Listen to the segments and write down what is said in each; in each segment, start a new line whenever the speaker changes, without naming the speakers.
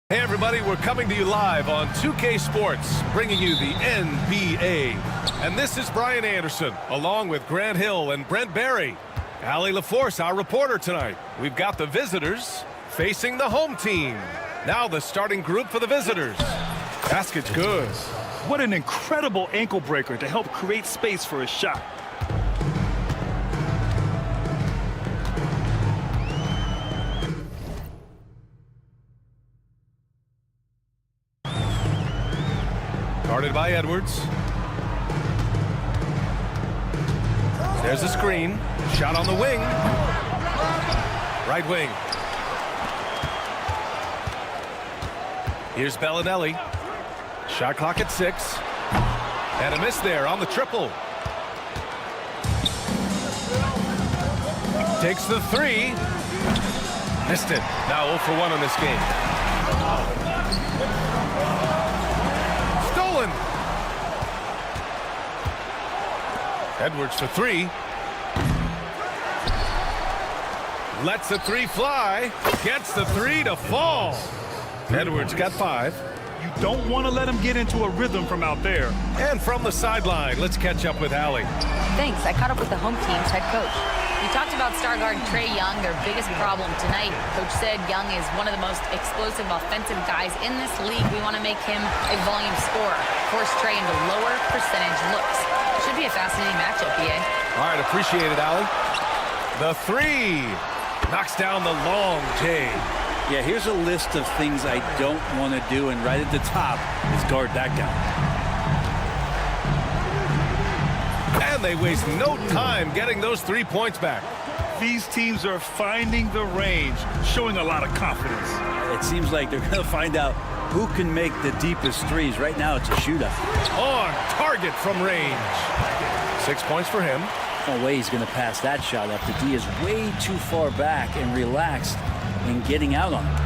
Hey everybody, we're coming to you live on 2K Sports, bringing you the NBA. And this is Brian Anderson, along with Grant Hill and Brent Barry. Allie LaForce, our reporter tonight. We've got the visitors facing the home team. Now the starting group for the visitors. Basket's good.
What an incredible ankle breaker to help create space for a shot.
Guarded by Edwards. There's a screen. Shot on the wing. Right wing. Here's Bellinelli. Shot clock at 6. And a miss there on the triple. Takes the 3. Missed it. Now 0 for 1 on this game. Stolen. Edwards for 3. Lets the 3 fly. Gets the 3 to fall. Edwards got 5.
You don't want to let him get into a rhythm from out there.
And from the sideline, let's catch up with Allie.
Thanks. I caught up with the home team's head coach. We talked about star guard Trae Young, their biggest problem tonight. Coach said Young is one of the most explosive offensive guys in this league. We want to make him a volume scorer. Force Trae into lower percentage looks. Should be a fascinating matchup, BA.
All right, appreciate it, Allie. The 3 knocks down the long J.
Yeah, here's a list of things I don't want to do, and right at the top is guard that guy.
And they waste no time getting those 3 points back.
These teams are finding the range, showing a lot of confidence.
It seems like they're going to find out who can make the deepest threes. Right now, it's a shootout.
On target from range. 6 points for him.
No way he's going to pass that shot up. The D is way too far back and relaxed in getting out on it.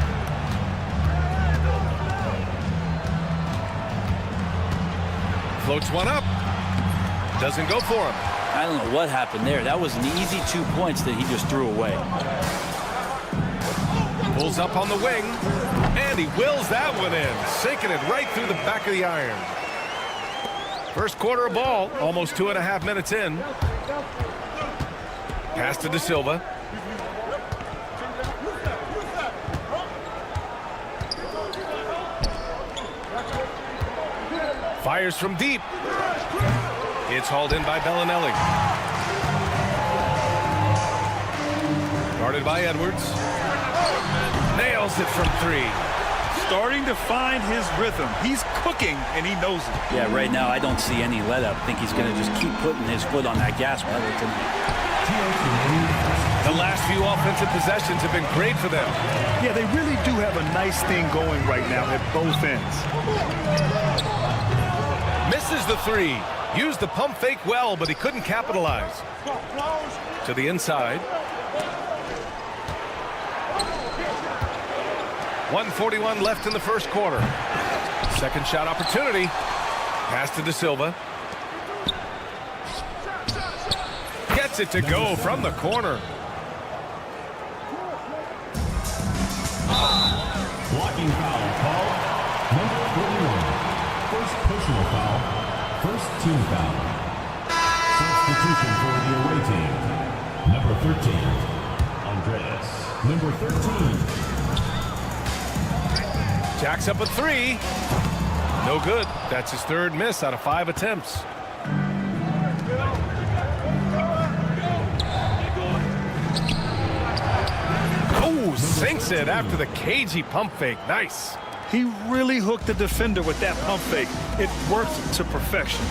Floats one up. Doesn't go for him.
I don't know what happened there. That was an easy 2 points that he just threw away.
Pulls up on the wing. And he wills that one in. Sinking it right through the back of the iron. First quarter of ball. Almost 2.5 minutes in. Pass to De Silva. Fires from deep. It's hauled in by Bellinelli. Guarded by Edwards. Nails it from 3.
Starting to find his rhythm. He's cooking, and he knows it.
Yeah, right now I don't see any let up. I think he's going to just keep putting his foot on that gas pedal tonight.
The last few offensive possessions have been great for them.
Yeah, they really do have a nice thing going right now at both ends.
Misses the 3. Used the pump fake well, but he couldn't capitalize. To the inside. 1:41 left in the first quarter. Second shot opportunity. Pass to De Silva. Gets it to go from the corner.
Blocking foul call. Number 41. First personal foul. First team foul. Substitution for the away team. Number 13. Andreas. Number 13.
Jacks up a 3. No good. That's his 3rd miss out of 5 attempts. Oh, sinks it after the cagey pump fake. Nice.
He really hooked the defender with that pump fake. It worked to perfection.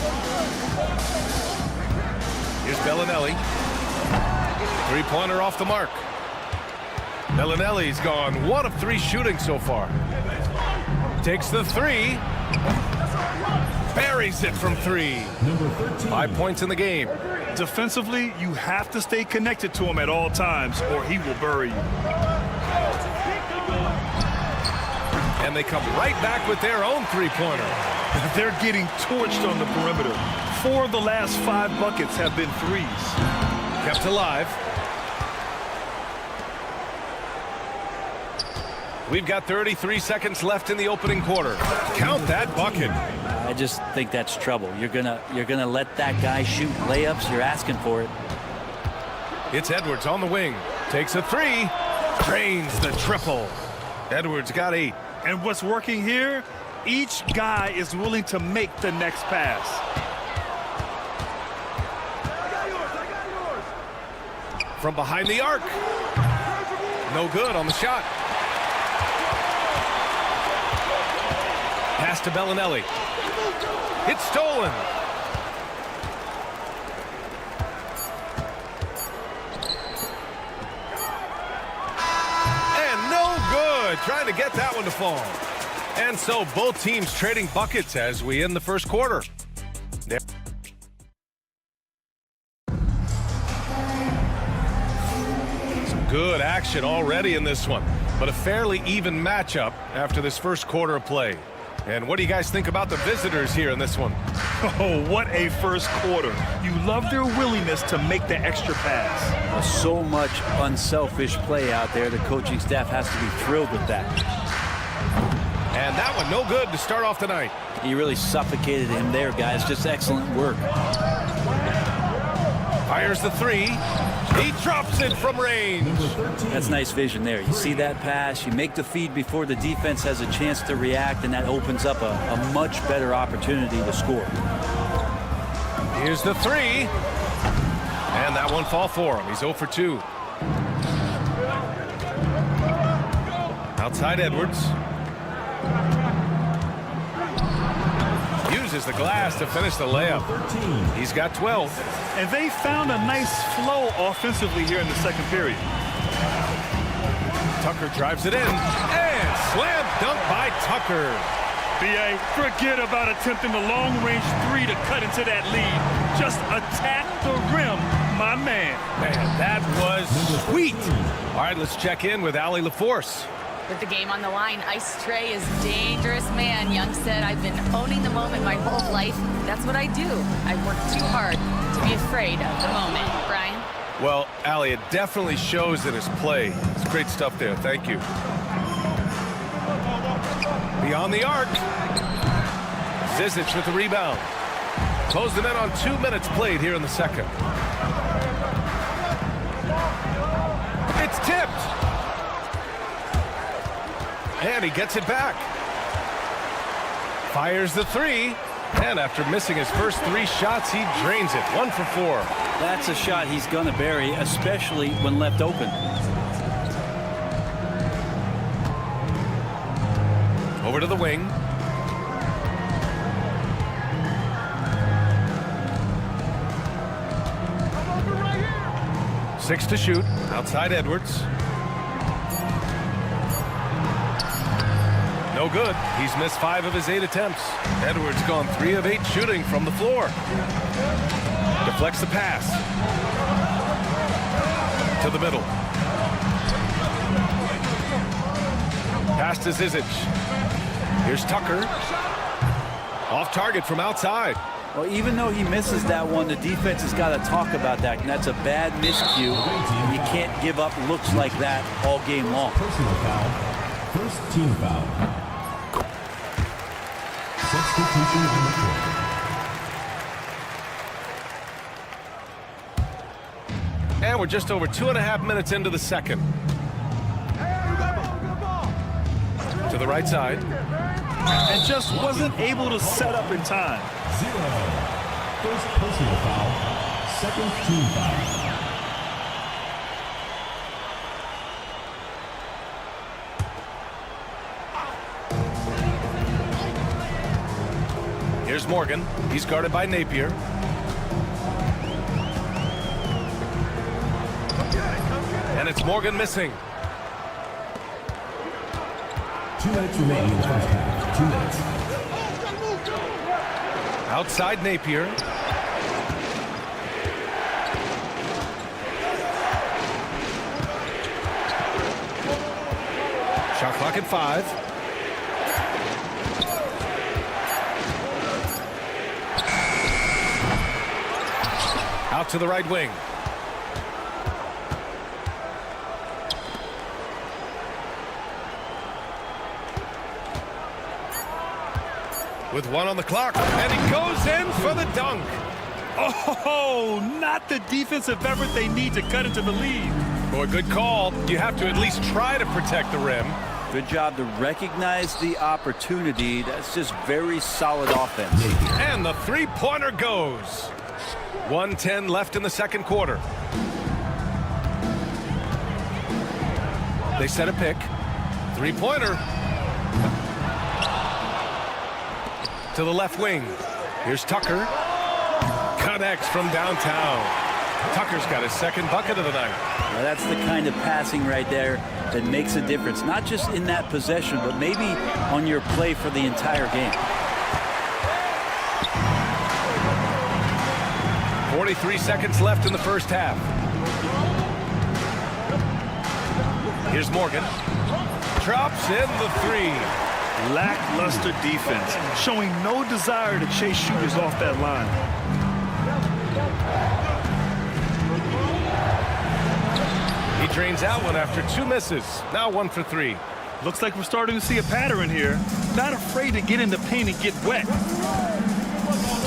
Here's Bellinelli. 3-pointer off the mark. Bellinelli's gone 1 of 3 shooting so far. Takes the 3. Buries it from 3.
Number 13.
5 points in the game.
Defensively, you have to stay connected to him at all times, or he will bury you.
And they come right back with their own 3-pointer.
They're getting torched on the perimeter. 4 of the last 5 buckets have been threes.
Kept alive. We've got 33 seconds left in the opening quarter. Count that bucket.
I just think that's trouble. You're gonna let that guy shoot layups. You're asking for it.
It's Edwards on the wing. Takes a 3. Drains the triple. Edwards got 8.
And what's working here? Each guy is willing to make the next pass.
From behind the arc. No good on the shot. Pass to Bellinelli. It's stolen. And no good. Trying to get that one to fall. And so both teams trading buckets as we end the first quarter. There. Some good action already in this one, but a fairly even matchup after this first quarter of play. And what do you guys think about the visitors here in this one?
Oh, what a first quarter. You love their willingness to make the extra pass.
So much unselfish play out there. The coaching staff has to be thrilled with that.
And that one no good to start off the night.
He really suffocated him there, guys. Just excellent work.
Fires the 3. He drops it from range.
That's nice vision there. You see that pass, you make the feed before the defense has a chance to react, and that opens up a much better opportunity to score.
Here's the 3. And that one fall for him. He's 0 for 2. Outside Edwards. Uses the glass to finish the layup. He's got 12.
And they found a nice flow offensively here in the second period.
Tucker drives it in. And slam dunk by Tucker.
B.A., forget about attempting the long-range 3 to cut into that lead. Just attack the rim, my man.
Man, that was sweet. All right, let's check in with Allie LaForce.
With the game on the line, Ice Trey is dangerous, man. Young said, I've been owning the moment my whole life. That's what I do. I work too hard to be afraid of the moment. Brian?
Well, Allie, it definitely shows in his play. It's great stuff there. Thank you. Beyond the arc. Zizic with the rebound. Closed them in on 2 minutes played here in the second. It's tipped. And he gets it back. Fires the 3. And after missing his first 3 shots, he drains it. 1 for 4.
That's a shot he's going to bury, especially when left open.
Over to the wing. Six to shoot. Outside Edwards. No good. He's missed 5 of his 8 attempts. Edwards gone 3 of 8 shooting from the floor. Deflects the pass. To the middle. Pass to Zizic. Here's Tucker. Off target from outside.
Well, even though he misses that one, the defense has got to talk about that. And that's a bad miscue. You can't give up looks like that all game long.
Personal foul. First team foul. Substitution on the court.
And we're just over 2.5 minutes into the second. To the right side.
And just wasn't able to set up in time.
0. First personal foul. Second team foul.
Here's Morgan. He's guarded by Napier. And it's Morgan missing.
2 minutes remaining in the first half. 2 minutes.
Outside Napier. Shot clock at 5. Out to the right wing. With 1 on the clock, and he goes in for the dunk.
Oh, not the defensive effort they need to cut into the lead.
Boy, good call. You have to at least try to protect the rim.
Good job to recognize the opportunity. That's just very solid offense.
And the three-pointer goes. 1:10 left in the second quarter. They set a pick. Three-pointer. To the left wing. Here's Tucker. Connects from downtown. Tucker's got his second bucket of the night.
Now that's the kind of passing right there that makes a difference, not just in that possession, but maybe on your play for the entire game.
43 seconds left in the first half. Here's Morgan. Drops in the three.
Lackluster defense, showing no desire to chase shooters off that line.
He drains out one after 2 misses. Now 1 for 3.
Looks like we're starting to see a pattern here. Not afraid to get in the paint and get wet.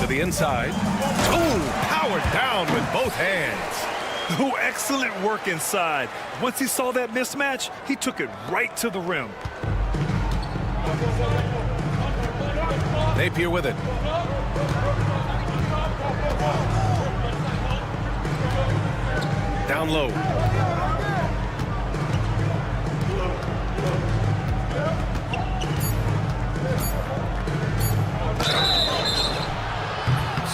To the inside. Oh, powered down with both hands.
Oh, excellent work inside. Once he saw that mismatch, he took it right to the rim.
Napier with it. Down low.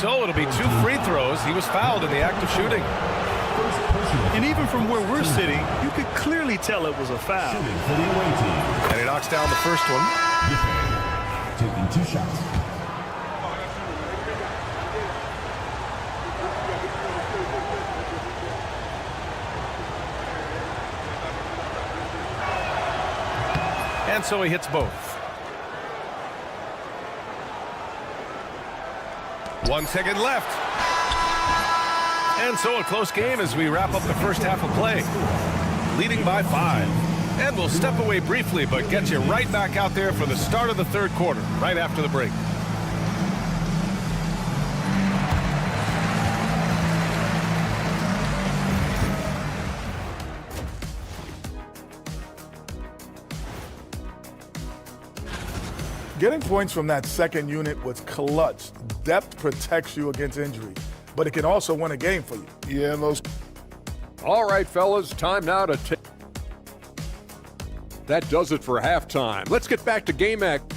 So it'll be 2 free throws. He was fouled in the act of shooting.
And even from where we're sitting, you could clearly tell it was a foul.
And he knocks down the first one.
Taking 2 shots.
And so he hits both. 1 second left. And so a close game as we wrap up the first half of play. Leading by 5. And we'll step away briefly, but get you right back out there for the start of the third quarter, right after the break.
Getting points from that second unit was clutch. Depth protects you against injury, but it can also win a game for you.
Yeah, and those. All right, fellas, time now to take. That does it for halftime. Let's get back to game act.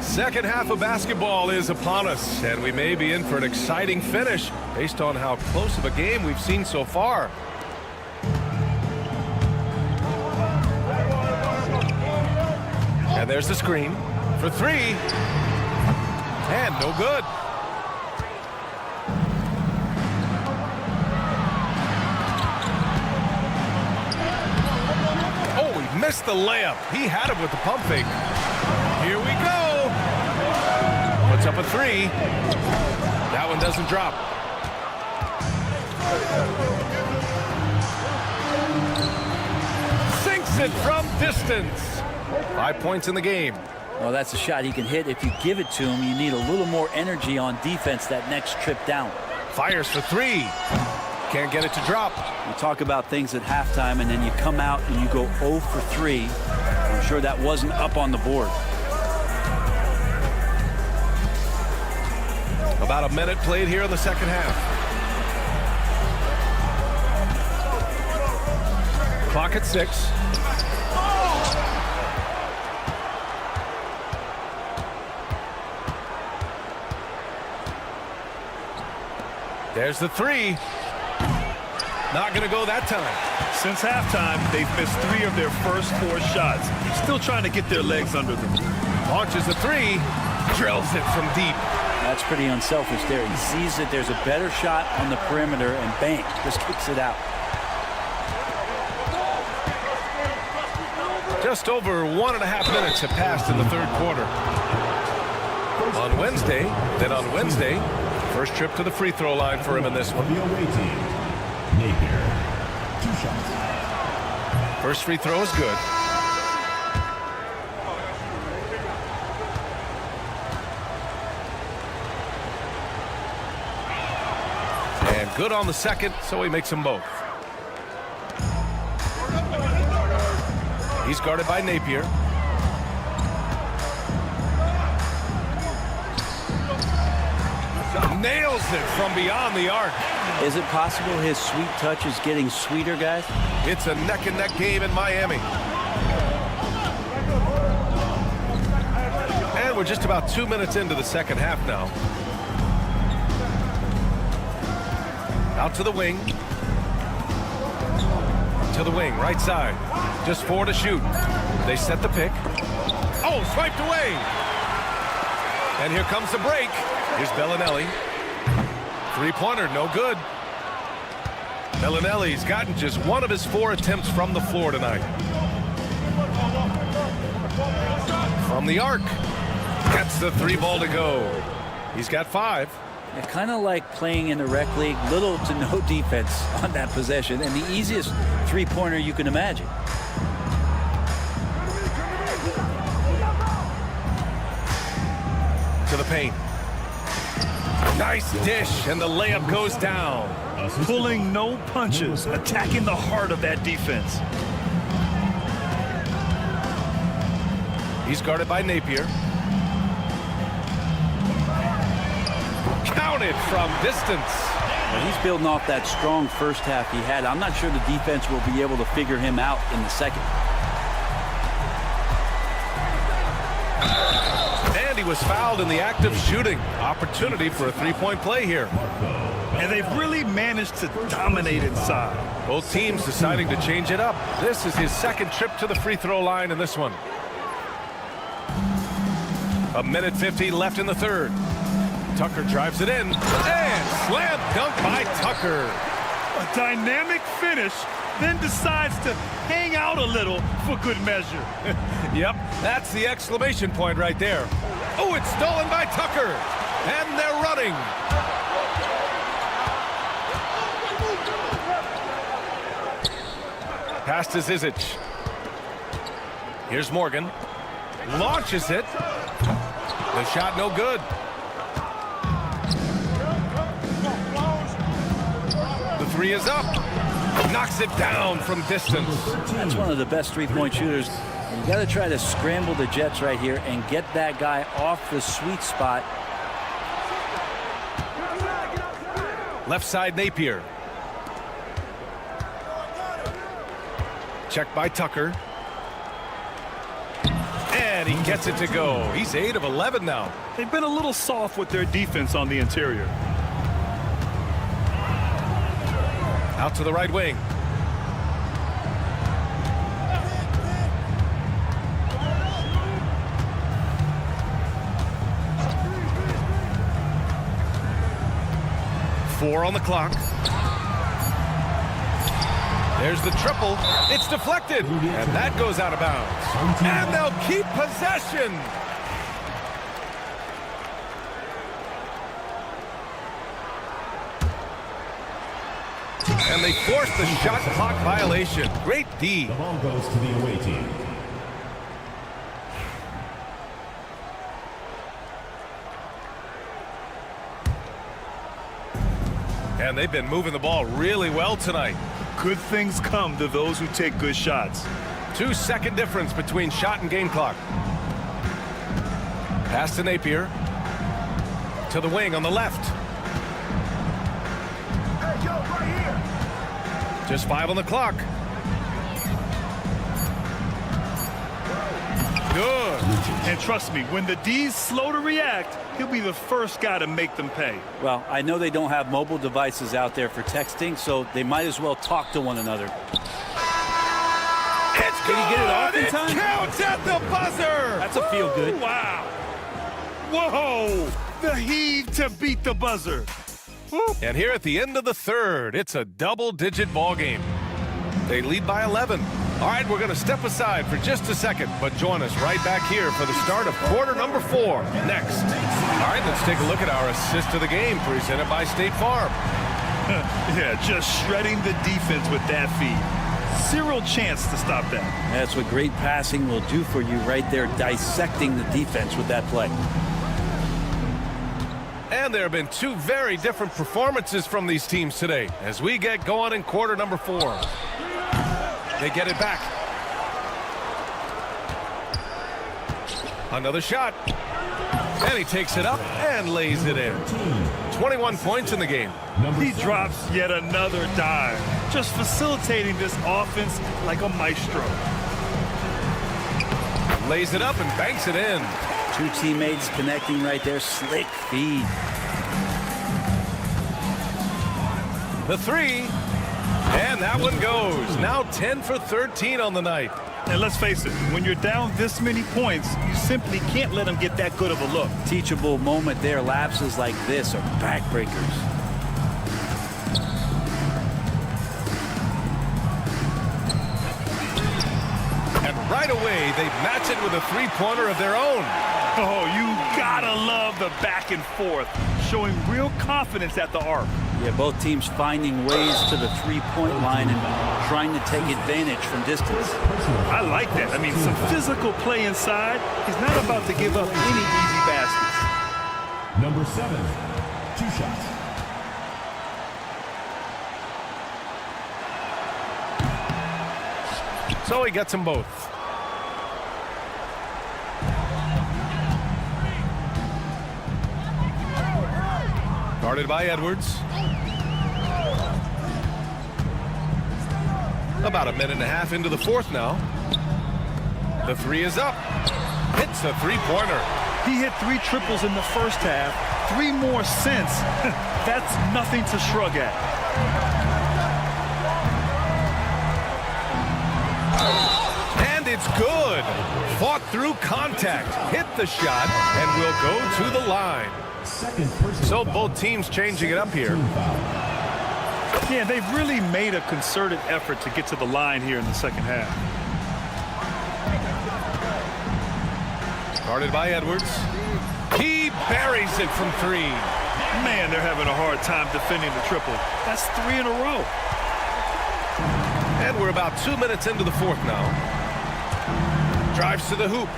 Second half of basketball is upon us, and we may be in for an exciting finish based on how close of a game we've seen so far. And there's the screen for 3. And no good. Oh, he missed the layup. He had it with the pump fake. Here we go. Puts up a 3. That one doesn't drop. Sinks it from distance. 5 points in the game.
Well, that's a shot he can hit. If you give it to him, you need a little more energy on defense that next trip down.
Fires for 3. Can't get it to drop.
You talk about things at halftime, and then you come out and you go 0 for 3. I'm sure that wasn't up on the board.
About a minute played here in the second half. Clock at 6. There's the 3. Not going to go that time.
Since halftime, they've missed 3 of their first 4 shots. Still trying to get their legs under them.
Launches the 3. Drills it from deep.
That's pretty unselfish there. He sees that there's a better shot on the perimeter and bang, just kicks it out.
Just over 1.5 minutes have passed in the third quarter. On Wednesday, first trip to the free throw line for him in this one.
The away team, Napier. 2 shots.
First free throw is good. And good on the second, so he makes them both. He's guarded by Napier. Nails it from beyond the arc.
Is it possible his sweet touch is getting sweeter, guys?
It's a neck-and-neck game in Miami. And we're just about 2 minutes into the second half now. Out to the wing. To the wing, right side. Just 4 to shoot. They set the pick. Oh, swiped away. And here comes the break. Here's Bellinelli. Three-pointer, no good. Bellinelli's gotten just 1 of his 4 attempts from the floor tonight. From the arc. Gets the 3 ball to go. He's got 5.
Yeah, kind of like playing in the rec league, little to no defense on that possession, and the easiest three-pointer you can imagine.
To the paint. Nice dish, and the layup goes down.
Pulling no punches, attacking the heart of that defense.
He's guarded by Napier. Counted from distance.
Well, he's building off that strong first half he had. I'm not sure the defense will be able to figure him out in the second.
And he was fouled in the act of shooting. Opportunity for a three-point play here.
And they've really managed to dominate inside.
Both teams deciding to change it up. This is his second trip to the free throw line in this one. 1:50 left in the third. Tucker drives it in. And slam dunk by Tucker.
A dynamic finish, then decides to hang out a little for good measure.
Yep, that's the exclamation point right there. Oh, it's stolen by Tucker. And they're running. Pass to Zizic. Here's Morgan. Launches it. The shot no good. The 3 is up. Knocks it down from distance.
That's one of the best three-point shooters. You got to try to scramble the Jets right here and get that guy off the sweet spot.
Left side Napier. Check by Tucker. And he gets it to go. He's 8 of 11 now.
They've been a little soft with their defense on the interior.
Out to the right wing. Four on the clock. There's the triple. It's deflected. And that goes out of bounds. And they'll keep possession. And they force the shot clock violation. Great D.
The ball goes to the away team.
And they've been moving the ball really well tonight.
Good things come to those who take good shots.
2-second difference between shot and game clock. Pass to Napier. To the wing on the left. Just 5 on the clock. Good.
And trust me, when the D's slow to react, he'll be the first guy to make them pay.
Well, I know they don't have mobile devices out there for texting, so they might as well talk to one another.
It's good.
Did he get it off in time?
It counts at the buzzer.
That's a feel good.
Wow. Whoa. The heave to beat the buzzer. Woo.
And here at the end of the third, it's a double-digit ball game. They lead by 11. All right, we're going to step aside for just a second, but join us right back here for the start of quarter number 4 next. All right, let's take a look at our assist of the game presented by State Farm.
Yeah, just shredding the defense with that feed. Zero chance to stop that.
That's what great passing will do for you right there, dissecting the defense with that play.
And there have been 2 very different performances from these teams today as we get going in quarter number 4. They get it back. Another shot. And he takes it up and lays it in. 21 points in the game.
He drops yet another dive, just facilitating this offense like a maestro.
Lays it up and banks it in.
2 teammates connecting right there. Slick feed.
The 3. And that one goes. Now 10 for 13 on the night.
And let's face it, when you're down this many points, you simply can't let them get that good of a look.
Teachable moment there. Lapses like this are backbreakers.
And right away, they match it with a 3-pointer of their own.
Oh, you gotta love the back and forth, showing real confidence at the arc.
Yeah, both teams finding ways to the 3-point line and trying to take advantage from distance.
I like that. I mean, some physical play inside. He's not about to give up any easy baskets.
Number 7, 2 shots.
So he gets them both. Guarded by Edwards. About a minute and a half into the 4th now. The 3 is up. Hits a 3-pointer.
He hit 3 triples in the first half, 3 more since. That's nothing to shrug at.
And it's good. Fought through contact. Hit the shot and will go to the line. So both teams changing it up here.
Yeah, they've really made a concerted effort to get to the line here in the second half.
Guarded by Edwards. He buries it from 3.
Man, they're having a hard time defending the triple. That's 3 in a row.
And we're about 2 minutes into the 4th now. Drives to the hoop.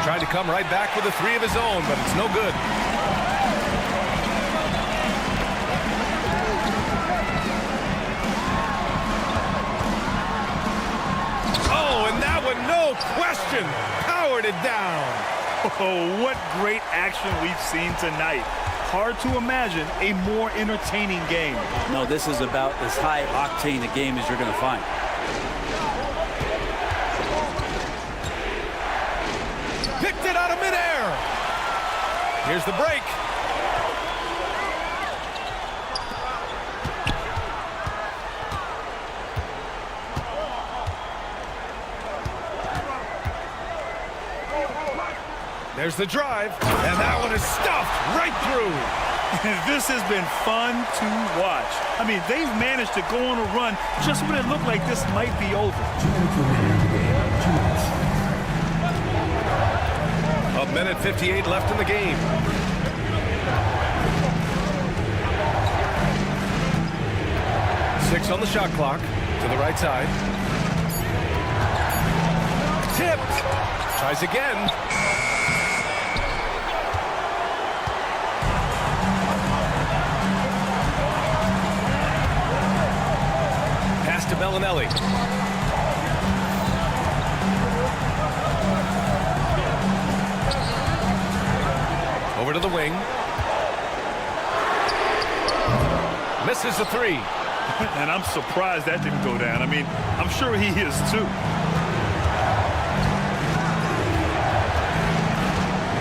Tried to come right back with a 3 of his own, but it's no good. Oh, and that one, no question, powered it down.
Oh, what great action we've seen tonight. Hard to imagine a more entertaining game.
No, this is about as high octane a game as you're going to find.
Picked it out of midair. Here's the break. There's the drive, and that one is stuffed right through.
This has been fun to watch. I mean, they've managed to go on a run just when it looked like this might be over.
1:58 left in the game. Six on the shot clock. To the right side. Tipped. Tries again. Pass to Bellinelli. Over to the wing. Misses the 3.
And I'm surprised that didn't go down. I mean, I'm sure he is too.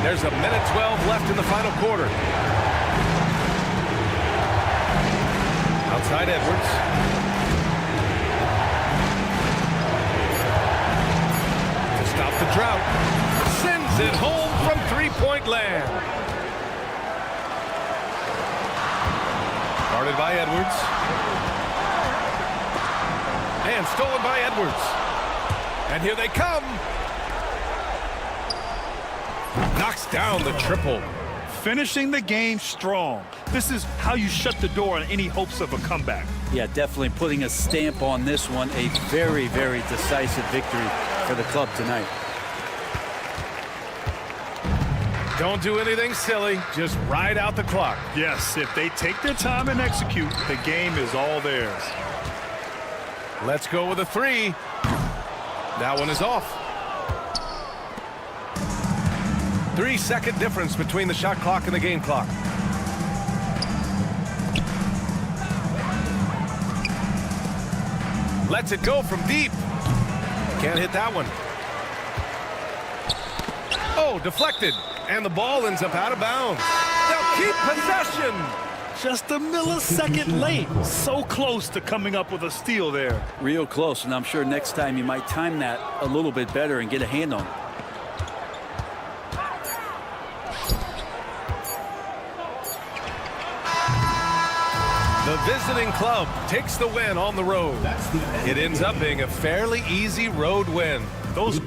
There's 1:12 left in the final quarter. Outside Edwards. To stop the drought. Sends it home from three-point land. Guarded by Edwards. And stolen by Edwards. And here they come. Knocks down the triple.
Finishing the game strong. This is how you shut the door on any hopes of a comeback.
Yeah, definitely putting a stamp on this one. A very, very decisive victory for the club tonight.
Don't do anything silly. Just ride out the clock.
Yes, if they take their time and execute, the game is all theirs.
Let's go with a three. That one is off. 3-second difference between the shot clock and the game clock. Lets it go from deep. Can't hit that one. Oh, deflected. And the ball ends up out of bounds. They'll keep possession.
Just a millisecond late. So close to coming up with a steal there.
Real close, and I'm sure next time you might time that a little bit better and get a hand on it.
The visiting club takes the win on the road. It ends up being a fairly easy road win.
Those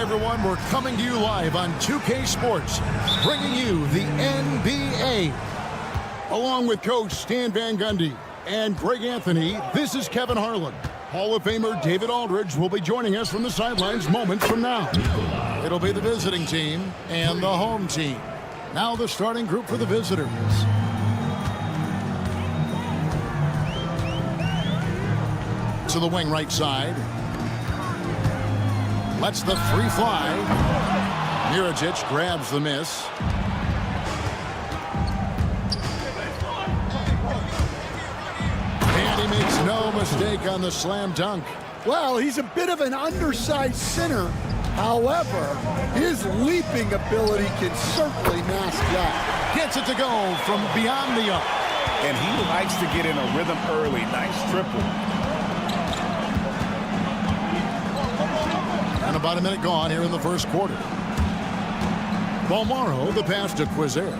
everyone. We're coming to you live on 2K Sports, bringing you the NBA. Along with Coach Stan Van Gundy and Greg Anthony, this is Kevin Harlan. Hall of Famer David Aldridge will be joining us from the sidelines moments from now. It'll be the visiting team and the home team. Now the starting group for the visitors. To the wing right side. Lets the three fly. Mirajic grabs the miss. And he makes no mistake on the slam dunk.
Well, he's a bit of an undersized center. However, his leaping ability can certainly mask that.
Gets it to go from beyond the arc.
And he likes to get in a rhythm early. Nice triple.
And about a minute gone here in the first quarter. Balmaro, the pass to Quizer.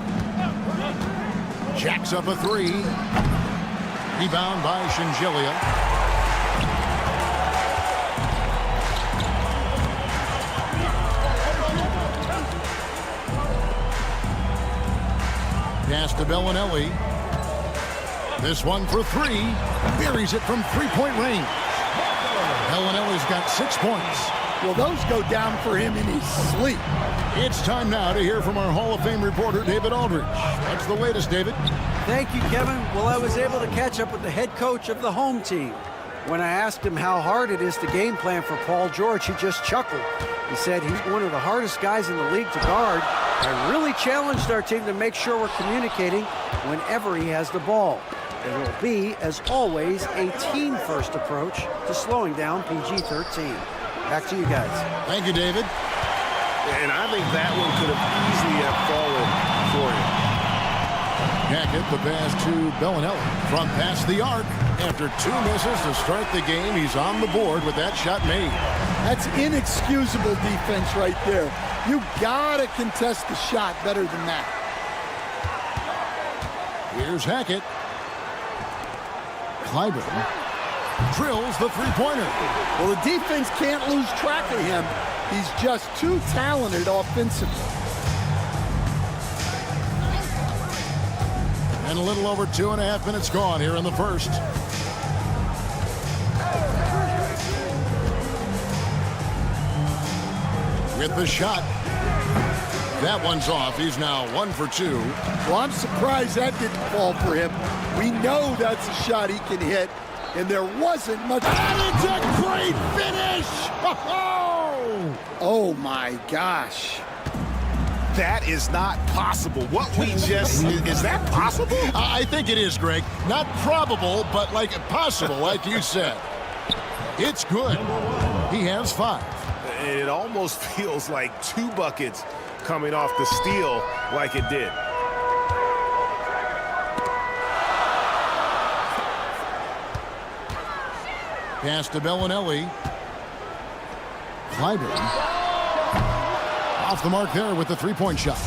Jacks up a three. Rebound by Shingelia. Pass to Bellinelli. This one for three. Buries it from three-point range. Bellinelli's got 6 points.
Well, those go down for him in his sleep.
It's time now to hear from our Hall of Fame reporter, David Aldridge. What's the latest, David?
Thank you, Kevin. Well, I was able to catch up with the head coach of the home team. When I asked him how hard it is to game plan for Paul George, he just chuckled. He said he's one of the hardest guys in the league to guard and really challenged our team to make sure we're communicating whenever he has the ball. It will be, as always, a team-first approach to slowing down PG-13. Back to you guys.
Thank you, David.
And I think that one could have easily have fallen for him.
Hackett, the pass to Bellinelli. From past the arc. After 2 misses to start the game, he's on the board with that shot made.
That's inexcusable defense right there. You gotta contest the shot better than that.
Here's Hackett. Clyburn drills the three-pointer.
Well, the defense can't lose track of him. He's just too talented offensively.
And a little over 2.5 minutes gone here in the first. With the shot. That one's off. He's now 1 for 2.
Well, I'm surprised that didn't fall for him. We know that's a shot he can hit, and there wasn't much.
And it's a great finish!
Oh my gosh.
That is not possible. What we just, is that possible?
I think it is, Greg. Not probable, but like possible, like you said. It's good. He has 5.
It almost feels like 2 buckets coming off the steal like it did.
Pass to Bellinelli. Clyburn. Off the mark there with the three-point shot.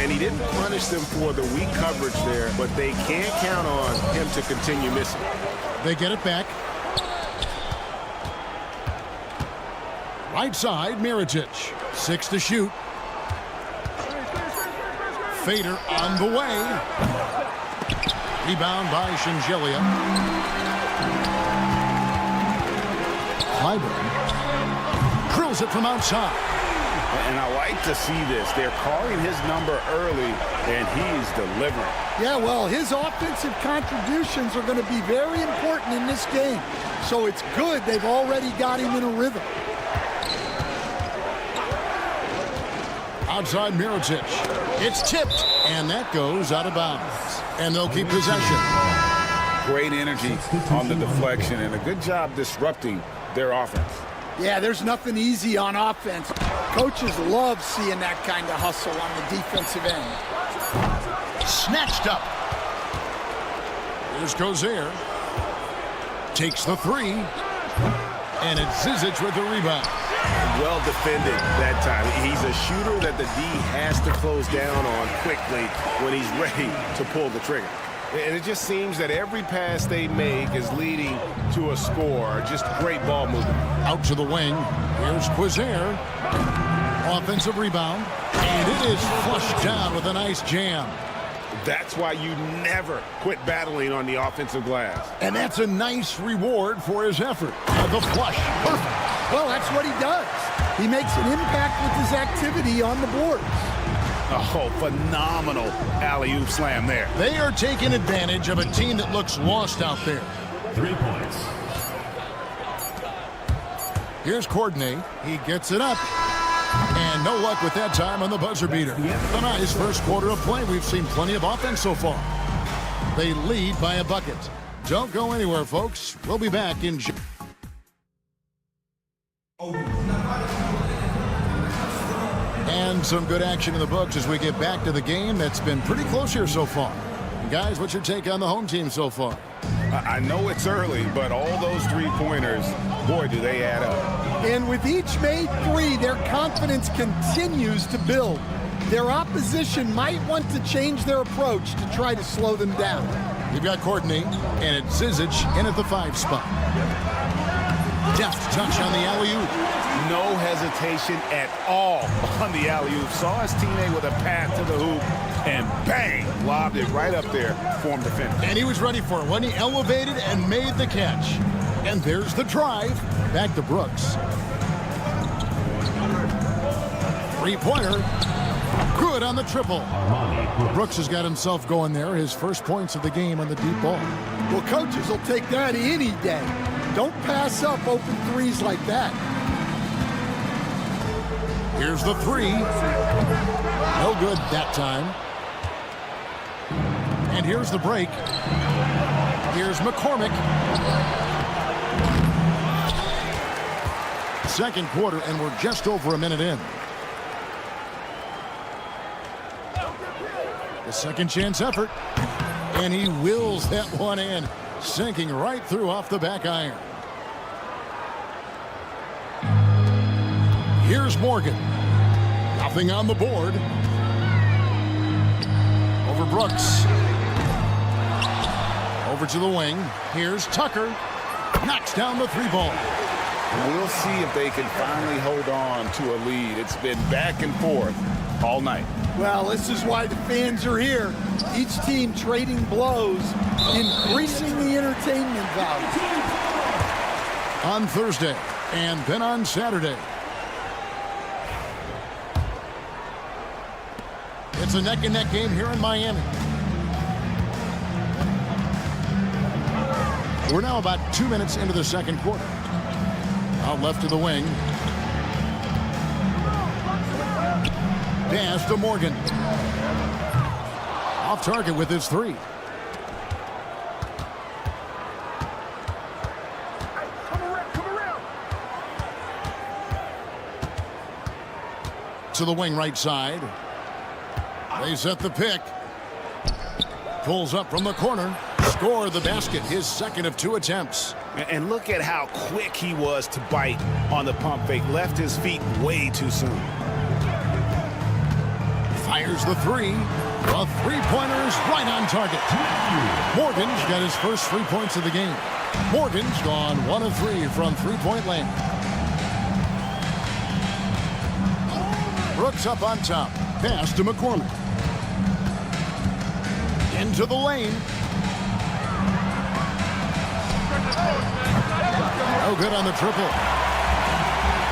And he didn't punish them for the weak coverage there, but they can't count on him to continue missing.
They get it back. Right side, Mirotic. 6 to shoot. Fader on the way. Rebound by Shingelia. Clyburn drills it from outside.
And I like to see this. They're calling his number early, and he's delivering.
Yeah, well, his offensive contributions are going to be very important in this game. So it's good they've already got him in a rhythm.
Outside Mirotic. It's tipped, and that goes out of bounds. And they'll keep possession.
Great energy on the deflection, and a good job disrupting their offense.
Yeah, there's nothing easy on offense. Coaches love seeing that kind of hustle on the defensive end.
Snatched up. Here's Gozer. Takes the 3. And it's Zizic with the rebound.
Well defended that time. He's a shooter that the D has to close down on quickly when he's ready to pull the trigger. And it just seems that every pass they make is leading to a score. Just great ball movement.
Out to the wing. Here's Quizer. Offensive rebound. And it is flushed down with a nice jam.
That's why you never quit battling on the offensive glass.
And that's a nice reward for his effort. The flush. Perfect.
Well, that's what he does. He makes an impact with his activity on the boards.
Oh, phenomenal alley-oop slam there.
They are taking advantage of a team that looks lost out there.
3 points.
Here's Courtney. He gets it up. And no luck with that time on the buzzer beater. A nice first quarter of play. We've seen plenty of offense so far. They lead by a bucket. Don't go anywhere, folks. We'll be back in... And some good action in the books as we get back to the game that's been pretty close here so far. Guys, what's your take on the home team so far?
I know it's early, but all those three-pointers, boy, do they add up.
And with each made 3, their confidence continues to build. Their opposition might want to change their approach to try to slow them down.
You've got Courtney, and it's Zizic in at the 5 spot. Deft touch on the alley-oop.
No hesitation at all on the alley-oop. Saw his teammate with a path to the hoop, and bang, lobbed it right up there for him to finish.
And he was ready for it when he elevated and made the catch. And there's the drive. Back to Brooks. Three-pointer. Good on the triple. Brooks has got himself going there. His first points of the game on the deep ball.
Well, coaches will take that any day. Don't pass up open threes like that.
Here's the three. No good that time. And here's the break. Here's McCormick. Second quarter, and we're just over a minute in. The second chance effort. And he wills that one in, sinking right through off the back iron. Here's Morgan. Nothing on the board. Over Brooks. Over to the wing. Here's Tucker. Knocks down the three ball.
We'll see if they can finally hold on to a lead. It's been back and forth all night.
Well, this is why the fans are here. Each team trading blows, increasing the entertainment value.
On Thursday and then on Saturday. It's a neck-and-neck game here in Miami. We're now about 2 minutes into the second quarter. Out left of the wing. Pass to Morgan. Off target with his three. To the wing right side. They set the pick. Pulls up from the corner. Score the basket, his second of 2 attempts.
And look at how quick he was to bite on the pump fake. Left his feet way too soon.
Fires the three. The three-pointer's right on target. Morgan's got his first 3 points of the game. Morgan's gone 1 of 3 from three-point land. Brooks up on top. Pass to McCormick. Into the lane. No good on the triple.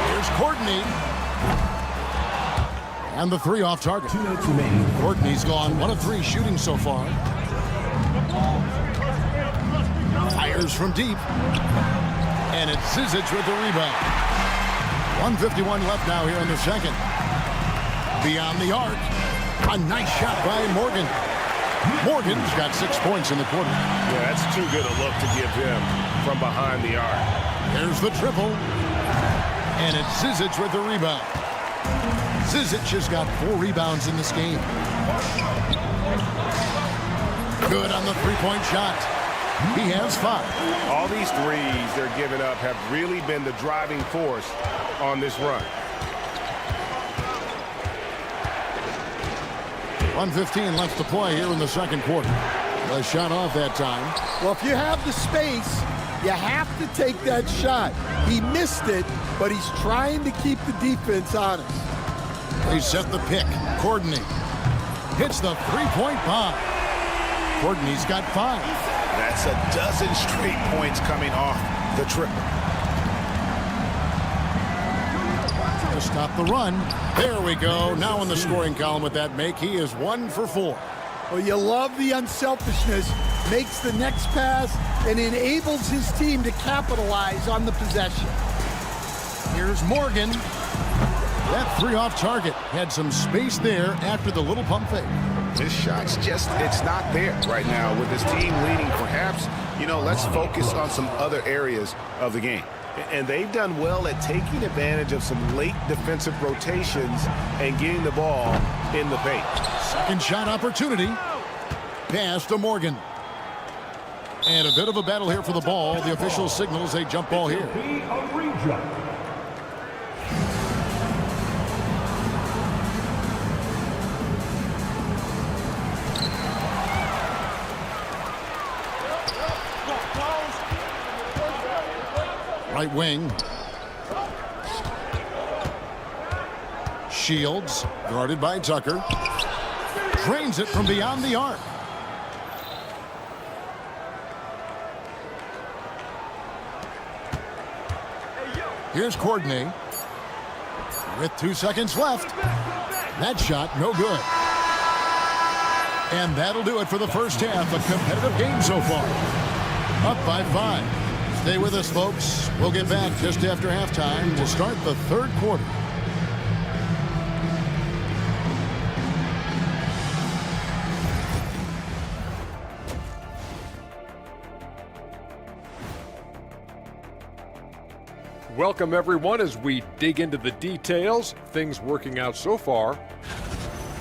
Here's Courtney. And the three off target.
2 minutes remaining.
Courtney's gone 1 of 3 shooting so far. Fires from deep. And it's Zizic with the rebound. 1:51 left now here in the second. Beyond the arc. A nice shot by Morgan. Morgan's got 6 points in the quarter.
Yeah, that's too good a look to give him from behind the arc.
There's the triple. And it's Zizic with the rebound. Zizic has got 4 rebounds in this game. Good on the three-point shot. He has 5.
All these threes they're giving up have really been the driving force on this run.
1:15 left to play here in the second quarter. A shot off that time.
Well, if you have the space, you have to take that shot. He missed it, but he's trying to keep the defense honest.
They set the pick. Courtney hits the three-point bomb. Courtney's got 5.
That's a dozen straight points coming off the triple.
To stop the run. There we go. Now in the scoring column with that make. He is 1 for 4.
Well, you love the unselfishness. Makes the next pass and enables his team to capitalize on the possession.
Here's Morgan. That 3 off target. Had some space there after the little pump fake.
His shot's just, it's not there right now with his team leading. Perhaps, let's focus on some other areas of the game. And they've done well at taking advantage of some late defensive rotations and getting the ball in the paint.
Second shot opportunity. Pass to Morgan. And a bit of a battle here for the ball. The official signals a jump ball here. Right wing. Shields, guarded by Tucker. Drains it from beyond the arc. Here's Courtney. With 2 seconds left. That shot, no good. And that'll do it for the first half. A competitive game so far. Up by 5. Stay with us, folks. We'll get back just after halftime to start the third quarter.
Welcome, everyone, as we dig into the details. Things working out so far.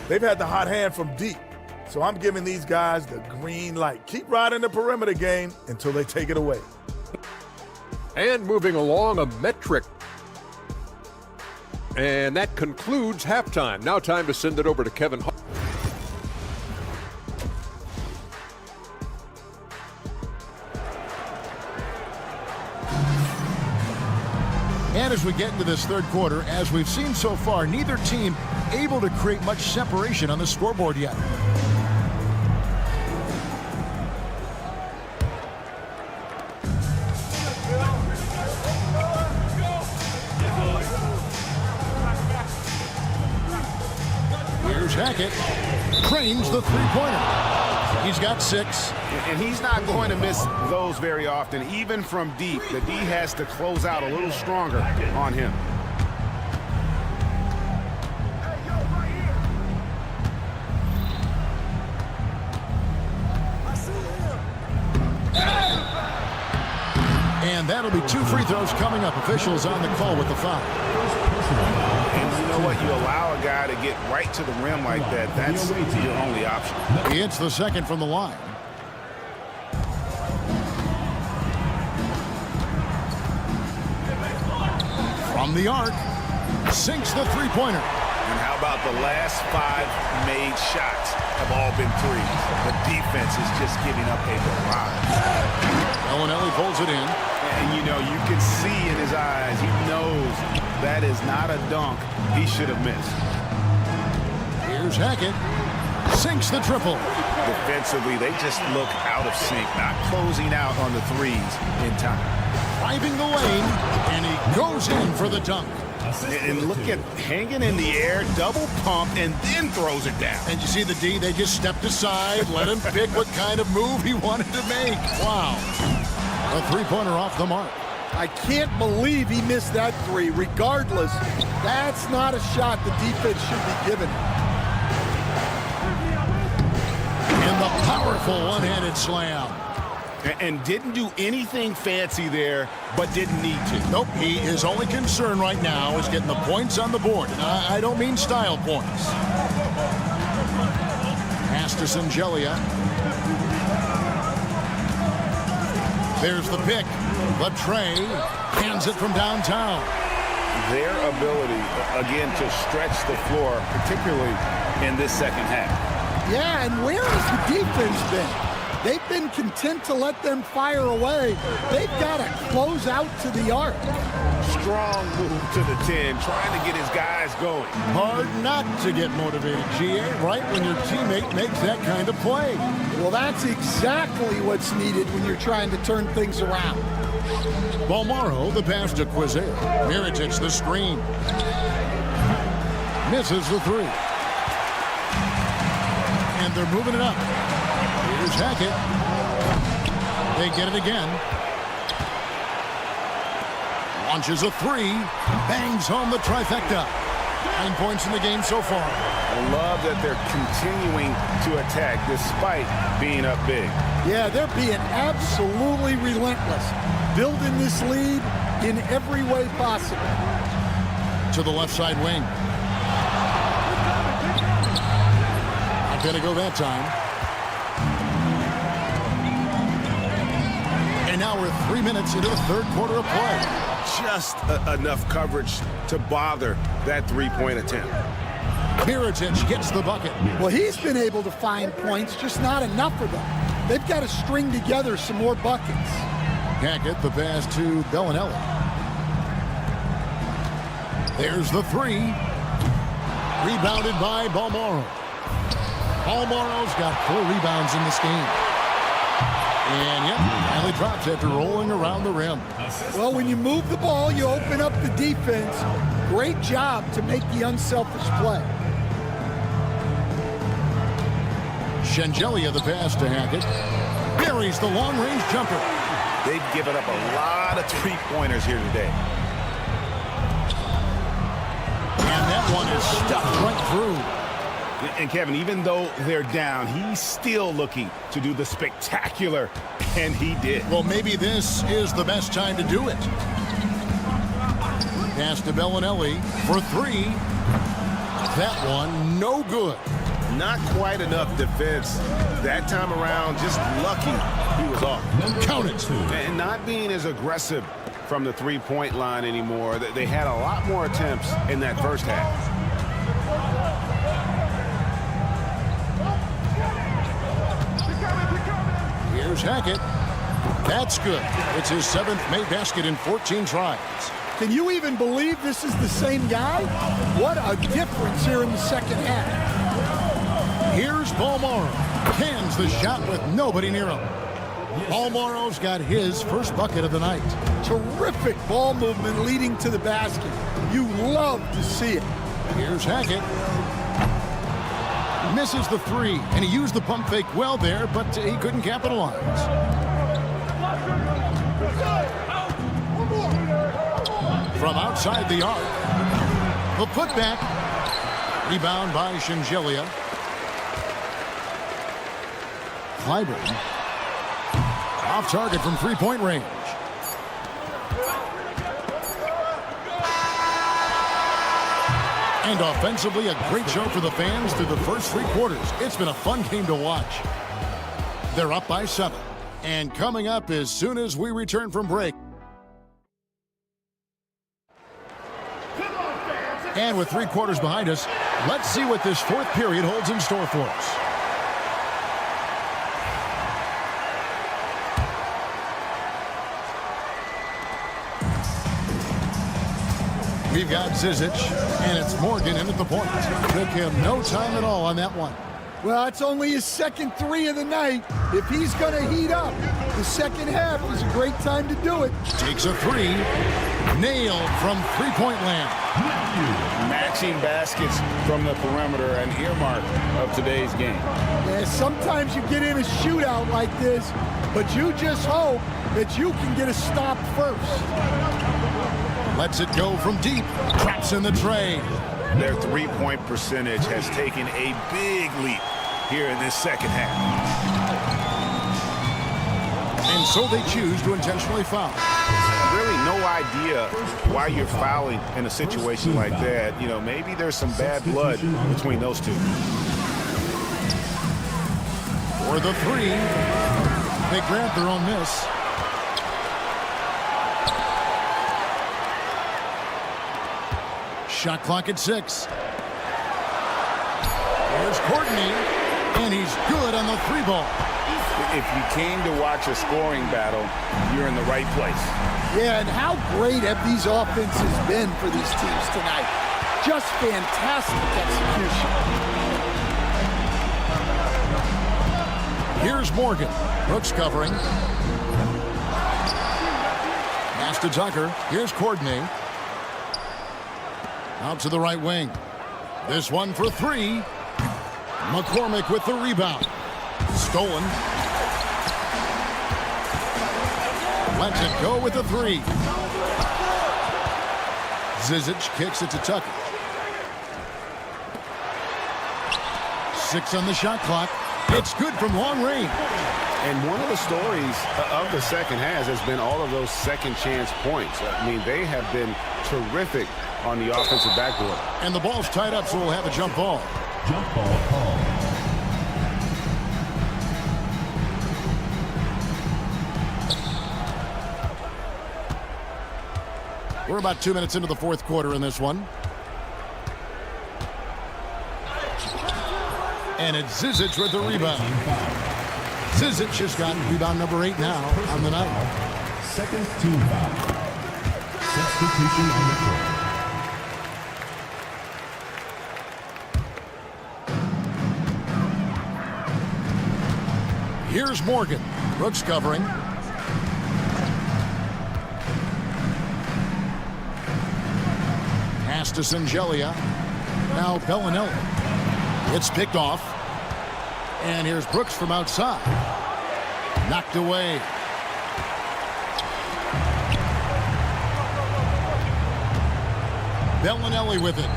They've had the hot hand from deep, so I'm giving these guys the green light. Keep riding the perimeter game until they take it away.
And moving along, a metric. And that concludes halftime. Now time to send it over to Kevin.
And as we get into this third quarter, as we've seen so far, neither team able to create much separation on the scoreboard yet. Here's Hackett. Cranes the three-pointer. He's got 6.
And he's not going to miss those very often. Even from deep, the D has to close out a little stronger on him.
And that'll be 2 free throws coming up. Officials on the call with the foul.
And you know what? You allow a guy to get right to the rim like that. That's your only option.
He hits the second from the line. From the arc, sinks the three-pointer.
And how about the last 5 made shots have all been threes? The defense is just giving up a barrage.
Bellinelli pulls it in.
And, you know, you can see in his eyes, he knows that is not a dunk he should have missed.
Here's Hackett. Sinks the triple.
Defensively, they just look out of sync, not closing out on the threes in time.
Driving the lane, and he goes in for the dunk.
And look at hanging in the air, double pump, and then throws it down.
And you see the D, they just stepped aside, let him pick what kind of move he wanted to make. Wow. A three-pointer off the mark.
I can't believe he missed that 3. Regardless, that's not a shot the defense should be given.
And the powerful one-handed slam.
And didn't do anything fancy there, but didn't need to.
Nope, his only concern right now is getting the points on the board. And I don't mean style points. Pass to Singelia. There's the pick. The tray. Hands it from downtown.
Their ability, again, to stretch the floor, particularly in this second half.
Yeah, and where has the defense been? They've been content to let them fire away. They've got to close out to the arc.
Strong move to the 10, trying to get his guys going.
Hard not to get motivated, GA, right when your teammate makes that kind of play.
Well, that's exactly what's needed when you're trying to turn things around.
Balmaro, the pass to Quizer. Miritich, the screen. Misses the 3. And they're moving it up. Here's Hackett. They get it again. Launches a 3. Bangs home the trifecta. 9 points in the game so far.
I love that they're continuing to attack despite being up big.
Yeah, they're being absolutely relentless. Building this lead in every way possible.
To the left side wing. Not going to go that time. And now we're 3 minutes into the third quarter of play.
Just enough coverage to bother that three-point attempt.
Miritich gets the bucket.
Well, he's been able to find points, just not enough of them. They've got to string together some more buckets.
Hackett, the pass to Bellinelli. There's the 3. Rebounded by Balmoro. Balmoro's got 4 rebounds in this game. And yep, finally drops after rolling around the rim.
Well, when you move the ball, you open up the defense. Great job to make the unselfish play.
Shengelia the pass to Hackett. Buries the long-range jumper.
They've given up a lot of three-pointers here today.
And that one is stuffed right through.
And Kevin, even though they're down, he's still looking to do the spectacular, and he did.
Well, maybe this is the best time to do it. Pass to Bellinelli for 3. That one, no good.
Not quite enough defense that time around. Just lucky he was off.
Count it.
And not being as aggressive from the three-point line anymore. They had a lot more attempts in that first half.
Here's Hackett. That's good. It's his 7th made basket in 14 tries.
Can you even believe this is the same guy? What a difference here in the second half.
Here's Balmoro. Cans the shot with nobody near him. Balmoro's got his first bucket of the night.
Terrific ball movement leading to the basket. You love to see it.
Here's Hackett. Misses the 3, and he used the pump fake well there, but he couldn't capitalize. From outside the arc, the putback. Rebound by Shengelia. Clyburn. Off target from three-point range. And offensively, a great show for the fans through the first 3 quarters. It's been a fun game to watch. They're up by 7. And coming up as soon as we return from break. And with 3 quarters behind us, let's see what this 4th period holds in store for us. We've got Zizic, and it's Morgan in at the point. Took him no time at all on that one.
Well, it's only his second 3 of the night. If he's going to heat up, the second half is a great time to do it.
Takes a 3. Nailed from three-point land.
Matching baskets from the perimeter, an earmark of today's game.
Yeah, sometimes you get in a shootout like this, but you just hope that you can get a stop first.
Lets it go from deep. Traps in the tray.
Their three-point percentage has taken a big leap here in this second half.
And so they choose to intentionally foul.
Really no idea why you're fouling in a situation like that. You know, maybe there's some bad blood between those two.
For the 3. They grab their own miss. Shot clock at 6. Here's Courtney, and he's good on the 3 ball.
If you came to watch a scoring battle, you're in the right place.
Yeah, and how great have these offenses been for these teams tonight? Just fantastic execution.
Here's Morgan. Brooks covering. Pass to Tucker. Here's Courtney. Out to the right wing. This one for 3. McCormick with the rebound. Stolen. Lets it go with the 3. Zizic kicks it to Tucker. 6 on the shot clock. It's good from long range.
And one of the stories of the second half has been all of those second chance points. I mean, they have been terrific on the offensive backboard.
And the ball's tied up, so we'll have a jump ball.
Jump ball call.
We're about 2 minutes into the 4th quarter in this one. And it's Zizic with the rebound. Zizic has got rebound number 8 now on the night.
Second team foul. Substitution on the court.
Here's Morgan. Brooks covering. Pass to Singelia. Now Bellinelli. It's picked off. And here's Brooks from outside. Knocked away. Bellinelli with it.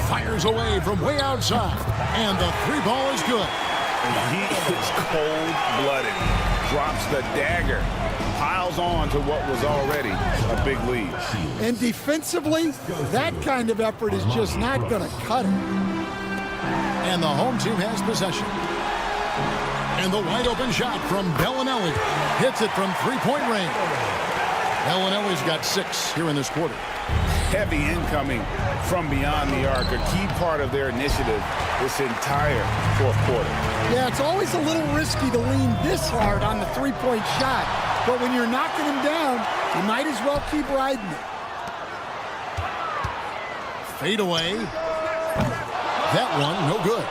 Fires away from way outside. And the three ball is good.
He is cold-blooded. Drops the dagger. Piles on to what was already a big lead.
And defensively, that kind of effort is just not going to cut it.
And the home team has possession. And the wide open shot from Bellinelli. Hits it from three-point range. Bellinelli's got 6 here in this quarter.
Heavy incoming from beyond the arc, a key part of their initiative this entire fourth quarter.
Yeah, it's always a little risky to lean this hard on the three-point shot, but when you're knocking him down, you might as well keep riding it.
Fade away. That one, no good.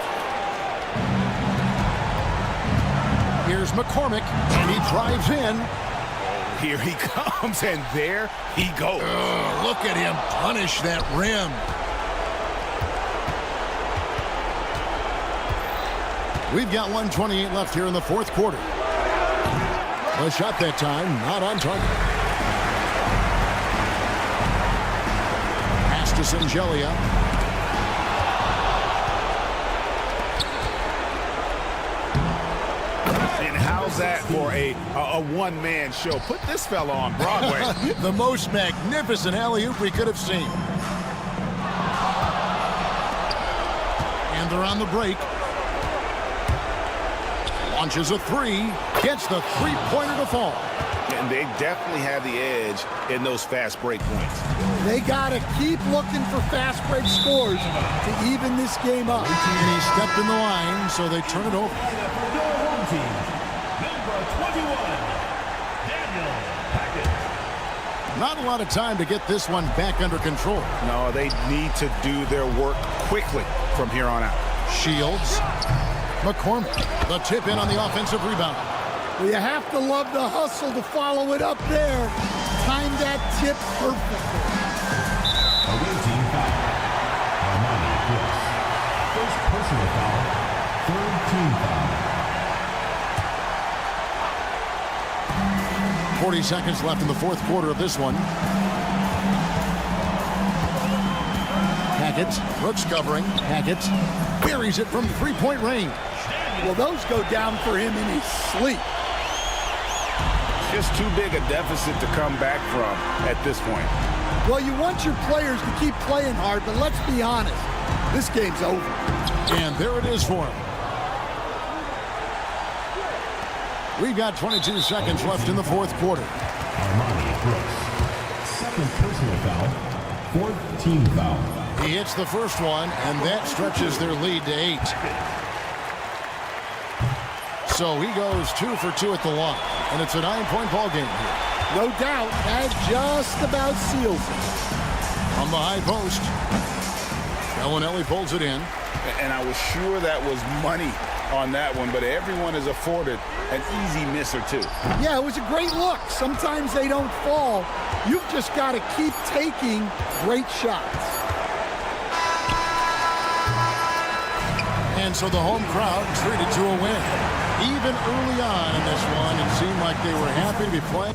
Here's McCormick, and he drives in.
Here he comes, and there he goes.
Look at him punish that rim. We've got 1:28 left here in the fourth quarter. A shot that time, not on target. Pass to Singelia.
How's that for a one-man show? Put this fella on Broadway.
The most magnificent alley-oop we could have seen. And they're on the break. Launches a three. Gets the three-pointer to fall.
And they definitely have the edge in those fast break points.
They got to keep looking for fast break scores to even this game up.
And he stepped in the line, so they turn it over. Not a lot of time to get this one back under control.
No, they need to do their work quickly from here on out.
Shields. McCormick. The tip in on the offensive rebound.
Well, you have to love the hustle to follow it up there. Time that tip perfectly.
Away team foul. Armani Brooks. First personal foul. Third team foul.
40 seconds left in the fourth quarter of this one. Hackett. Brooks covering. Hackett buries it from three-point range.
Well, those go down for him in his sleep.
Just too big a deficit to come back from at this point.
Well, you want your players to keep playing hard, but let's be honest. This game's over.
And there it is for him. We've got 22 seconds left in the fourth quarter.
Armani Brooks. Second personal foul. Fourth team foul.
He hits the first one, and that stretches their lead to 8. So he goes 2 for 2 at the line, and it's a 9-point ball game here.
No doubt, that just about seals it.
From the high post, Bellinelli pulls it in.
And I was sure that was money on that one, but everyone is afforded an easy miss or two.
Yeah, it was a great look. Sometimes they don't fall. You've just got to keep taking great shots.
And so the home crowd treated to a win. Even early on in this one, it seemed like they were happy to be playing.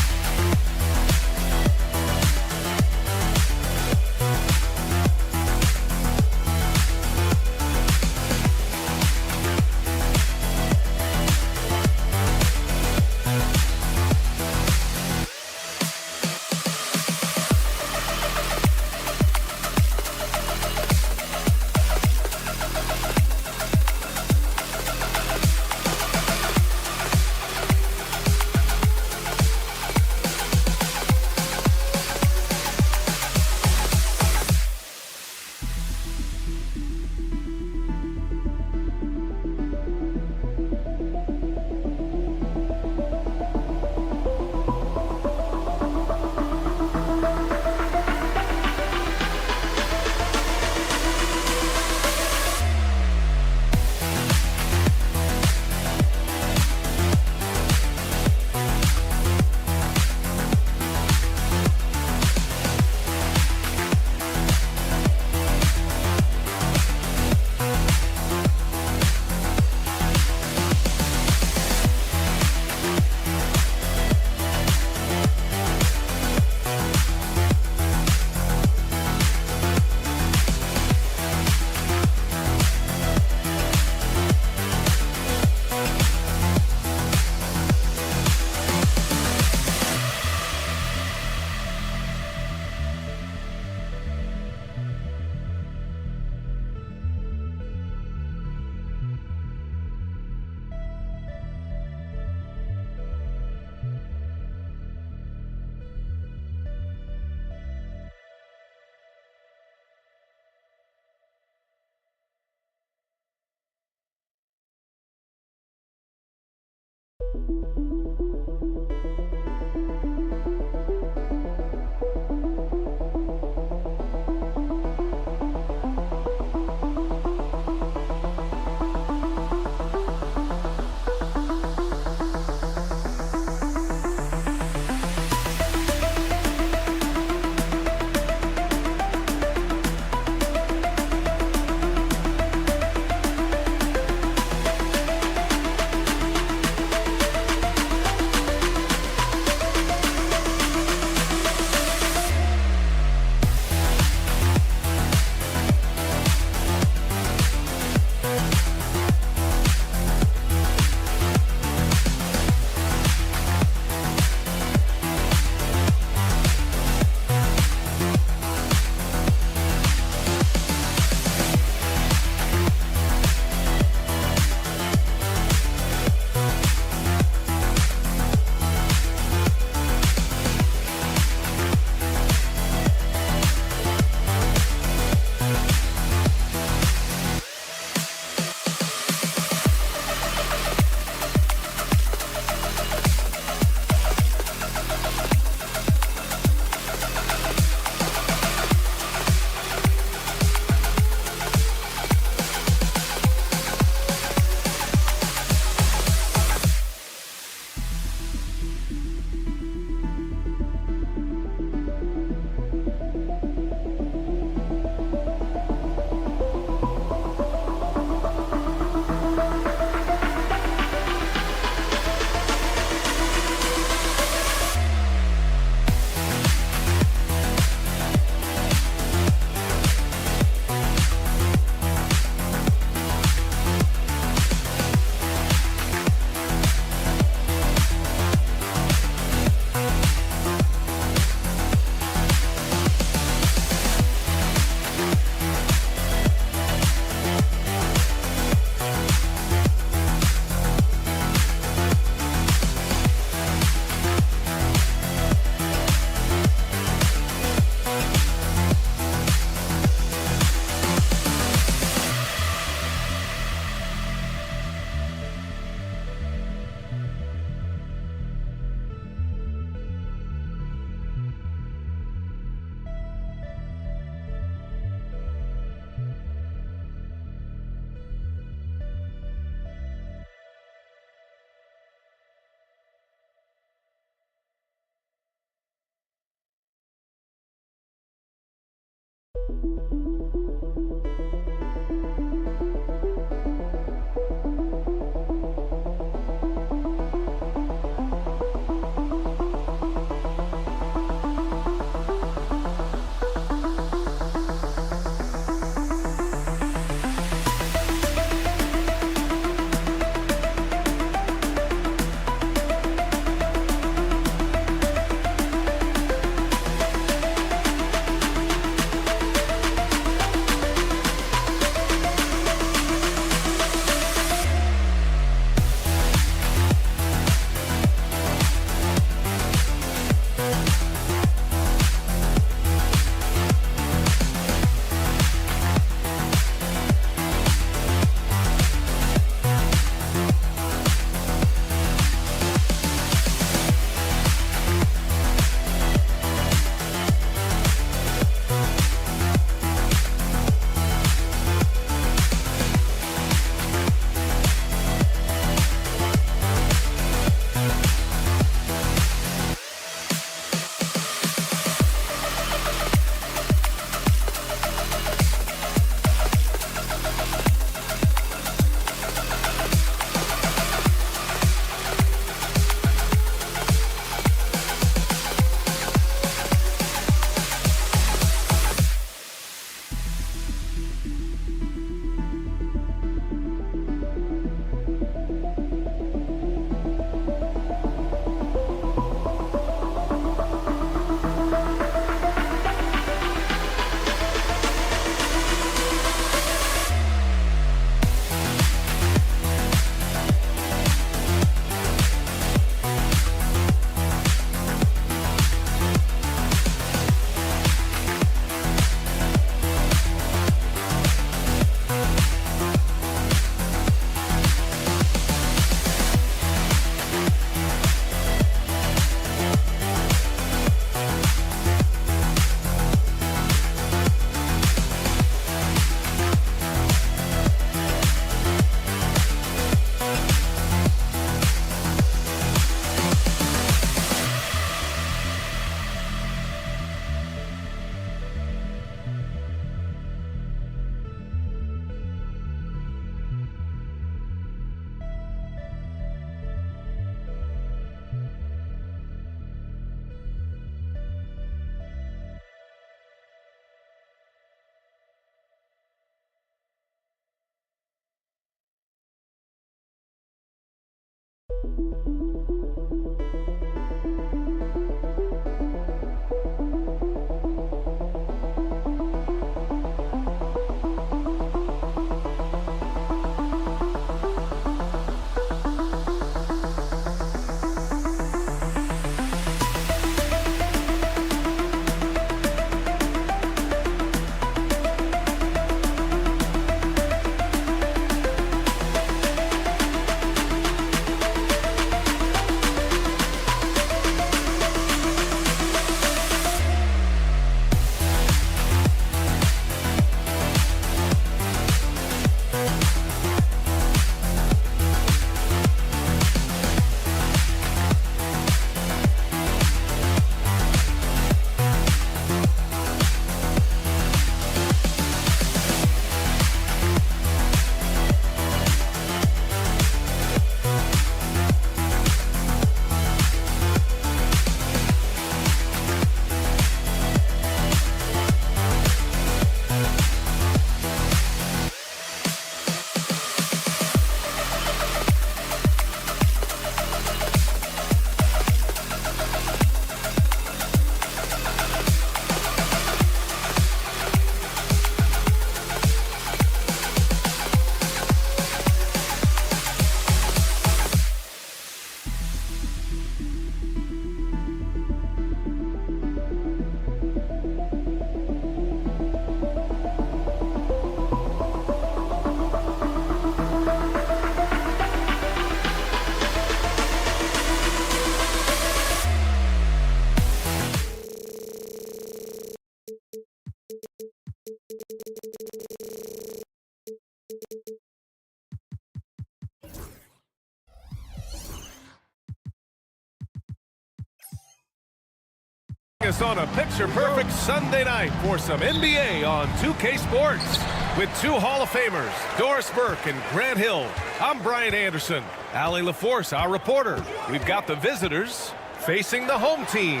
Us on a picture-perfect Sunday night for some NBA on 2K Sports. With two Hall of Famers, Doris Burke and Grant Hill. I'm Brian Anderson. Allie LaForce, our reporter. We've got the visitors facing the home team.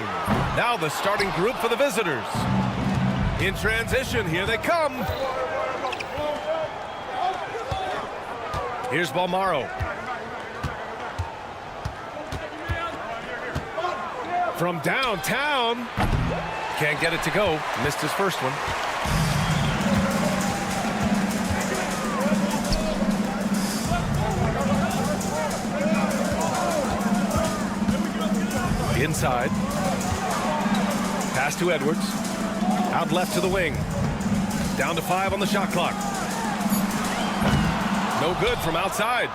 Now the starting group for the visitors. In transition, here they come. Here's Balmaro. From downtown. Can't get it to go. Missed his first one. Inside. Pass to Edwards. Out left to the wing. Down to 5 on the shot clock. No good from outside.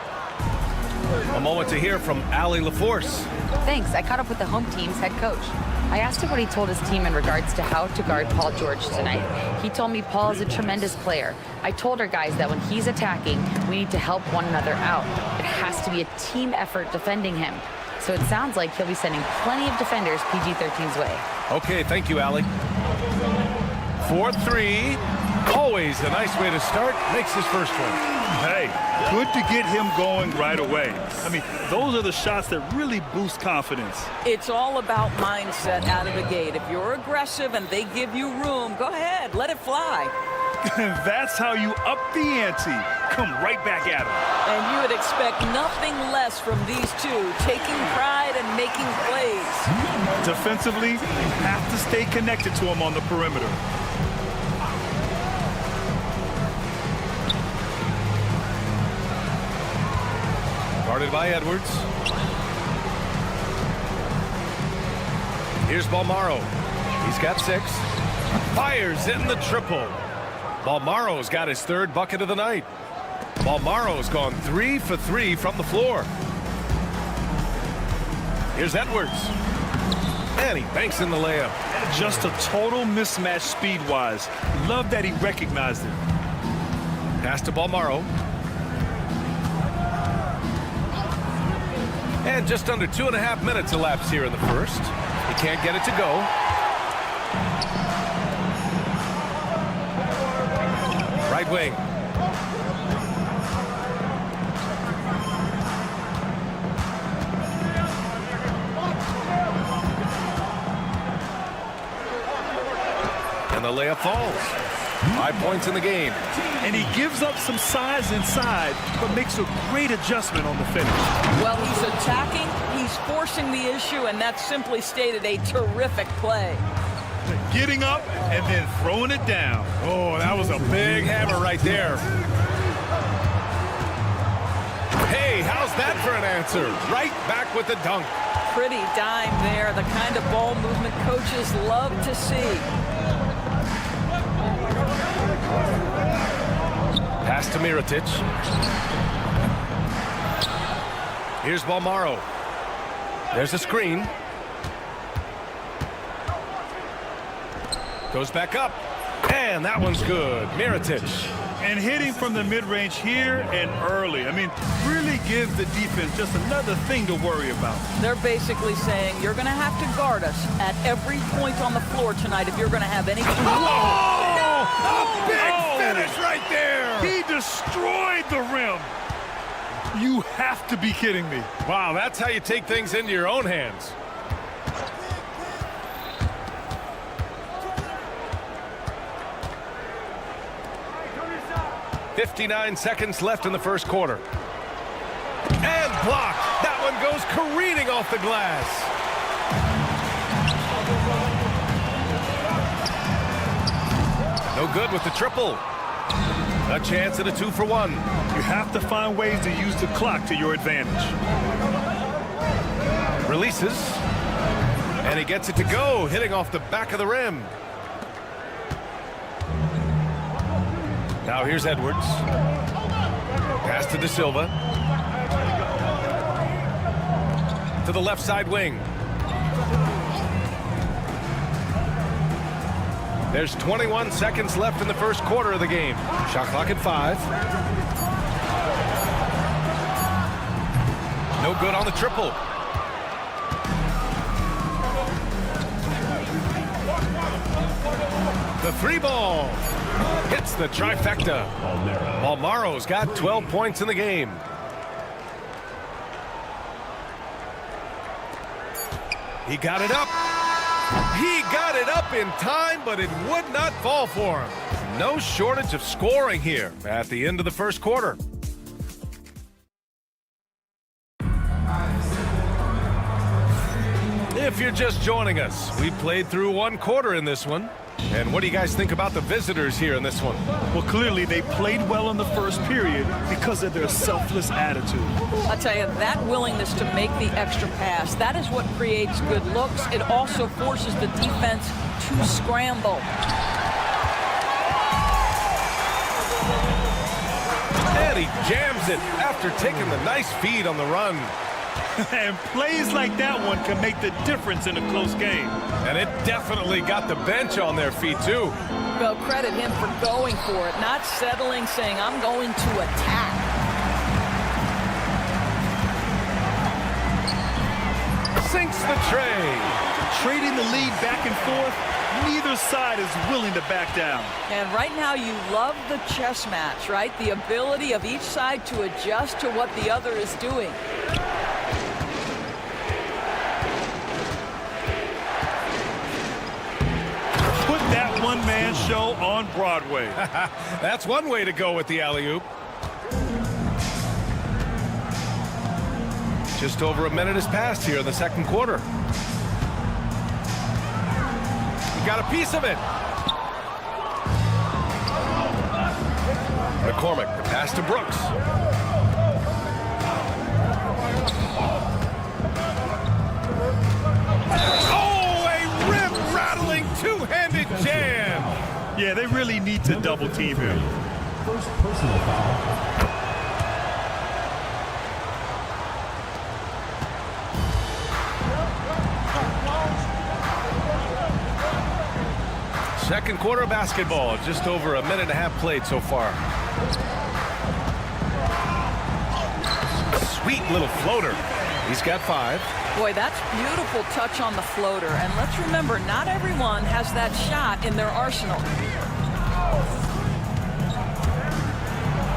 A moment to hear from Allie LaForce.
Thanks. I caught up with the home team's head coach. I asked him what he told his team in regards to how to guard Paul George tonight. He told me Paul is a tremendous player. I told our guys that when he's attacking, we need to help one another out. It has to be a team effort defending him. So it sounds like he'll be sending plenty of defenders PG-13's way.
Okay, thank you, Allie. 4-3. Always a nice way to start. Makes his first one.
Hey, good to get him going right away. I mean, those are the shots that really boost confidence.
It's all about mindset out of the gate. If you're aggressive and they give you room, go ahead, let it fly.
That's how you up the ante. Come right back at him.
And you would expect nothing less from these two, taking pride and making plays.
Defensively, you have to stay connected to him on the perimeter.
Guarded by Edwards. Here's Balmaro. He's got 6. Fires in the triple. Balmaro's got his 3rd bucket of the night. Balmaro's gone 3 for 3 from the floor. Here's Edwards. And he banks in the layup.
Just a total mismatch speed-wise. Love that he recognized it.
Pass to Balmaro. And just under 2.5 minutes elapsed here in the first. He can't get it to go. Right wing. And the layup falls. 5 points in the game.
And he gives up some size inside, but makes a great adjustment on the finish.
Well, he's attacking, he's forcing the issue, and that's simply stated a terrific play.
Getting up and then throwing it down.
Oh, that was a big hammer right there. Hey, how's that for an answer? Right back with the dunk.
Pretty dime there, the kind of ball movement coaches love to see.
Pass to Mirotic. Here's Balmaro. There's a screen. Goes back up. And that one's good. Mirotic.
And hitting from the mid-range here and early. I mean, really give the defense just another thing to worry about.
They're basically saying you're going to have to guard us at every point on the floor tonight if you're going to have any...
Oh! A big finish right there!
He destroyed the rim. You have to be kidding me.
Wow, that's how you take things into your own hands. .59 seconds left in the first quarter. And blocked. That one goes careening off the glass. No good with the triple. A chance at a 2-for-1.
You have to find ways to use the clock to your advantage.
Releases. And he gets it to go, hitting off the back of the rim. Now here's Edwards. Pass to De Silva. To the left side wing. There's 21 seconds left in the first quarter of the game. Shot clock at 5. No good on the triple. The three ball hits the trifecta. Almaro's got 12 points in the game. He got it up. He got it up in time, but it would not fall for him. No shortage of scoring here at the end of the first quarter. If you're just joining us, we played through one quarter in this one. And what do you guys think about the visitors here in this one?
Well, clearly they played well in the first period because of their selfless attitude.
I tell you, that willingness to make the extra pass, that is what creates good looks. It also forces the defense to scramble.
And he jams it after taking the nice feed on the run.
And plays like that one can make the difference in a close game.
And it definitely got the bench on their feet, too.
Well, credit him for going for it, not settling, saying, I'm going to attack.
Sinks the tray.
Trading the lead back and forth, neither side is willing to back down.
And right now you love the chess match, right? The ability of each side to adjust to what the other is doing.
That one-man show on Broadway.
That's one way to go with the alley-oop. Just over a minute has passed here in the second quarter. He got a piece of it. McCormick, the pass to Brooks. Two-handed jam.
Yeah, they really need to double team him.
First personal foul.
Second quarter of basketball, just over a minute and a half played so far. Sweet little floater. He's got 5.
Boy, that's beautiful touch on the floater. And let's remember, not everyone has that shot in their arsenal.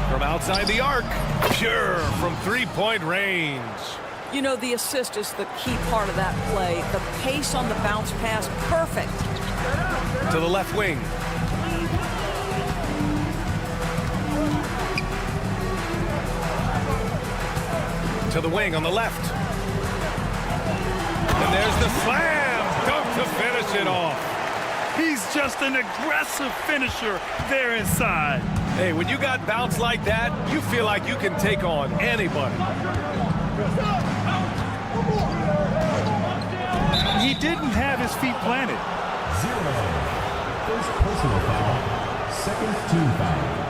From outside the arc, pure from three-point range.
You know, the assist is the key part of that play. The pace on the bounce pass, perfect.
To the left wing. To the wing on the left. And there's the slam dunk to finish it off.
He's just an aggressive finisher there inside.
Hey, when you got bounce like that, you feel like you can take on anybody.
He didn't have his feet planted.
0. First personal foul. Second team foul.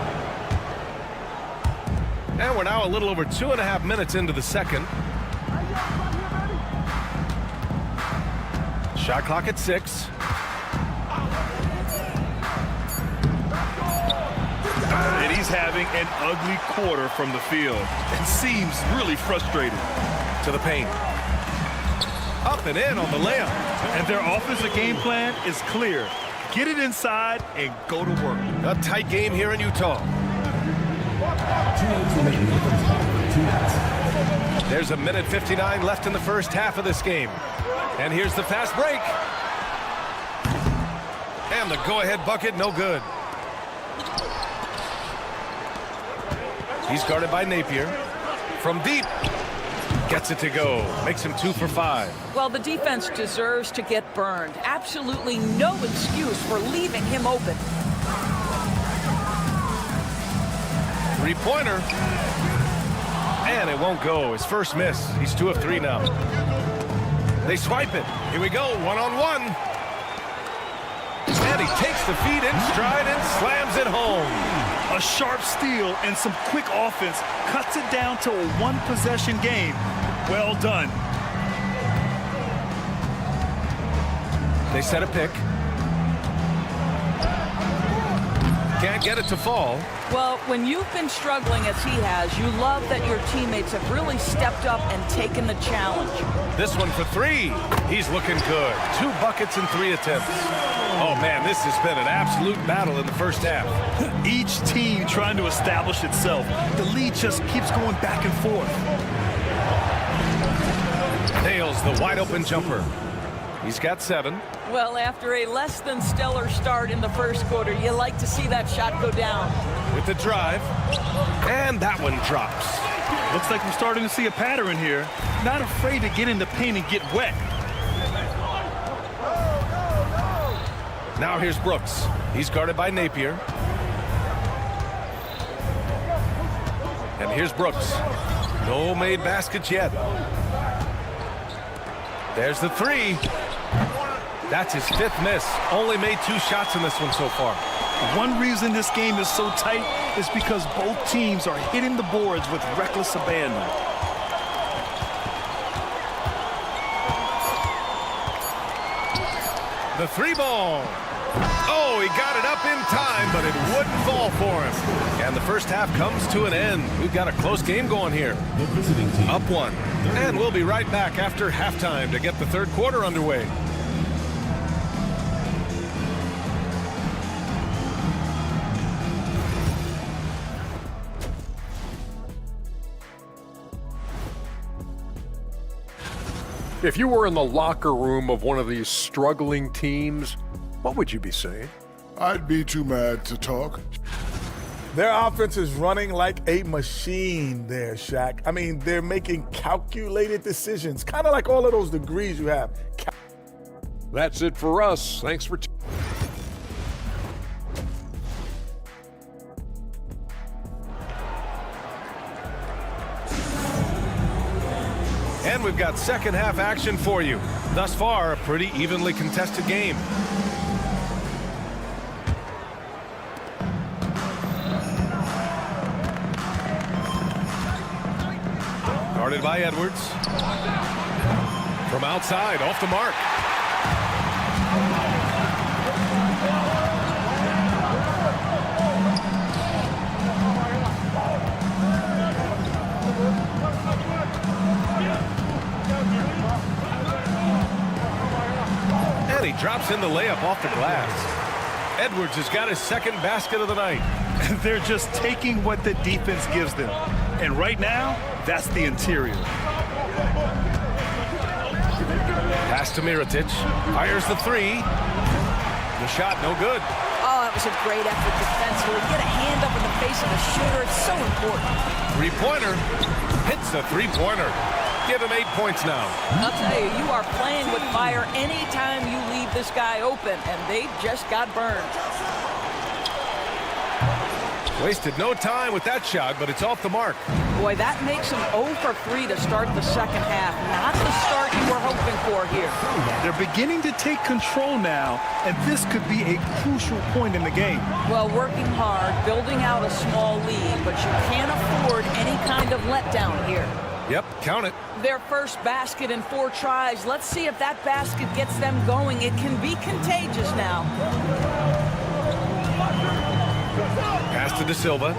And we're now a little over 2.5 minutes into the second. Shot clock at 6.
And he's having an ugly quarter from the field and seems really frustrated.
To the paint. Up and in on the layup.
And their offensive game plan is clear. Get it inside and go to work.
A tight game here in Utah.
2 minutes remaining in the first half. 2 minutes.
There's a minute 59 left in the first half of this game. And here's the fast break. And the go-ahead bucket, no good. He's guarded by Napier. From deep. Gets it to go. Makes him 2 for 5.
Well, the defense deserves to get burned. Absolutely no excuse for leaving him open.
Three-pointer. And it won't go. His first miss. He's 2 of 3 now. They swipe it. Here we go. One-on-one. And he takes the feed in stride and slams it home.
A sharp steal and some quick offense cuts it down to a one-possession game. Well done.
They set a pick. Can't get it to fall.
Well, when you've been struggling as he has, you love that your teammates have really stepped up and taken the challenge.
This one for three. He's looking good. 2 buckets in 3 attempts. Oh, man, this has been an absolute battle in the first half.
Each team trying to establish itself. The lead just keeps going back and forth.
Nails the wide-open jumper. He's got 7.
Well, after a less than stellar start in the first quarter, you like to see that shot go down.
With the drive. And that one drops.
Looks like we're starting to see a pattern here. Not afraid to get in the paint and get wet.
Now here's Brooks. He's guarded by Napier. And here's Brooks. No made baskets yet. There's the 3. That's his 5th miss. Only made 2 shots in this one so far.
One reason this game is so tight is because both teams are hitting the boards with reckless abandon.
The 3 ball. Oh, he got it up in time, but it wouldn't fall for him. And the first half comes to an end. We've got a close game going here.
The visiting team.
Up 1. And we'll be right back after halftime to get the third quarter underway.
If you were in the locker room of one of these struggling teams, what would you be saying?
I'd be too mad to talk.
Their offense is running like a machine there, Shaq. I mean, they're making calculated decisions, kind of like all of those degrees you have.
That's it for us. Thanks for
And we've got second half action for you. Thus far, a pretty evenly contested game. Guarded by Edwards. From outside, off the mark. And he drops in the layup off the glass. Edwards has got his second basket of the night.
They're just taking what the defense gives them. And right now, that's the interior.
Pass to Mirotic. Fires the 3. The shot no good.
Oh, that was a great effort defensively. Get a hand up in the face of the shooter. It's so important.
3-pointer. Hits the 3-pointer. Give him 8 points now.
I'll tell you, you are playing with fire anytime you leave this guy open, and they just got burned.
Wasted no time with that shot, but it's off the mark.
Boy, that makes him 0 for 3 to start the second half. Not the start you were hoping for here.
They're beginning to take control now, and this could be a crucial point in the game.
Well, working hard, building out a small lead, but you can't afford any kind of letdown here.
Yep, count it.
Their first basket in 4 tries. Let's see if that basket gets them going. It can be contagious now.
Pass to De Silva.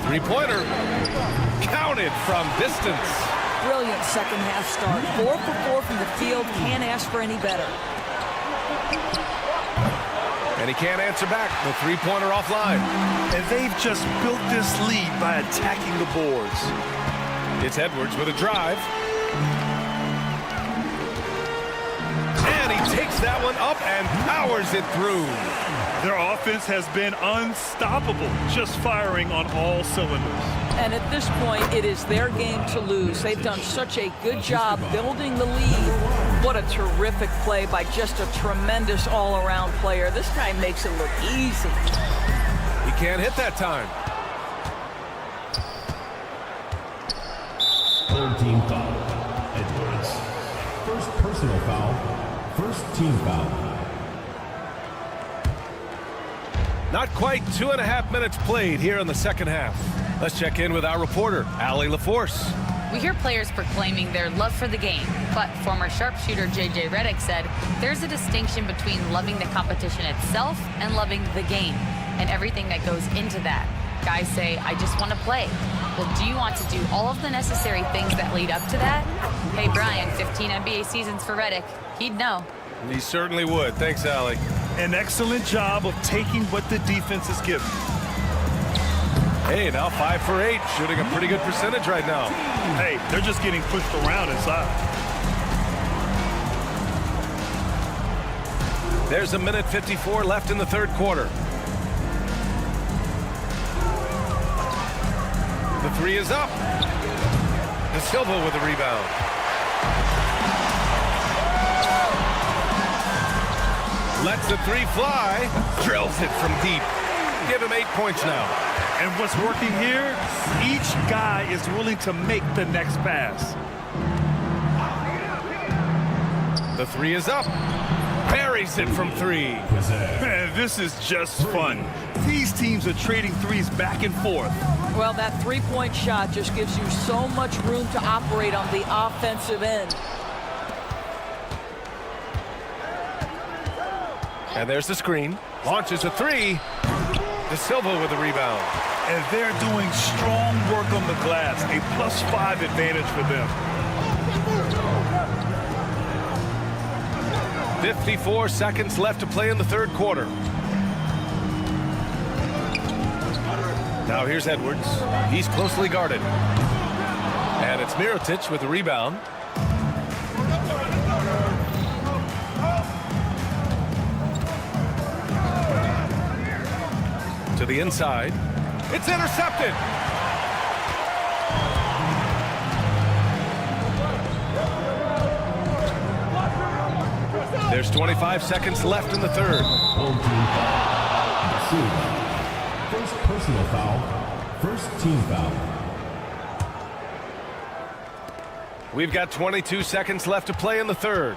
Three-pointer. Counted from distance.
Brilliant second half start. 4 for 4 from the field. Can't ask for any better.
And he can't answer back. The three-pointer offline.
And they've just built this lead by attacking the boards.
It's Edwards with a drive. And he takes that one up and powers it through.
Their offense has been unstoppable, just firing on all cylinders.
And at this point, it is their game to lose. They've done such a good job building the lead. What a terrific play by just a tremendous all-around player. This guy makes it look easy.
He can't hit that time.
Third team foul. Edwards. First personal foul. First team foul.
Not quite 2.5 minutes played here in the second half. Let's check in with our reporter, Allie LaForce.
We hear players proclaiming their love for the game, but former sharpshooter J.J. Redick said there's a distinction between loving the competition itself and loving the game and everything that goes into that. Guys say, I just want to play. Well, do you want to do all of the necessary things that lead up to that? Hey, Brian, 15 NBA seasons for Redick. He'd know.
He certainly would. Thanks, Allie.
An excellent job of taking what the defense is given.
Hey, now 5 for 8, shooting a pretty good percentage right now.
Hey, they're just getting pushed around inside.
There's a minute 54 left in the third quarter. The three is up. De Silva with a rebound. Lets the three fly. Drills it from deep. Give him 8 points now.
And what's working here, each guy is willing to make the next pass.
The three is up. Buries it from 3.
Man, this is just fun. These teams are trading threes back and forth.
Well, that three-point shot just gives you so much room to operate on the offensive end.
And there's the screen. Launches a 3. De Silva with a rebound.
And they're doing strong work on the glass. A +5 advantage for them.
54 seconds left to play in the third quarter. Now here's Edwards. He's closely guarded. And it's Mirotic with the rebound. To the inside. It's intercepted. There's 25 seconds left in the third.
Home team foul. First personal foul. First team foul.
We've got 22 seconds left to play in the third.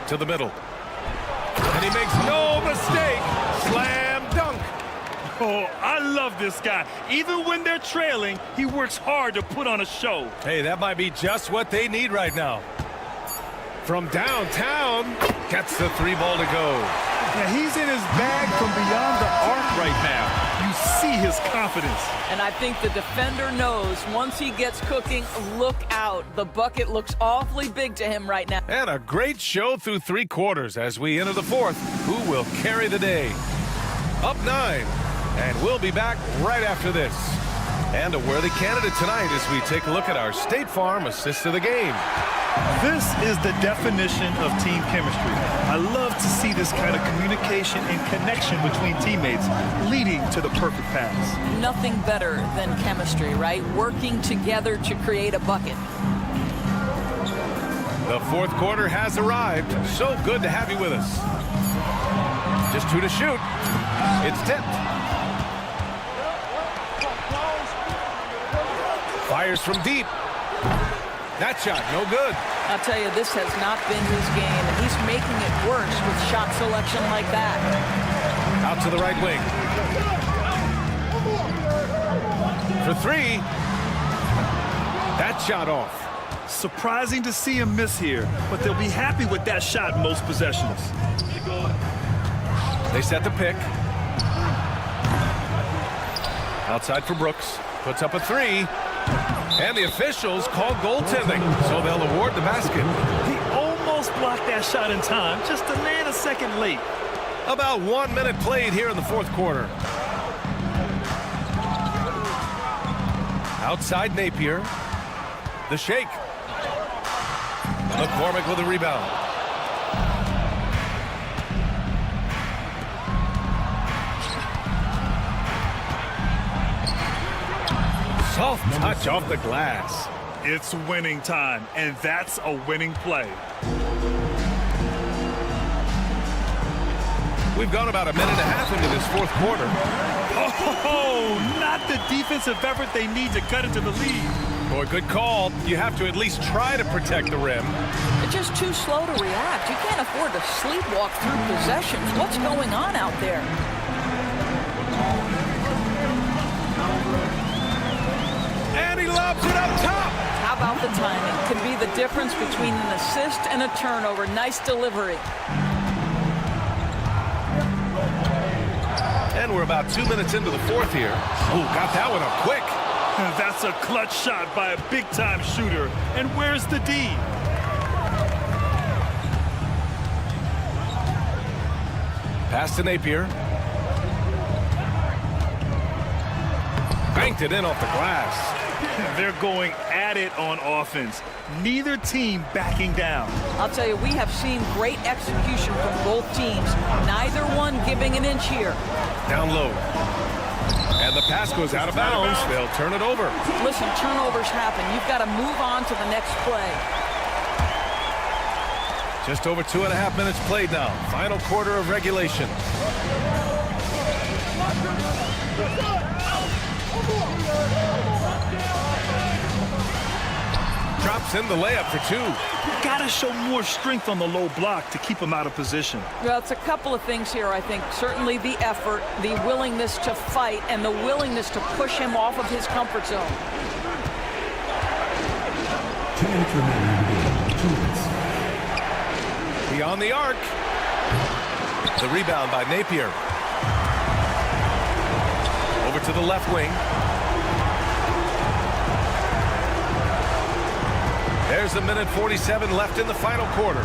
To the middle. And he makes no mistake. Slam dunk.
Oh, I love this guy. Even when they're trailing, he works hard to put on a show.
Hey, that might be just what they need right now. From downtown, gets the 3 ball to go.
Yeah, he's in his bag from beyond the arc right now. You see his confidence.
And I think the defender knows once he gets cooking, look out. The bucket looks awfully big to him right now.
And a great show through 3 quarters as we enter the fourth. Who will carry the day? Up 9. And we'll be back right after this. And a worthy candidate tonight as we take a look at our State Farm assist of the game.
This is the definition of team chemistry. I love to see this kind of communication and connection between teammates leading to the perfect pass.
Nothing better than chemistry, right? Working together to create a bucket.
The fourth quarter has arrived. So good to have you with us. Just 2 to shoot. It's tipped. Fires from deep. That shot, no good.
I'll tell you, this has not been his game, and he's making it worse with shot selection like that.
Out to the right wing. For 3. That shot off.
Surprising to see him miss here, but they'll be happy with that shot in most possessions.
They set the pick. Outside for Brooks. Puts up a 3. And the officials call goaltending, so they'll award the basket.
He almost blocked that shot in time, just a nanosecond late.
About 1 minute played here in the fourth quarter. Outside Napier. The shake. McCormick with a rebound. Soft touch off the glass.
It's winning time, and that's a winning play.
We've gone about a minute and a half into this fourth quarter.
Oh, not the defensive effort they need to cut into the lead.
Boy, good call. You have to at least try to protect the rim.
They're just too slow to react. You can't afford to sleepwalk through possessions. What's going on out there?
And he lobs it up top.
How about the timing? Could be the difference between an assist and a turnover. Nice delivery.
And we're about 2 minutes into the fourth here. Oh, got that one up quick.
That's a clutch shot by a big-time shooter. And where's the D?
Pass to Napier. Banked it in off the glass.
They're going at it on offense. Neither team backing down.
I'll tell you, we have seen great execution from both teams. Neither one giving an inch here.
Down low. And the pass goes out of bounds. They'll turn it over.
Listen, turnovers happen. You've got to move on to the next play.
Just over 2.5 minutes played now. Final quarter of regulation. Drops in the layup for two.
Gotta show more strength on the low block to keep him out of position.
Well, it's a couple of things here, I think. Certainly the effort, the willingness to fight, and the willingness to push him off of his comfort zone.
2 minutes remaining. 2 minutes.
Beyond the arc. The rebound by Napier. Over to the left wing. There's 1:47 left in the final quarter.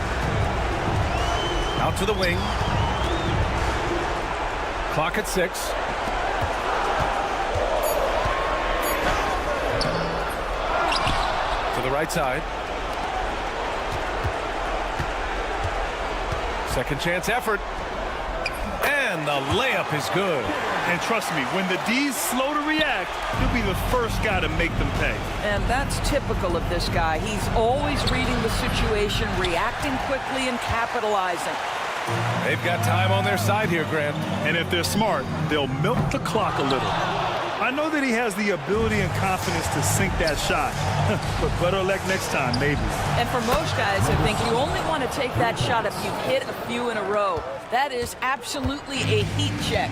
Out to the wing. Clock at 6. To the right side. Second chance effort. And the layup is good.
And trust me, when the D's slow to react, he'll be the first guy to make them pay.
And that's typical of this guy. He's always reading the situation, reacting quickly, and capitalizing.
They've got time on their side here, Grant.
And if they're smart, they'll milk the clock a little. I know that he has the ability and confidence to sink that shot, but better luck next time, maybe.
And for most guys, I think you only want to take that shot if you hit a few in a row. That is absolutely a heat check.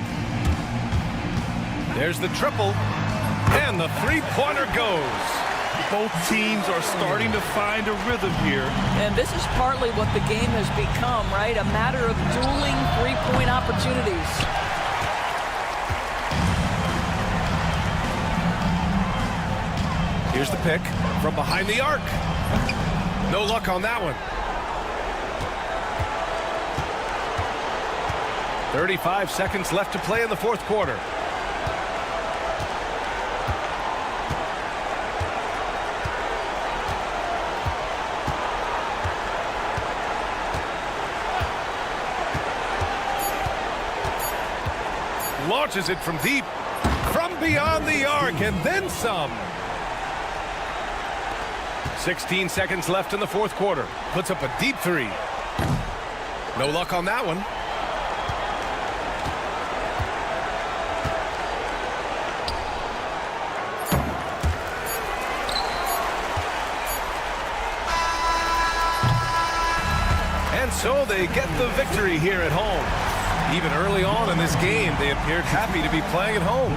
There's the triple, and the three-pointer goes.
Both teams are starting to find a rhythm here.
And this is partly what the game has become, right? A matter of dueling three-point opportunities.
Here's the pick from behind the arc. No luck on that one. 35 seconds left to play in the fourth quarter. Launches it from deep, from beyond the arc, and then some. 16 seconds left in the fourth quarter. Puts up a deep three. No luck on that one. And so they get the victory here at home. Even early on in this game, they appeared happy to be playing at home.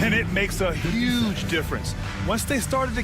And it makes a huge difference. Once they started to...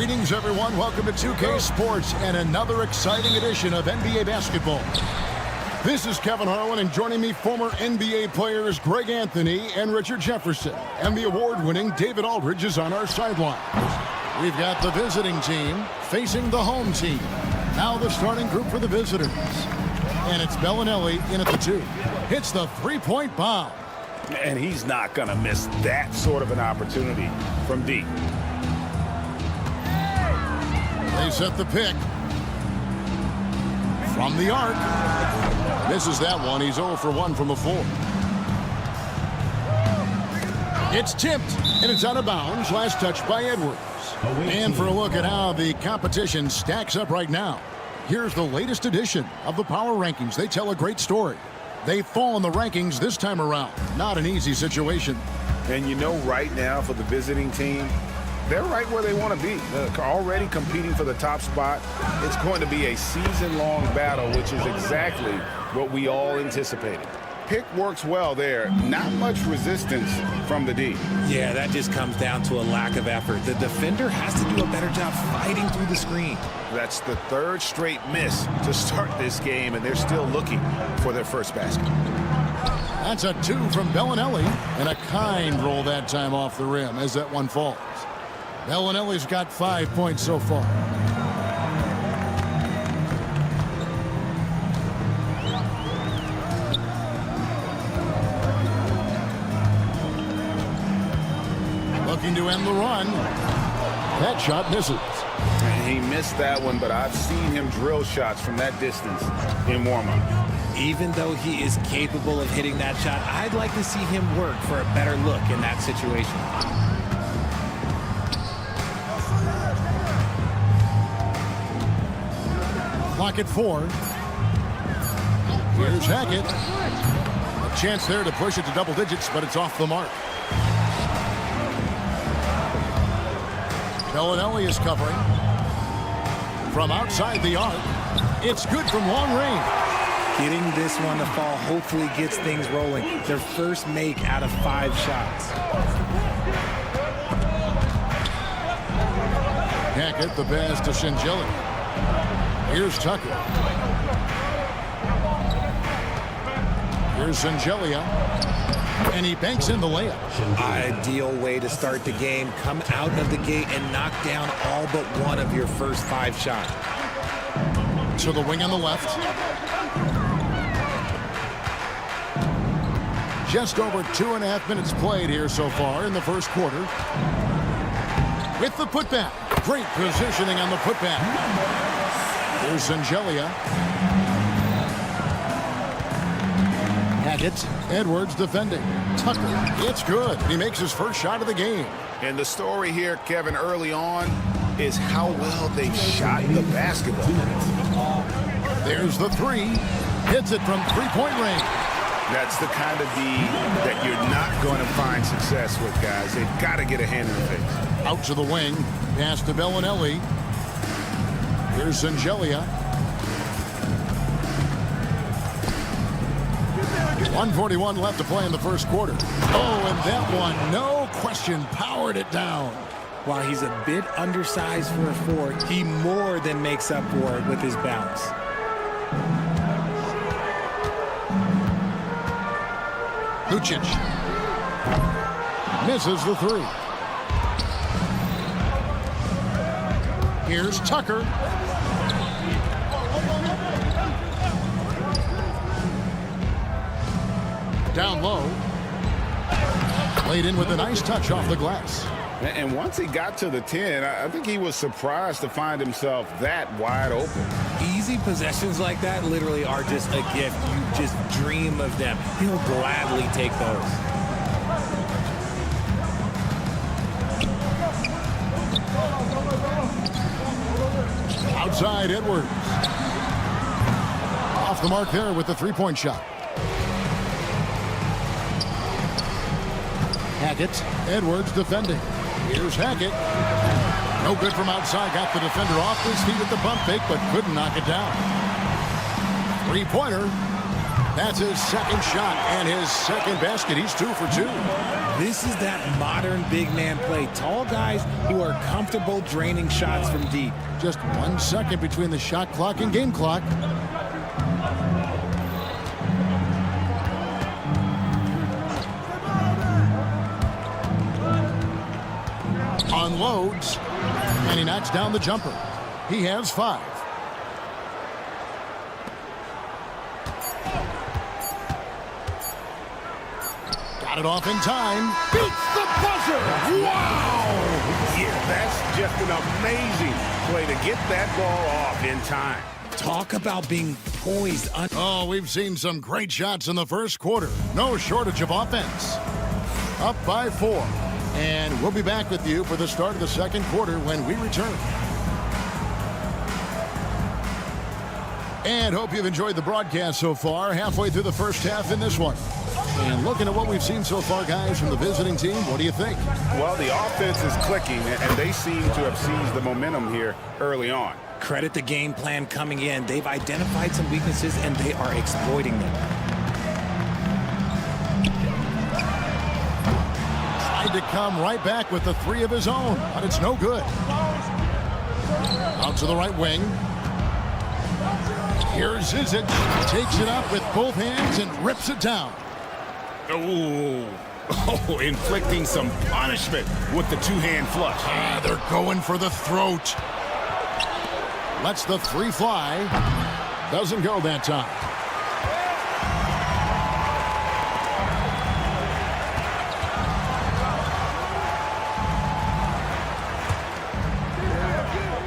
Greetings, everyone. Welcome to 2K Sports and another exciting edition of NBA basketball. This is Kevin Harlan, and joining me, former NBA players Greg Anthony and Richard Jefferson. And the award-winning David Aldridge is on our sideline. We've got the visiting team facing the home team. Now the starting group for the visitors. And it's Bellinelli in at the 2. Hits the three-point bomb.
And he's not going to miss that sort of an opportunity from deep.
They set the pick. From the arc. Misses that one. He's 0 for 1 from the floor. It's tipped, and it's out of bounds. Last touch by Edwards. And for a look at how the competition stacks up right now, here's the latest edition of the Power Rankings. They tell a great story. They fall in the rankings this time around. Not an easy situation.
And you know right now for the visiting team, they're right where they want to be. They're already competing for the top spot. It's going to be a season-long battle, which is exactly what we all anticipated. Pick works well there. Not much resistance from the D.
Yeah, that just comes down to a lack of effort. The defender has to do a better job fighting through the screen.
That's the third straight miss to start this game, and they're still looking for their first basket.
That's a 2 from Bellinelli, and a kind roll that time off the rim as that one falls. Bellinelli's got 5 points so far. Looking to end the run. That shot misses.
He missed that one, but I've seen him drill shots from that distance in warm-up.
Even though he is capable of hitting that shot, I'd like to see him work for a better look in that situation.
Clock at 4. Here's Hackett. A chance there to push it to double digits, but it's off the mark. Bellinelli is covering. From outside the arc, it's good from long range.
Getting this one to fall hopefully gets things rolling. Their first make out of 5 shots.
Hackett the pass to Shingelli. Here's Tucker. Here's Shingelia. And he banks in the layup.
Ideal way to start the game. Come out of the gate and knock down all but one of your first 5 shots.
To the wing on the left. Just over 2.5 minutes played here so far in the first quarter. With the putback. Great positioning on the putback. Here's Shingelia. Hackett. Edwards defending. Tucker. It's good. He makes his first shot of the game.
And the story here, Kevin, early on is how well they shot the basketball.
There's the 3. Hits it from three-point range.
That's the kind of D that you're not going to find success with, guys. They've got to get a hand in the face.
Out to the wing. Pass to Bellinelli. Here's Shingelia. 1:41 left to play in the first quarter. Oh, and that one, no question, powered it down.
While he's a bit undersized for a 4, he more than makes up for it with his bounce.
Lucic. Misses the 3. Here's Tucker. Down low. Laid in with a nice touch off the glass.
And once he got to the 10, I think he was surprised to find himself that wide open.
Easy possessions like that literally are just a gift. You just dream of them. He'll gladly take those.
Outside Edwards. Off the mark there with the three-point shot. Hackett. Edwards defending. Here's Hackett. No good from outside. Got the defender off his feet with the pump fake, but couldn't knock it down. Three-pointer. That's his second shot and his second basket. He's 2 for 2.
This is that modern big man play. Tall guys who are comfortable draining shots from deep.
Just 1 second between the shot clock and game clock. Unloads, and he knocks down the jumper. He has 5. Got it off in time. Beats the buzzer. Wow!
Yeah, that's just an amazing play to get that ball off in time.
Talk about being poised.
Oh, we've seen some great shots in the first quarter. No shortage of offense. Up by 4. And we'll be back with you for the start of the second quarter when we return. And hope you've enjoyed the broadcast so far. Halfway through the first half in this one. And looking at what we've seen so far, guys, from the visiting team, what do you think?
Well, the offense is clicking, and they seem to have seized the momentum here early on.
Credit the game plan coming in. They've identified some weaknesses, and they are exploiting them.
To come right back with the 3 of his own, but it's no good. Out to the right wing. Here's Zizic. Takes it up with both hands and rips it down.
Oh, inflicting some punishment with the 2-hand flush.
They're going for the throat. Lets the 3 fly. Doesn't go that time.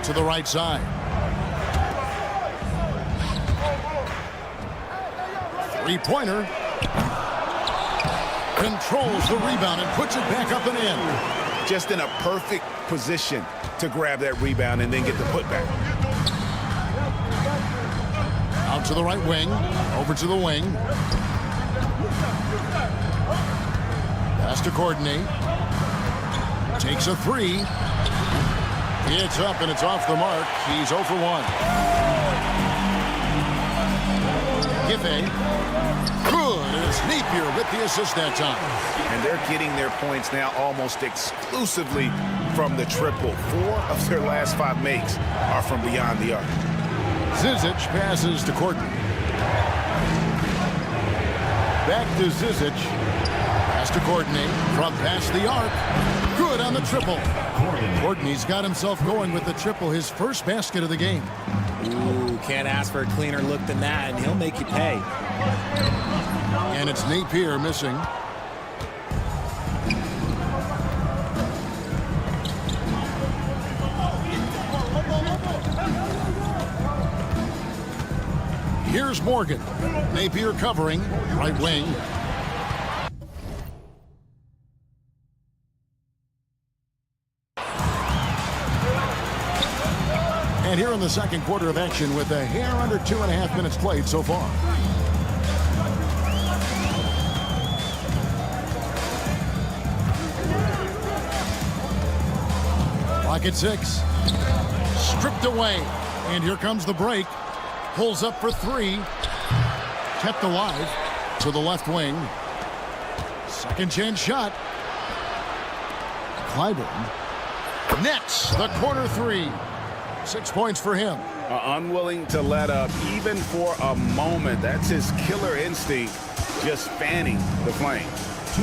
To the right side. 3-pointer. Controls the rebound and puts it back up and in.
Just in a perfect position to grab that rebound and then get the putback.
Out to the right wing. Over to the wing. Pass to Courtney. Takes a 3. It's up and it's off the mark. He's 0 for 1. Giffey. Good. And it's Napier with the assist that time.
And they're getting their points now almost exclusively from the triple. 4 of their last 5 makes are from beyond the arc.
Zizic passes to Courtney. Back to Zizic. Pass to Courtney from past the arc. Good on the triple. Courtney's got himself going with the triple, his first basket of the game.
Ooh, can't ask for a cleaner look than that, and he'll make you pay.
And it's Napier missing. Here's Morgan. Napier covering, right wing. And here in the second quarter of action with a hair under 2.5 minutes played so far. Clock at 6. Stripped away. And here comes the break. Pulls up for 3. Kept alive to the left wing. Second chance shot. Clyburn nets the corner 3. 6 points for him.
Unwilling to let up even for a moment. That's his killer instinct, just fanning the flame.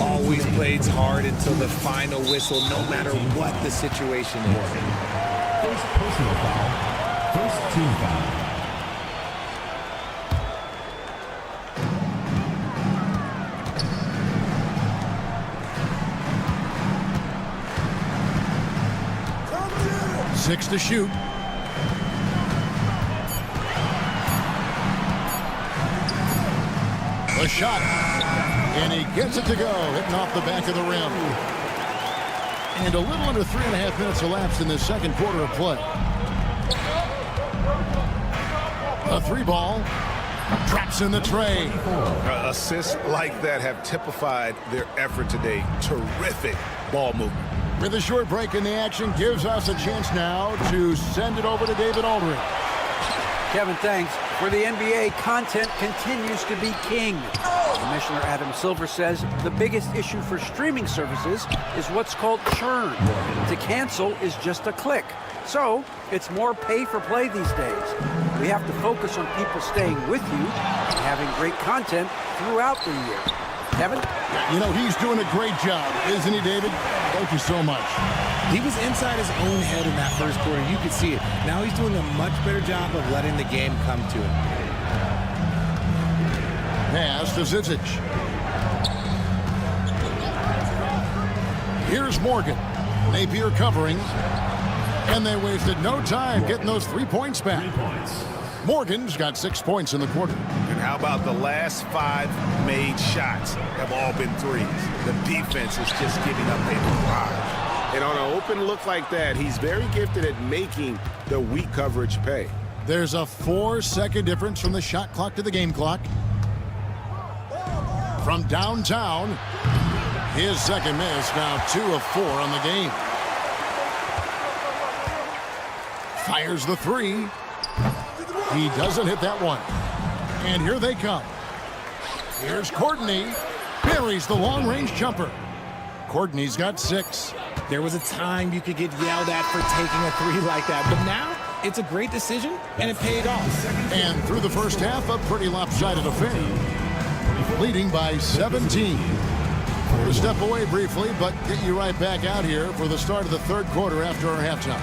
Always plays hard until the final whistle, no matter what the situation is.
First personal foul. First team foul.
Six to shoot. A shot. And he gets it to go, hitting off the back of the rim. And a little under 3.5 minutes elapsed in this second quarter of play. A 3-ball. Drops in the tray.
Assists like that have typified their effort today. Terrific ball movement.
With a short break in the action, gives us a chance now to send it over to David Aldridge.
Kevin, thanks. For the NBA, content continues to be king. Commissioner Adam Silver says the biggest issue for streaming services is what's called churn. To cancel is just a click. So it's more pay for play these days. We have to focus on people staying with you and having great content throughout the year. Kevin?
You know, he's doing a great job, isn't he, David? Thank you so much.
He was inside his own head in that first quarter. You could see it. Now he's doing a much better job of letting the game come to him.
Pass to Zizic. Here's Morgan. Napier covering. And they wasted no time getting those 3 points back. Morgan's got 6 points in the quarter.
And how about the last 5 made shots have all been threes? The defense is just giving up a barrage. And on an open look like that, he's very gifted at making the weak coverage pay.
There's a 4-second difference from the shot clock to the game clock. From downtown, his second miss, now 2 of 4 on the game. Fires the 3. He doesn't hit that one. And here they come. Here's Courtney. Buries the long-range jumper. Courtney's got 6.
There was a time you could get yelled at for taking a 3 like that, but now it's a great decision, and it paid off.
And through the first half, a pretty lopsided affair. Leading by 17. We'll step away briefly, but get you right back out here for the start of the third quarter after our halftime.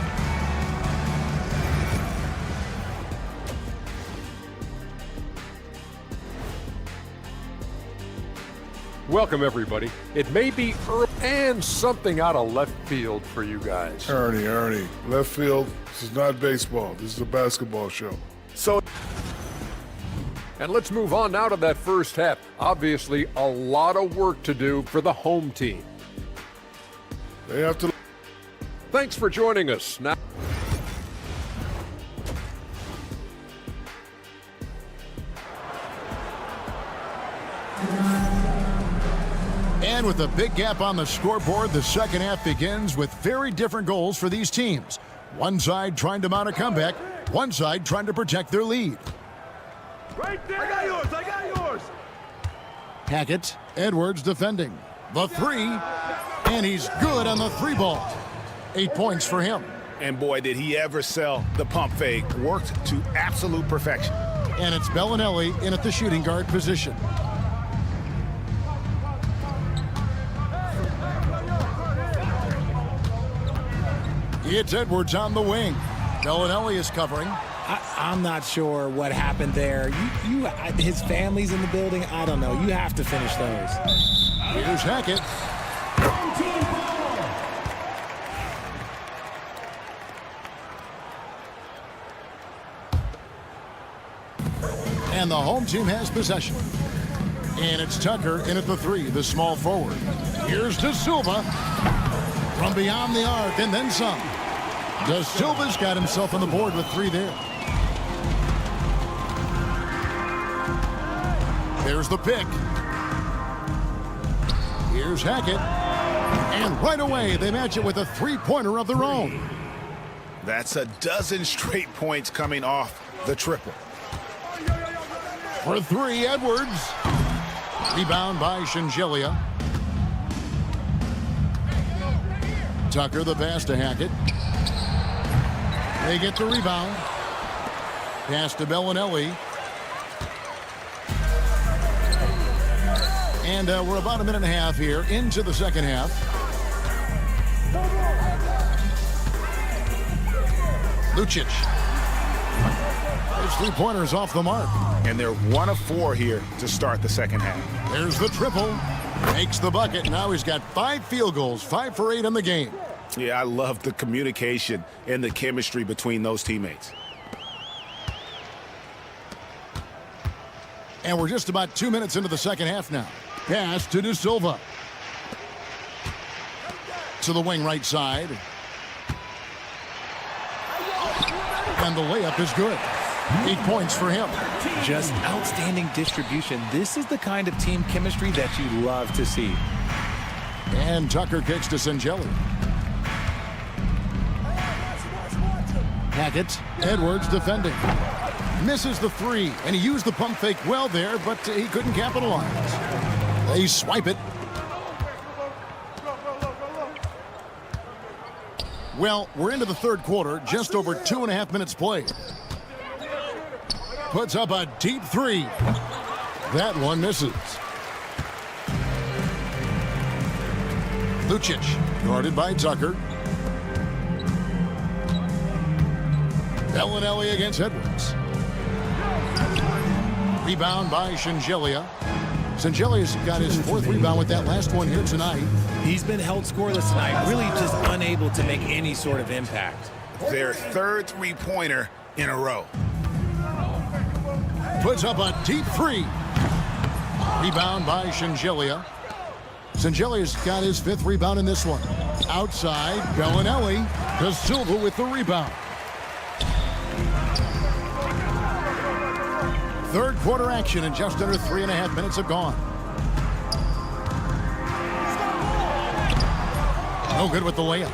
Welcome, everybody. It may be early and something out of left field for you guys.
Ernie, left field, this is not baseball. This is a basketball show.
And let's move on now to that first half. Obviously, a lot of work to do for the home team.
They have to.
Thanks for joining us. Now.
And with a big gap on the scoreboard, the second half begins with very different goals for these teams. One side trying to mount a comeback, one side trying to protect their lead.
Right there. I got yours.
Hackett, Edwards defending. The 3, and he's good on the 3 ball. 8 points for him.
And boy, did he ever sell the pump fake. Worked to absolute perfection.
And it's Bellinelli in at the shooting guard position. It's Edwards on the wing. Bellinelli is covering.
I'm not sure what happened there. His family's in the building. I don't know. You have to finish those.
Here's Hackett. And the home team has possession. And it's Tucker in at the 3, the small forward. Here's De Silva from beyond the arc and then some. De Silva's got himself on the board with 3 there. There's the pick. Here's Hackett. And right away, they match it with a 3-pointer of their own.
That's a dozen straight points coming off the triple.
For 3, Edwards. Rebound by Shingelia. Tucker the pass to Hackett. They get the rebound. Pass to Bellinelli. And we're about a minute and a half here into the second half. Lucic. His 3-pointers off the mark.
And they're 1 of 4 here to start the second half.
There's the triple. Makes the bucket. Now he's got 5 field goals, 5 for 8 in the game.
Yeah, I love the communication and the chemistry between those teammates.
And we're just about 2 minutes into the second half now. Pass to De Silva. To the wing right side. And the layup is good. 8 points for him.
Just outstanding distribution. This is the kind of team chemistry that you love to see.
And Tucker kicks to Singeli. Hackett, Edwards defending. misses the three, and he used the pump fake well there, but he couldn't capitalize. They swipe it. Well, we're into the third quarter, just over 2.5 minutes played. Puts up a deep three. That one misses. Lucic, guarded by Tucker. Bellinelli against Edwards. Rebound by Shengelia. Shenjelia's got his 4th rebound with that last one here tonight.
He's been held scoreless tonight, really just unable to make any sort of impact.
Their 3rd three-pointer in a row.
Puts up a deep three. Rebound by Shengelia. Shenjelia's got his 5th rebound in this one. Outside, Bellinelli. De Silva with the rebound. Third quarter action, and just under 3.5 minutes have gone. No good with the layup.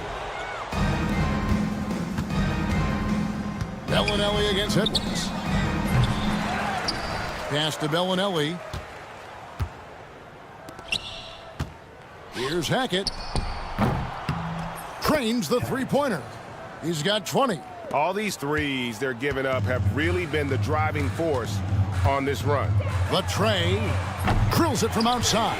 Bellinelli against Edwards. Pass to Bellinelli. Here's Hackett. Trains the three-pointer. He's got 20.
All these threes they're giving up have really been the driving force on this run.
Latrey drills it from outside.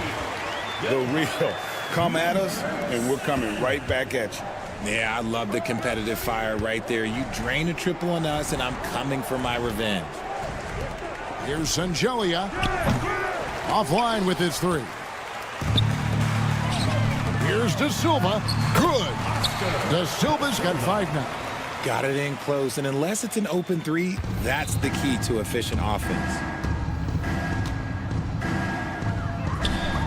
The real. Come at us, and we're coming right back at you.
Yeah, I love the competitive fire right there. You drain a triple on us, and I'm coming for my revenge.
Here's Shengelia. Offline with his three. Here's De Silva. Good. De Silva's got 5 now.
Got it in close, and unless it's an open three, that's the key to efficient offense.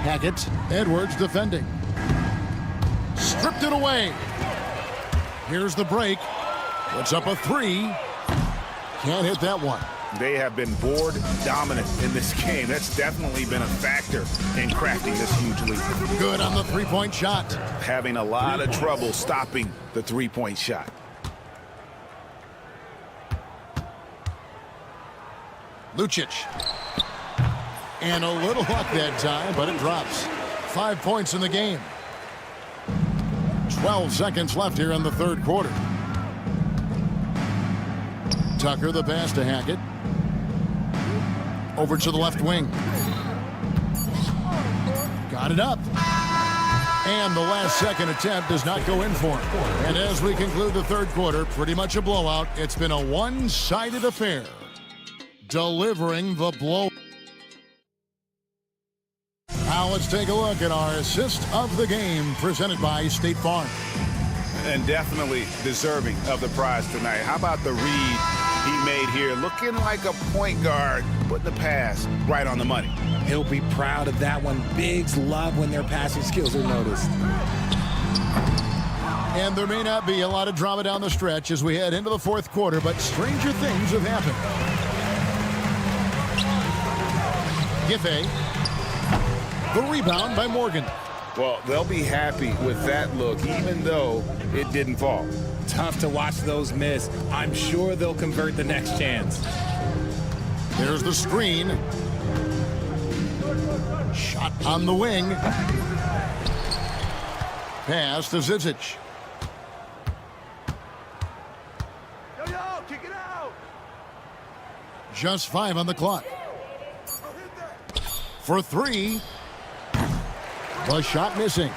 Hackett, Edwards defending. Stripped it away. Here's the break. Puts up a three. Can't hit that one.
They have been board dominant in this game. That's definitely been a factor in crafting this huge lead.
Good on the three-point shot.
Having a lot of trouble stopping the three-point shot.
Lucic. And a little luck that time, but it drops. 5 points in the game. 12 seconds left here in the third quarter. Tucker, the pass to Hackett. Over to the left wing. Got it up. And the last second attempt does not go in for him. And as we conclude the third quarter, pretty much a blowout. It's been a one-sided affair. Delivering the blow. Now let's take a look at our assist of the game presented by State Farm.
And definitely deserving of the prize tonight. How about the read he made here? Looking like a point guard, putting the pass right on the money.
He'll be proud of that one. Bigs love when their passing skills are noticed.
And there may not be a lot of drama down the stretch as we head into the fourth quarter, but stranger things have happened. Giffey. The rebound by Morgan.
Well, they'll be happy with that look, even though it didn't fall.
Tough to watch those miss. I'm sure they'll convert the next chance.
There's the screen. Shot on the wing. Pass to Zizic.
Kick it out.
Just 5 on the clock. For 3. The shot missing.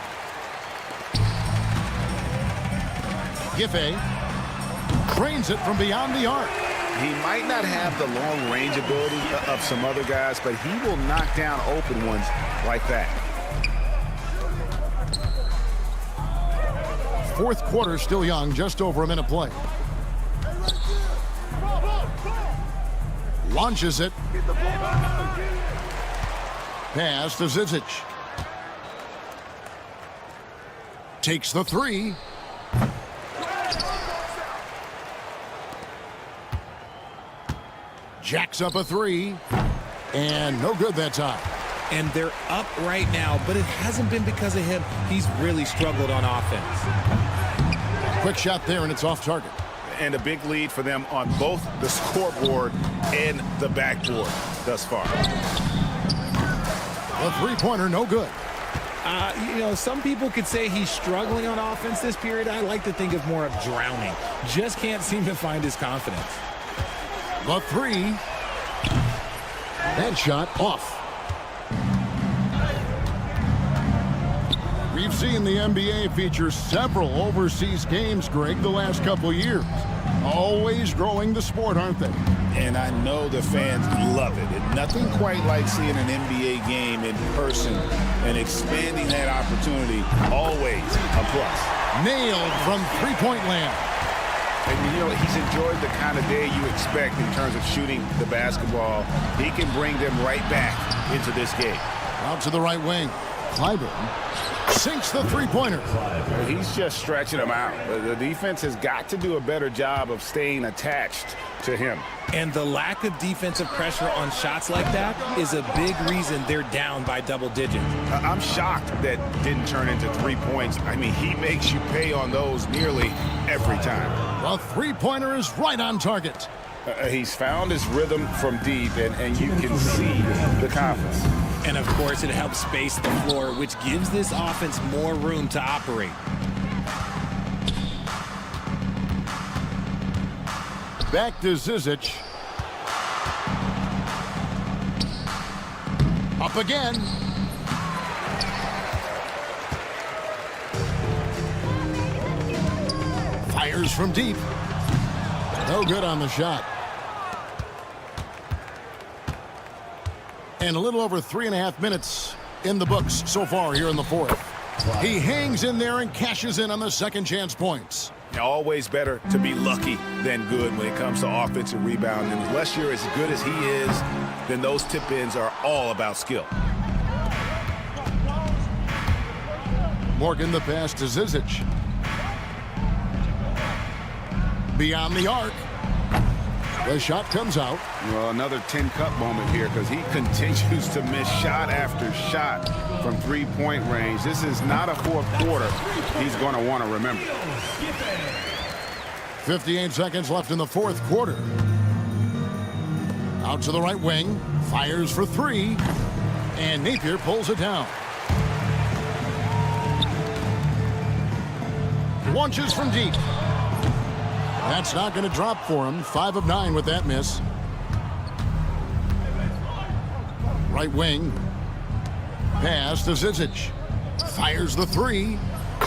Giffey trains it from beyond the arc.
He might not have the long range ability of some other guys, but he will knock down open ones like that.
Fourth quarter still young, just over a minute play. Launches it. Pass to Zizic. Takes the 3. Jacks up a 3. And no good that time.
And they're up right now, but it hasn't been because of him. He's really struggled on offense.
Quick shot there, and it's off target.
and a big lead for them on both the scoreboard and the backboard thus far.
A three-pointer, no good.
You know, some people could say he's struggling on offense this period. I like to think of more of drowning. Just can't seem to find his confidence.
The three. That shot off. We've seen the NBA feature several overseas games, Greg, the last couple years. Always growing the sport, aren't they?
And I know the fans love it. And nothing quite like seeing an NBA game in person and expanding that opportunity. Always a plus.
Nailed from three-point land.
And, you know, he's enjoyed the kind of day you expect in terms of shooting the basketball. He can bring them right back into this game.
Out to the right wing. Clyburn sinks the three-pointer.
He's just stretching them out. The defense has got to do a better job of staying attached to him.
And the lack of defensive pressure on shots like that is a big reason they're down by double digits.
I'm shocked that didn't turn into 3 points. I mean, he makes you pay on those nearly every time.
The three-pointer is right on target.
He's found his rhythm from deep, and you can see the confidence.
And, of course, it helps space the floor, which gives this offense more room to operate.
Back to Zizic. Up again. Fires from deep. No good on the shot. And a little over 3.5 minutes in the books so far here in the fourth. He hangs in there and cashes in on the second chance points.
Always better to be lucky than good when it comes to offensive rebounding. And unless you're as good as he is, then those tip-ins are all about skill.
Morgan the pass to Zizic. Beyond the arc. The shot comes out.
Well, another 10-cup moment here because he continues to miss shot after shot from three-point range. This is not a fourth quarter he's going to want to remember.
58 seconds left in the fourth quarter. Out to the right wing. Fires for three. And Napier pulls it down. Launches from deep. That's not going to drop for him. 5 of 9 with that miss. Right wing. Pass to Zizic. Fires the three.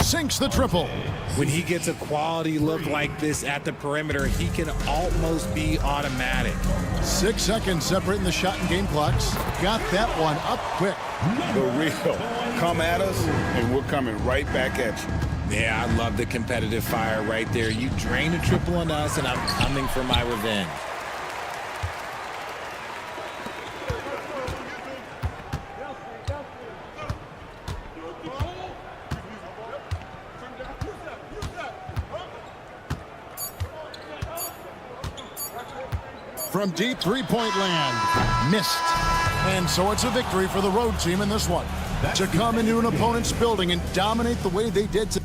Sinks the triple.
When he gets a quality look like this at the perimeter, he can almost be automatic.
6 seconds separating the shot and game clocks. Got that one up quick.
The real. Come at us, and we're coming right back at you.
Yeah, I love the competitive fire right there. You drain a triple on us, and I'm coming for my revenge.
From deep three-point land. Missed. And so it's a victory for the road team in this one. To come into an opponent's building and dominate the way they did today.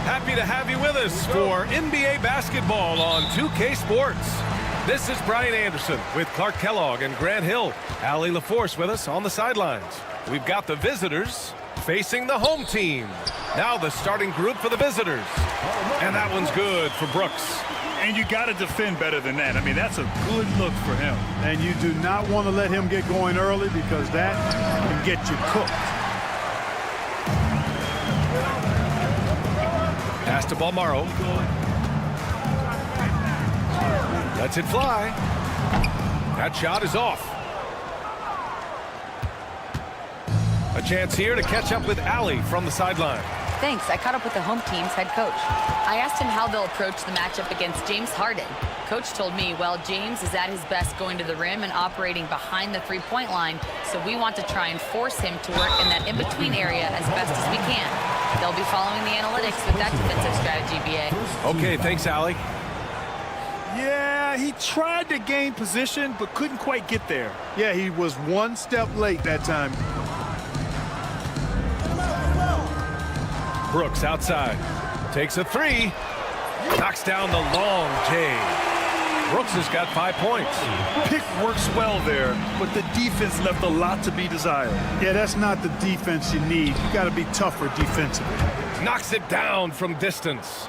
Happy to have you with us for NBA basketball on 2K Sports. This is Brian Anderson with Clark Kellogg and Grant Hill. Allie LaForce with us on the sidelines. We've got the visitors facing the home team. Now the starting group for the visitors. And that one's good for Brooks.
And you got to defend better than that. I mean, that's a good look for him.
And you do not want to let him get going early because that can get you cooked.
Pass to Balmaro. Lets it fly. That shot is off. A chance here to catch up with Allie from the sideline.
Thanks. I caught up with the home team's head coach. I asked him how they'll approach the matchup against James Harden. Coach told me, well, James is at his best going to the rim and operating behind the three-point line, so we want to try and force him to work in that in-between area as best as we can. They'll be following the analytics with that defensive strategy, BA.
Okay, thanks, Allie.
Yeah, he tried to gain position, but couldn't quite get there. Yeah, he was one step late that time.
Brooks outside. Takes a three. Knocks down the long J. Brooks has got 5 points.
Pick works well there, but the defense left a lot to be desired.
Yeah, that's not the defense you need. You got to be tougher defensively.
Knocks it down from distance.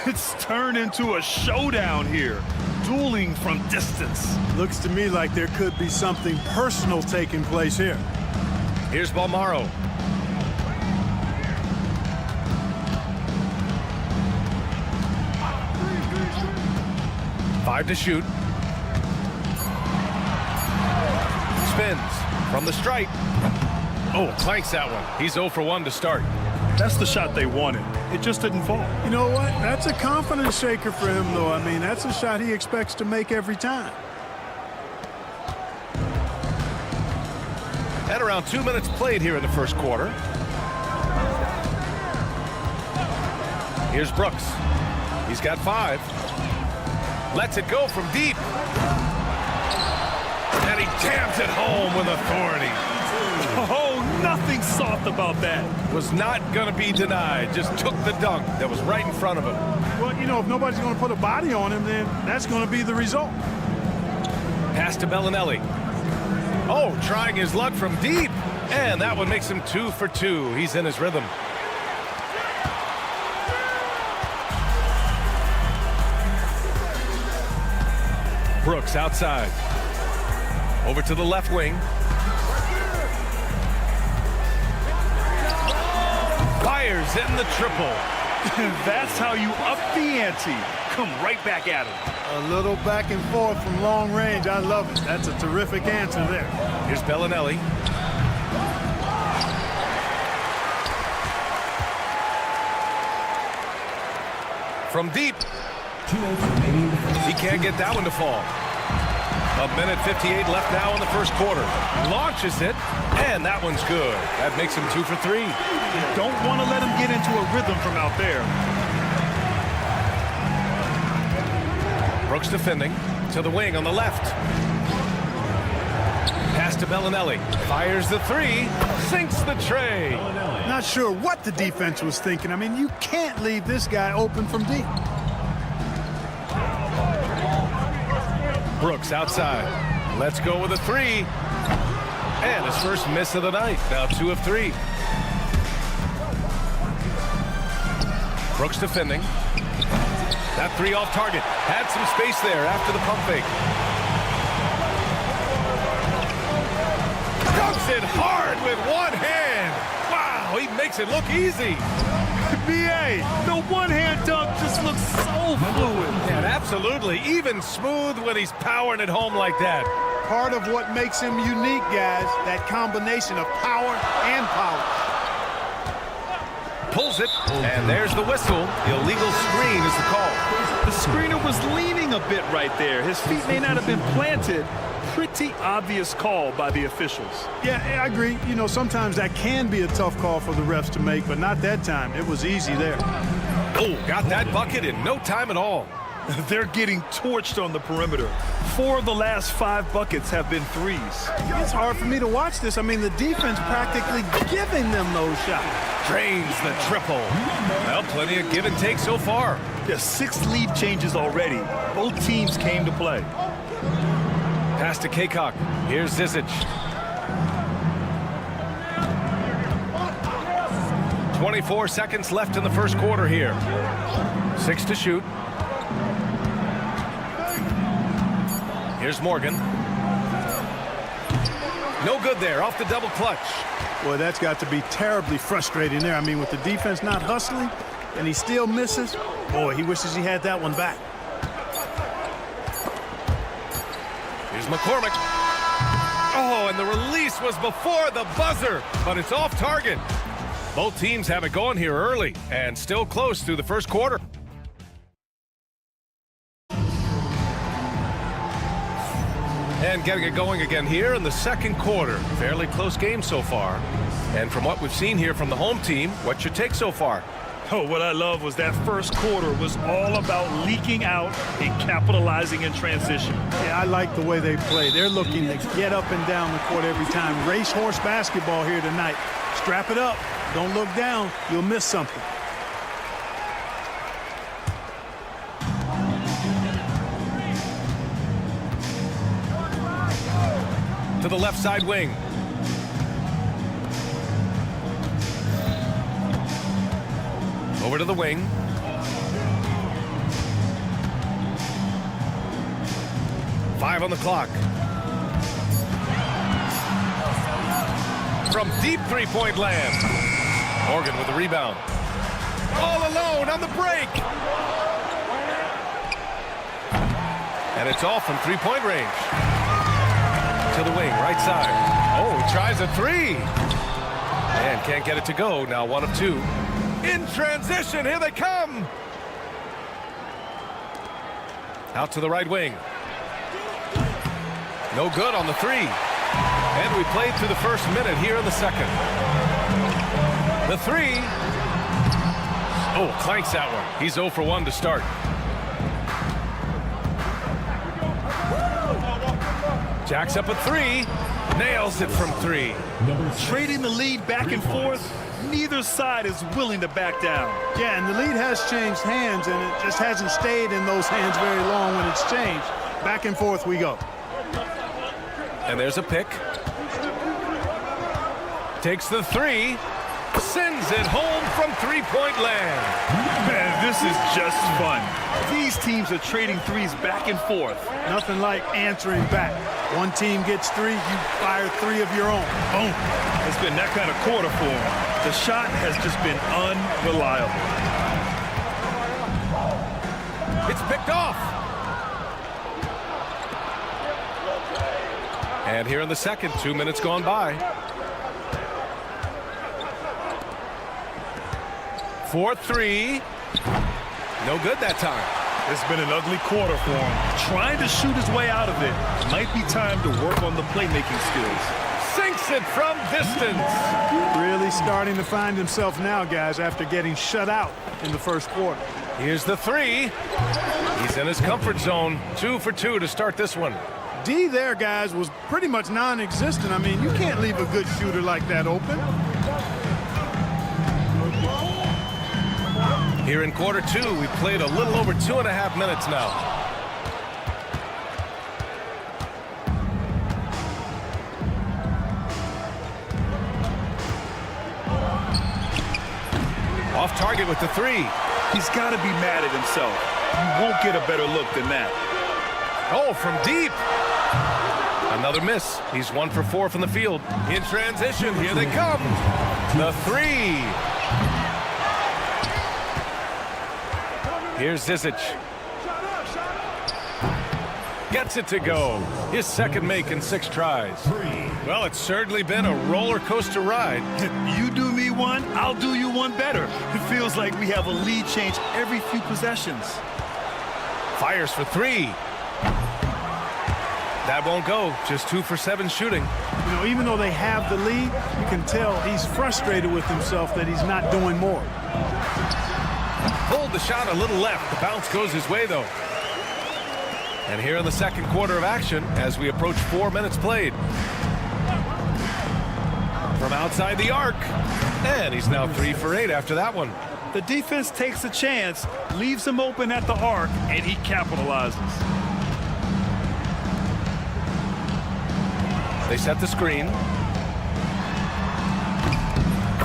It's turned into a showdown here. Dueling from distance.
Looks to me like there could be something personal taking place here.
Here's Balmaro. Five to shoot. Spins from the stripe. Oh, clanks that one. He's 0 for 1 to start.
That's the shot they wanted. It just didn't fall.
You know what? That's a confidence shaker for him, though. I mean, that's a shot he expects to make every time.
At around 2 minutes played here in the first quarter. Here's Brooks. He's got 5. Lets it go from deep. And he jams it home with authority.
Oh, nothing soft about that.
Was not going to be denied. Just took the dunk that was right in front of him.
Well, you know, if nobody's going to put a body on him, then that's going to be the result.
Pass to Bellinelli. Oh, trying his luck from deep. And that one makes him 2 for 2. He's in his rhythm. Brooks outside. Over to the left wing. Fires in the triple.
That's how you up the ante. Come right back at him.
A little back and forth from long range. I love it. That's a terrific answer there.
Here's Bellinelli. From deep. He can't get that one to fall. 1:58 left now in the first quarter. Launches it, and that one's good. That makes him 2 for 3.
You don't want to let him get into a rhythm from out there.
Brooks defending to the wing on the left. Pass to Bellinelli. Fires the 3. Sinks the tray.
Not sure what the defense was thinking. I mean, you can't leave this guy open from deep.
Brooks outside. Let's go with a 3. And his first miss of the night. Now 2 of 3. Brooks defending. That 3 off target. Had some space there after the pump fake. Dunks it hard with one hand. Wow, he makes it look easy.
B.A., the one-hand dunk just looks so fluid.
And absolutely, even smooth when he's powering it home like that.
Part of what makes him unique, guys, that combination of power and power.
Pulls it, and there's the whistle. Illegal screen is the call.
The screener was leaning a bit right there. His feet may not have been planted. Pretty obvious call by the officials.
Yeah, I agree. You know, sometimes that can be a tough call for the refs to make, but not that time. It was easy there.
Oh, got that bucket in no time at all.
They're getting torched on the perimeter. 4 of the last 5 buckets have been 3s.
It's hard for me to watch this. I mean, the defense practically giving them those shots.
Drains the triple. Well, plenty of give and take so far.
Yeah, 6 lead changes already. Both teams came to play.
Pass to Kaycock. Here's Zizic. 24 seconds left in the first quarter here. 6 to shoot. Here's Morgan. No good there, off the double clutch.
Boy, that's got to be terribly frustrating there. I mean, with the defense not hustling and he still misses, boy, he wishes he had that one back.
Here's McCormick. Oh, and the release was before the buzzer, but it's off target. Both teams have it going here early and still close through the first quarter. And getting it going again here in the second quarter. Fairly close game so far. And from what we've seen here from the home team, what's your take so far?
Oh, what I love was that first quarter was all about leaking out and capitalizing in transition.
Yeah, I like the way they play. They're looking to get up and down the court every time. Racehorse basketball here tonight. Strap it up. Don't look down. You'll miss something.
To the left side wing. Over to the wing. Five on the clock. From deep three-point land. Morgan with the rebound. All alone on the break. And it's off from three-point range. To the wing, right side. Oh, he tries a 3. And can't get it to go. Now 1 of 2. In transition, here they come. Out to the right wing. No good on the 3. And we played through the first minute here in the second. The 3. Oh, clanks that one. He's 0 for 1 to start. Jacks up a 3. Nails it from 3.
Trading the lead back and forth. Neither side is willing to back down.
Yeah, and the lead has changed hands, and it just hasn't stayed in those hands very long when it's changed. Back and forth we go.
And there's a pick. Takes the 3. Sends it home from three-point land.
Man, this is just fun. These teams are trading threes back and forth.
Nothing like answering back. One team gets 3, you fire 3 of your own. Boom.
It's been that kind of quarter for them. The shot has just been unreliable.
It's picked off. And here in the second, 2 minutes gone by. 4-3. No good that time.
It's been an ugly quarter for him. Trying to shoot his way out of it. Might be time to work on the playmaking skills.
Sinks it from distance.
Really starting to find himself now, guys, after getting shut out in the first quarter.
Here's the 3. He's in his comfort zone. 2 for 2 to start this one.
D there, guys, was pretty much non-existent. I mean, you can't leave a good shooter like that open.
Here in quarter 2, we played a little over 2.5 minutes now. Off target with the 3.
He's got to be mad at himself. You won't get a better look than that.
Oh, from deep. Another miss. He's 1 for 4 from the field. In transition, here they come. The 3. Here's Zizic. Gets it to go. His second make in 6 tries. Well, it's certainly been a roller coaster ride.
You do me one, I'll do you one better. It feels like we have a lead change every few possessions.
Fires for 3. That won't go. Just 2 for 7 shooting.
You know, even though they have the lead, you can tell he's frustrated with himself that he's not doing more.
Pulled the shot a little left. The bounce goes his way, though. And here in the second quarter of action, as we approach 4 minutes played. From outside the arc. And he's now 3 for 8 after that one.
The defense takes a chance, leaves him open at the arc, and he capitalizes.
They set the screen.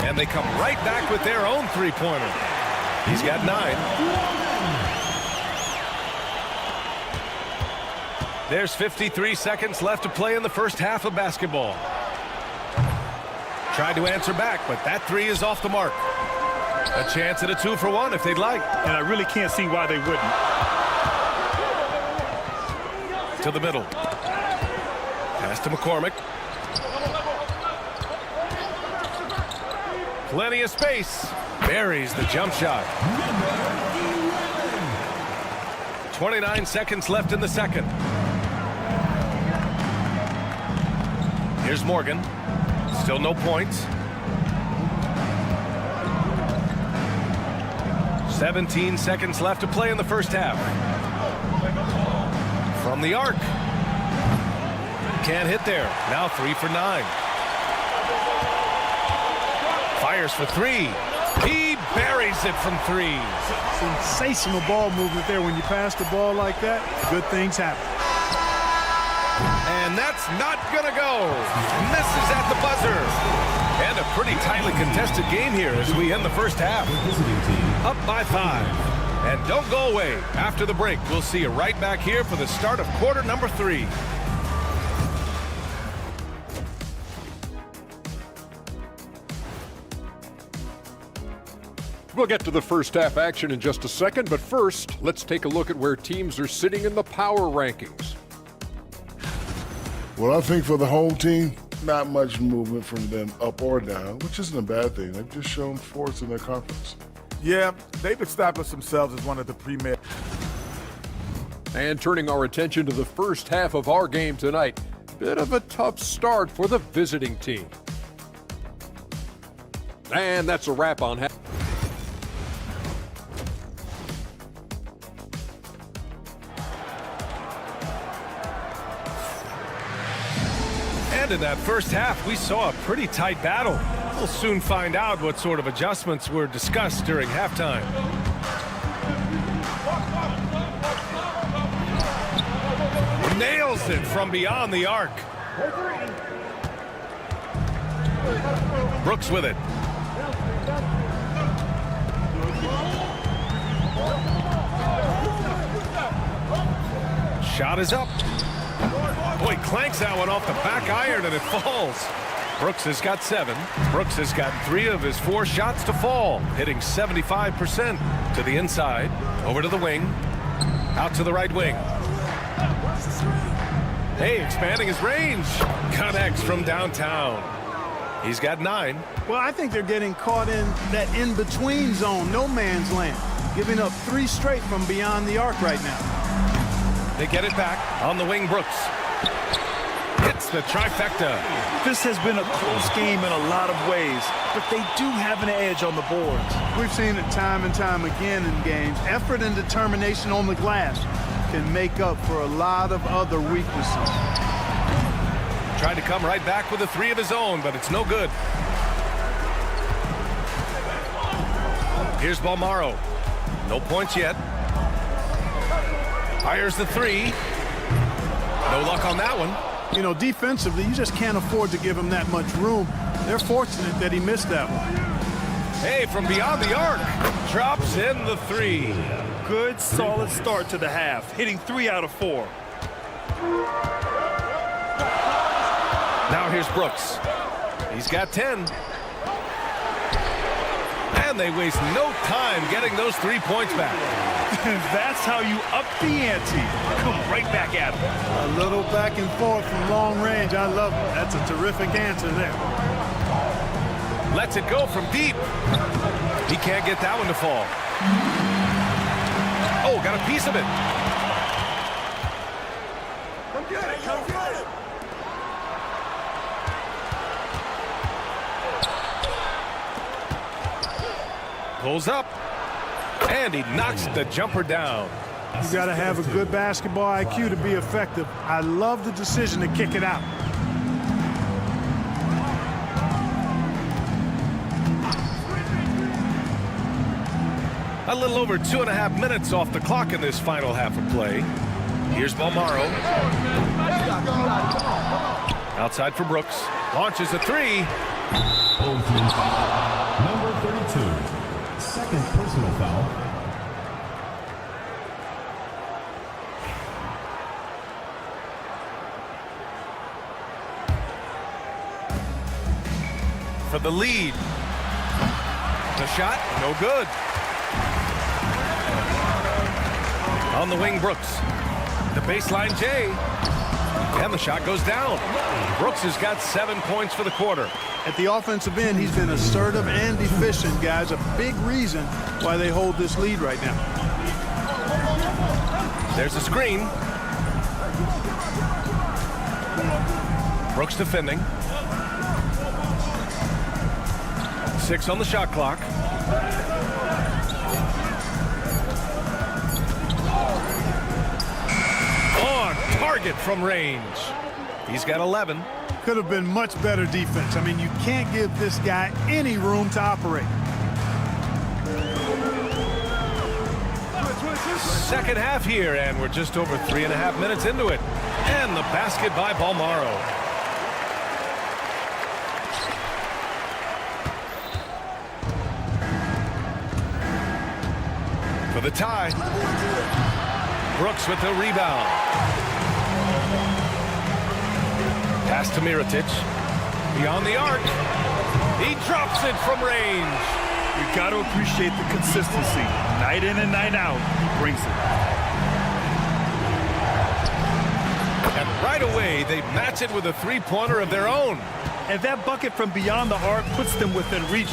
And they come right back with their own three-pointer. He's got 9. There's 53 seconds left to play in the first half of basketball. Tried to answer back, but that 3 is off the mark. A chance at a 2 for 1 if they'd like.
And I really can't see why they wouldn't.
To the middle. Pass to McCormick. Plenty of space. Buries the jump shot. 29 seconds left in the second. Here's Morgan. Still no points. 17 seconds left to play in the first half. From the arc. Can't hit there. Now 3 for 9. Fires for 3. He buries it from 3.
Sensational ball movement there. When you pass the ball like that, good things happen.
And that's not gonna go. Misses at the buzzer. And a pretty tightly contested game here as we end the first half. Up by 5. And don't go away. After the break, we'll see you right back here for the start of quarter number 3.
We'll get to the first half action in just a second, but first, let's take a look at where teams are sitting in the power rankings.
Well, I think for the home team, not much movement from them up or down, which isn't a bad thing. They've just shown force in their conference.
Yeah, they've established themselves as one of the premier.
And turning our attention to the first half of our game tonight, bit of a tough start for the visiting team. And that's a wrap on half.
And in that first half, we saw a pretty tight battle. We'll soon find out what sort of adjustments were discussed during halftime. Nails it from beyond the arc. Brooks with it. Shot is up. Boy, clanks that one off the back iron and it falls. Brooks has got 7. Brooks has got 3 of his 4 shots to fall, hitting 75% to the inside. Over to the wing. Out to the right wing. Hey, expanding his range. Connects from downtown. He's got 9.
Well, I think they're getting caught in that in-between zone, no man's land, giving up 3 straight from beyond the arc right now.
They get it back on the wing. Brooks hits the trifecta.
This has been a close game in a lot of ways, but they do have an edge on the boards.
We've seen it time and time again in games. Effort and determination on the glass can make up for a lot of other weaknesses.
Tried to come right back with a 3 of his own, but it's no good. Here's Balmaro. No points yet. Fires the 3. No luck on that one.
You know, defensively, you just can't afford to give him that much room. They're fortunate that he missed that one.
Hey, from beyond the arc. Drops in the 3.
Good, solid start to the half, hitting 3 out of 4.
Now here's Brooks. He's got 10. And they waste no time getting those 3 points back.
That's how you up the ante. Come right back at him.
A little back and forth from long range. I love it. That's a terrific answer there.
Lets it go from deep. He can't get that one to fall. Oh, got a piece of it.
Come get it, come get it.
Pulls up. And he knocks the jumper down.
You got to have a good basketball IQ to be effective. I love the decision to kick it out.
A little over 2.5 minutes off the clock in this final half of play. Here's Balmaro. Outside for Brooks. Launches a 3.
Number 32. Second personal foul.
For the lead. The shot, no good. On the wing, Brooks. The baseline, Jay. And the shot goes down. Brooks has got 7 points for the quarter.
At the offensive end, he's been assertive and efficient, guys. A big reason why they hold this lead right now.
There's a screen. Brooks defending. 6 on the shot clock. On target from range. He's got 11.
Could have been much better defense. I mean, you can't give this guy any room to operate.
Second half here, and we're just over 3.5 minutes into it. And the basket by Balmaro. For the tie. Brooks with the rebound. Pass to Mirotic. Beyond the arc. He drops it from range.
You got to appreciate the consistency. Night in and night out, he brings it.
And right away, they match it with a 3-pointer of their own.
And that bucket from beyond the arc puts them within reach.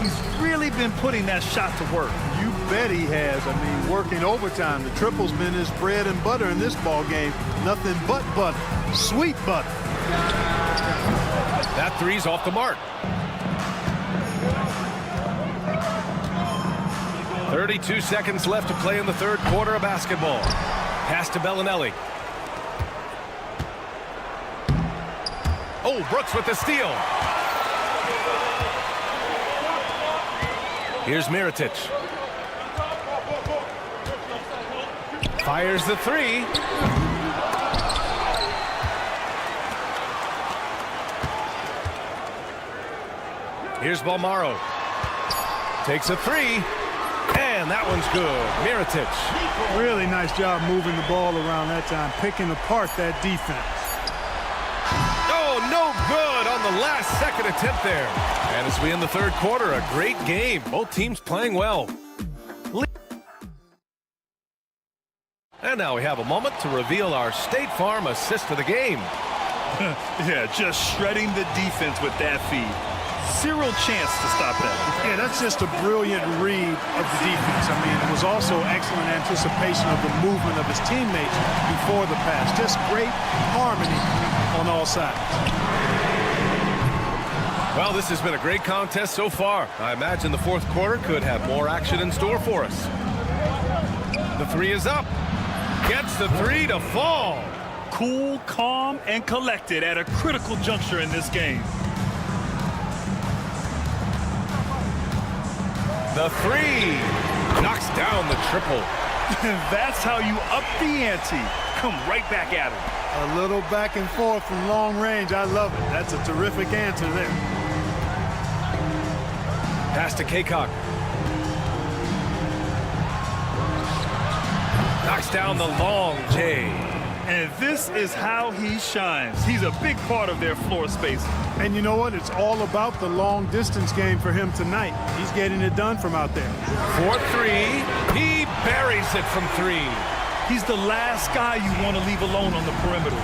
He's really been putting that shot to work.
You bet he has. I mean, working overtime. The triple's been his bread and butter in this ball game. Nothing but butter. Sweet butter.
That 3's off the mark. 32 seconds left to play in the third quarter of basketball. Pass to Bellinelli. Oh, Brooks with the steal. Here's Mirotic. Fires the three. Here's Balmaro. Takes a three. And that one's good. Mirotic.
Really nice job moving the ball around that time, picking apart that defense.
Oh, no good on the last second attempt there. And as we end the third quarter, a great game. Both teams playing well. And now we have a moment to reveal our State Farm assist of the game.
Yeah, just shredding the defense with that feed. Zero chance to stop that.
Yeah, that's just a brilliant read of the defense. I mean, it was also excellent anticipation of the movement of his teammates before the pass. Just great harmony on all sides.
Well, this has been a great contest so far. I imagine the fourth quarter could have more action in store for us. The three is up. Gets the three to fall.
Cool, calm, and collected at a critical juncture in this game.
The three knocks down the triple.
That's how you up the ante. Come right back at him.
A little back and forth from long range. I love it. That's a terrific answer there.
Pass to Kaycock. Knocks down the long J.
And this is how he shines. He's a big part of their floor space.
And you know what? It's all about the long distance game for him tonight. He's getting it done from out there.
4-3. He buries it from three.
He's the last guy you want to leave alone on the perimeter.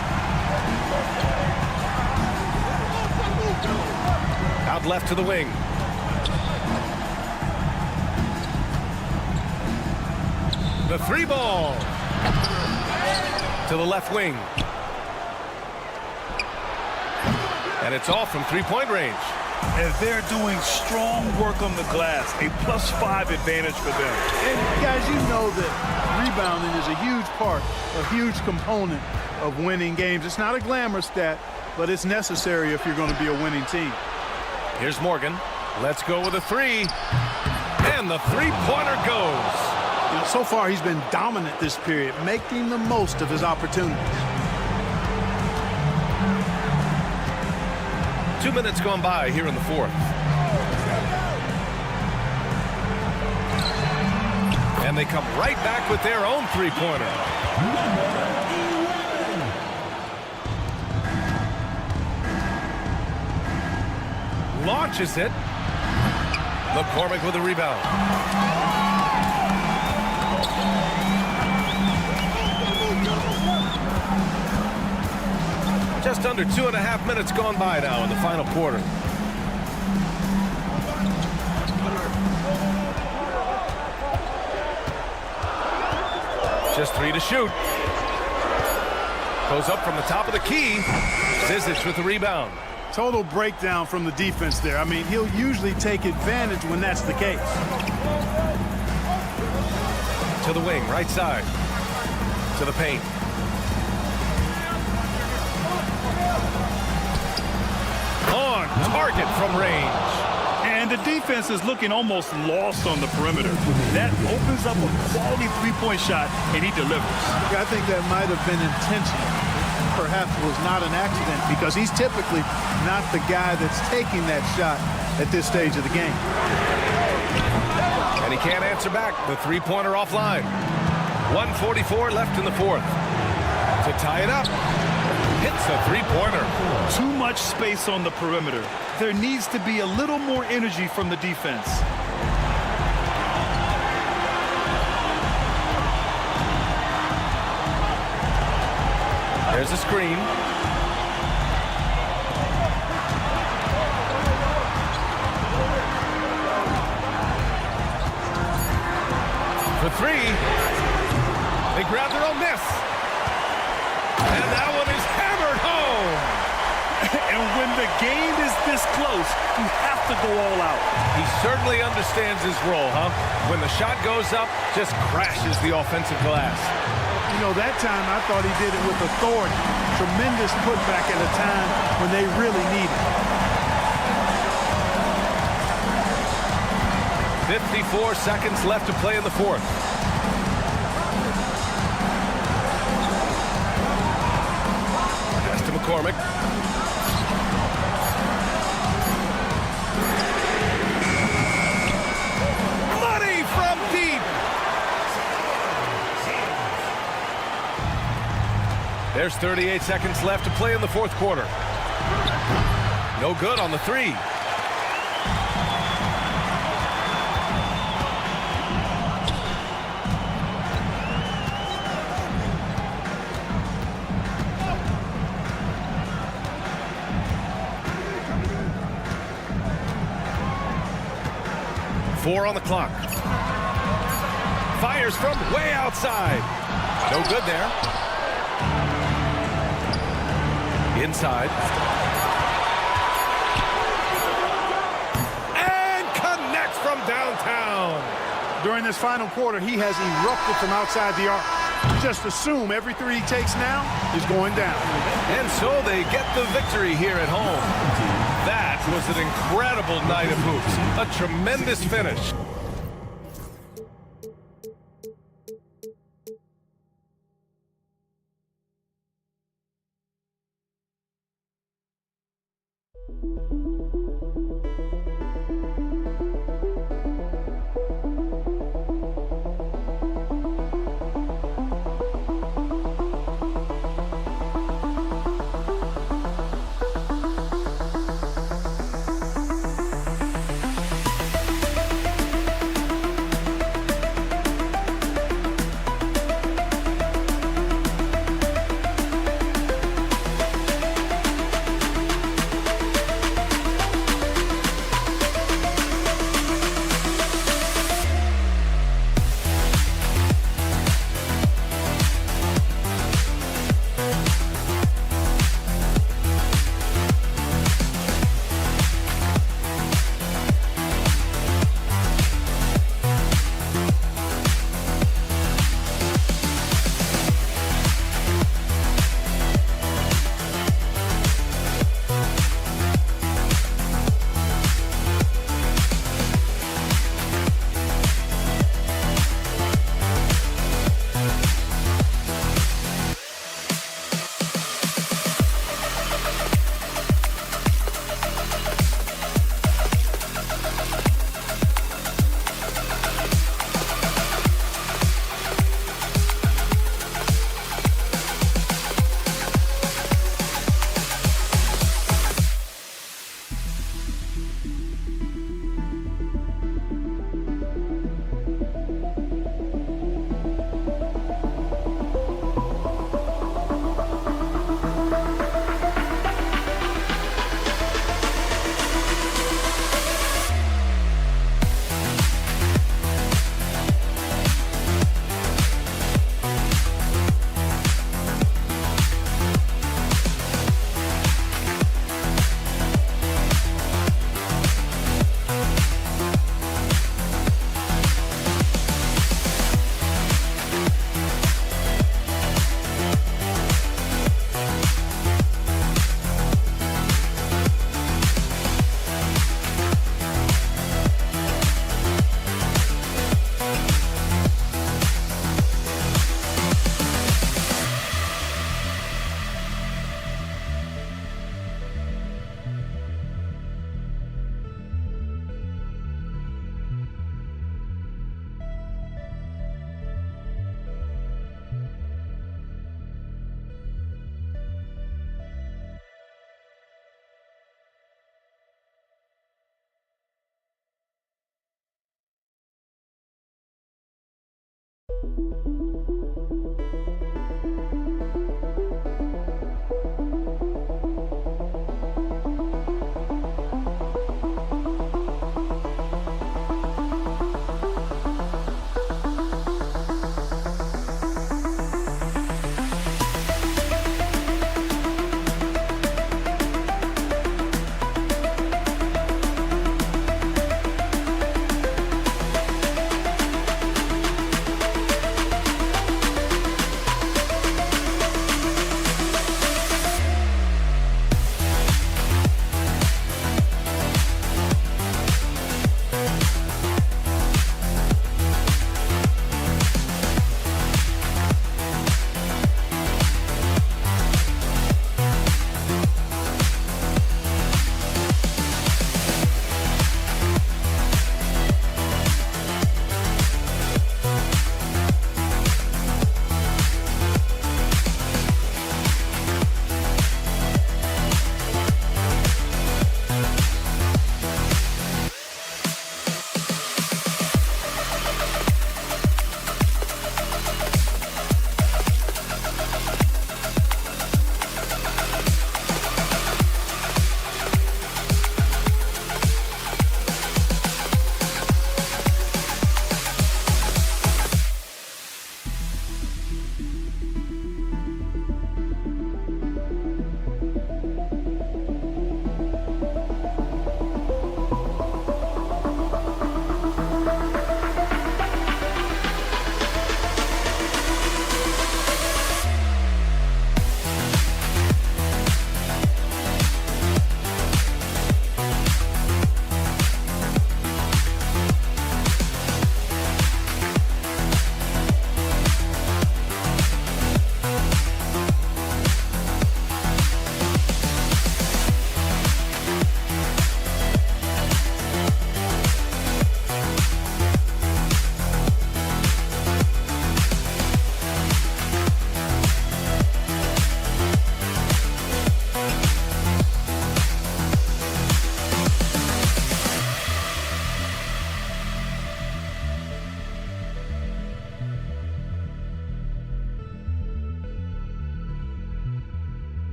Out left to the wing. The three ball. To the left wing. And it's off from three-point range.
And they're doing strong work on the glass. A +5 advantage for them.
And guys, you know that rebounding is a huge part, a huge component of winning games. It's not a glamour stat, but it's necessary if you're going to be a winning team.
Here's Morgan. Let's go with a three. And the three-pointer goes.
You know, so far, he's been dominant this period, making the most of his opportunities.
2 minutes gone by here in the fourth. And they come right back with their own three-pointer. Launches it. McCormick with a rebound. Just under 2.5 minutes gone by now in the final quarter. Just three to shoot. Goes up from the top of the key. Zizic with the rebound.
Total breakdown from the defense there. I mean, he'll usually take advantage when that's the case.
To the wing, right side. To the paint. On target from range.
And the defense is looking almost lost on the perimeter. That opens up a quality three-point shot, and he delivers.
I think that might have been intentional. Perhaps was not an accident because he's typically not the guy that's taking that shot at this stage of the game.
And he can't answer back. The three-pointer offline. 1:44 left in the fourth. To tie it up. Hits a three-pointer.
Too much space on the perimeter. There needs to be a little more energy from the defense.
There's a screen. For three. They grab their own miss. And that one is hammered home.
And when the game is this close, you have to go all out.
He certainly understands his role, huh? When the shot goes up, just crashes the offensive glass.
You know, that time I thought he did it with authority. tremendous putback at a time when they really need it.
54 seconds left to play in the fourth. Pass to McCormick. Money from deep. There's 38 seconds left to play in the fourth quarter. No good on the three. Four on the clock. Fires from way outside. No good there. Inside. And connects from downtown.
During this final quarter, he has erupted from outside the arc. Just assume every three he takes now is going down.
And so they get the victory here at home. That was an incredible night of hoops. A tremendous finish.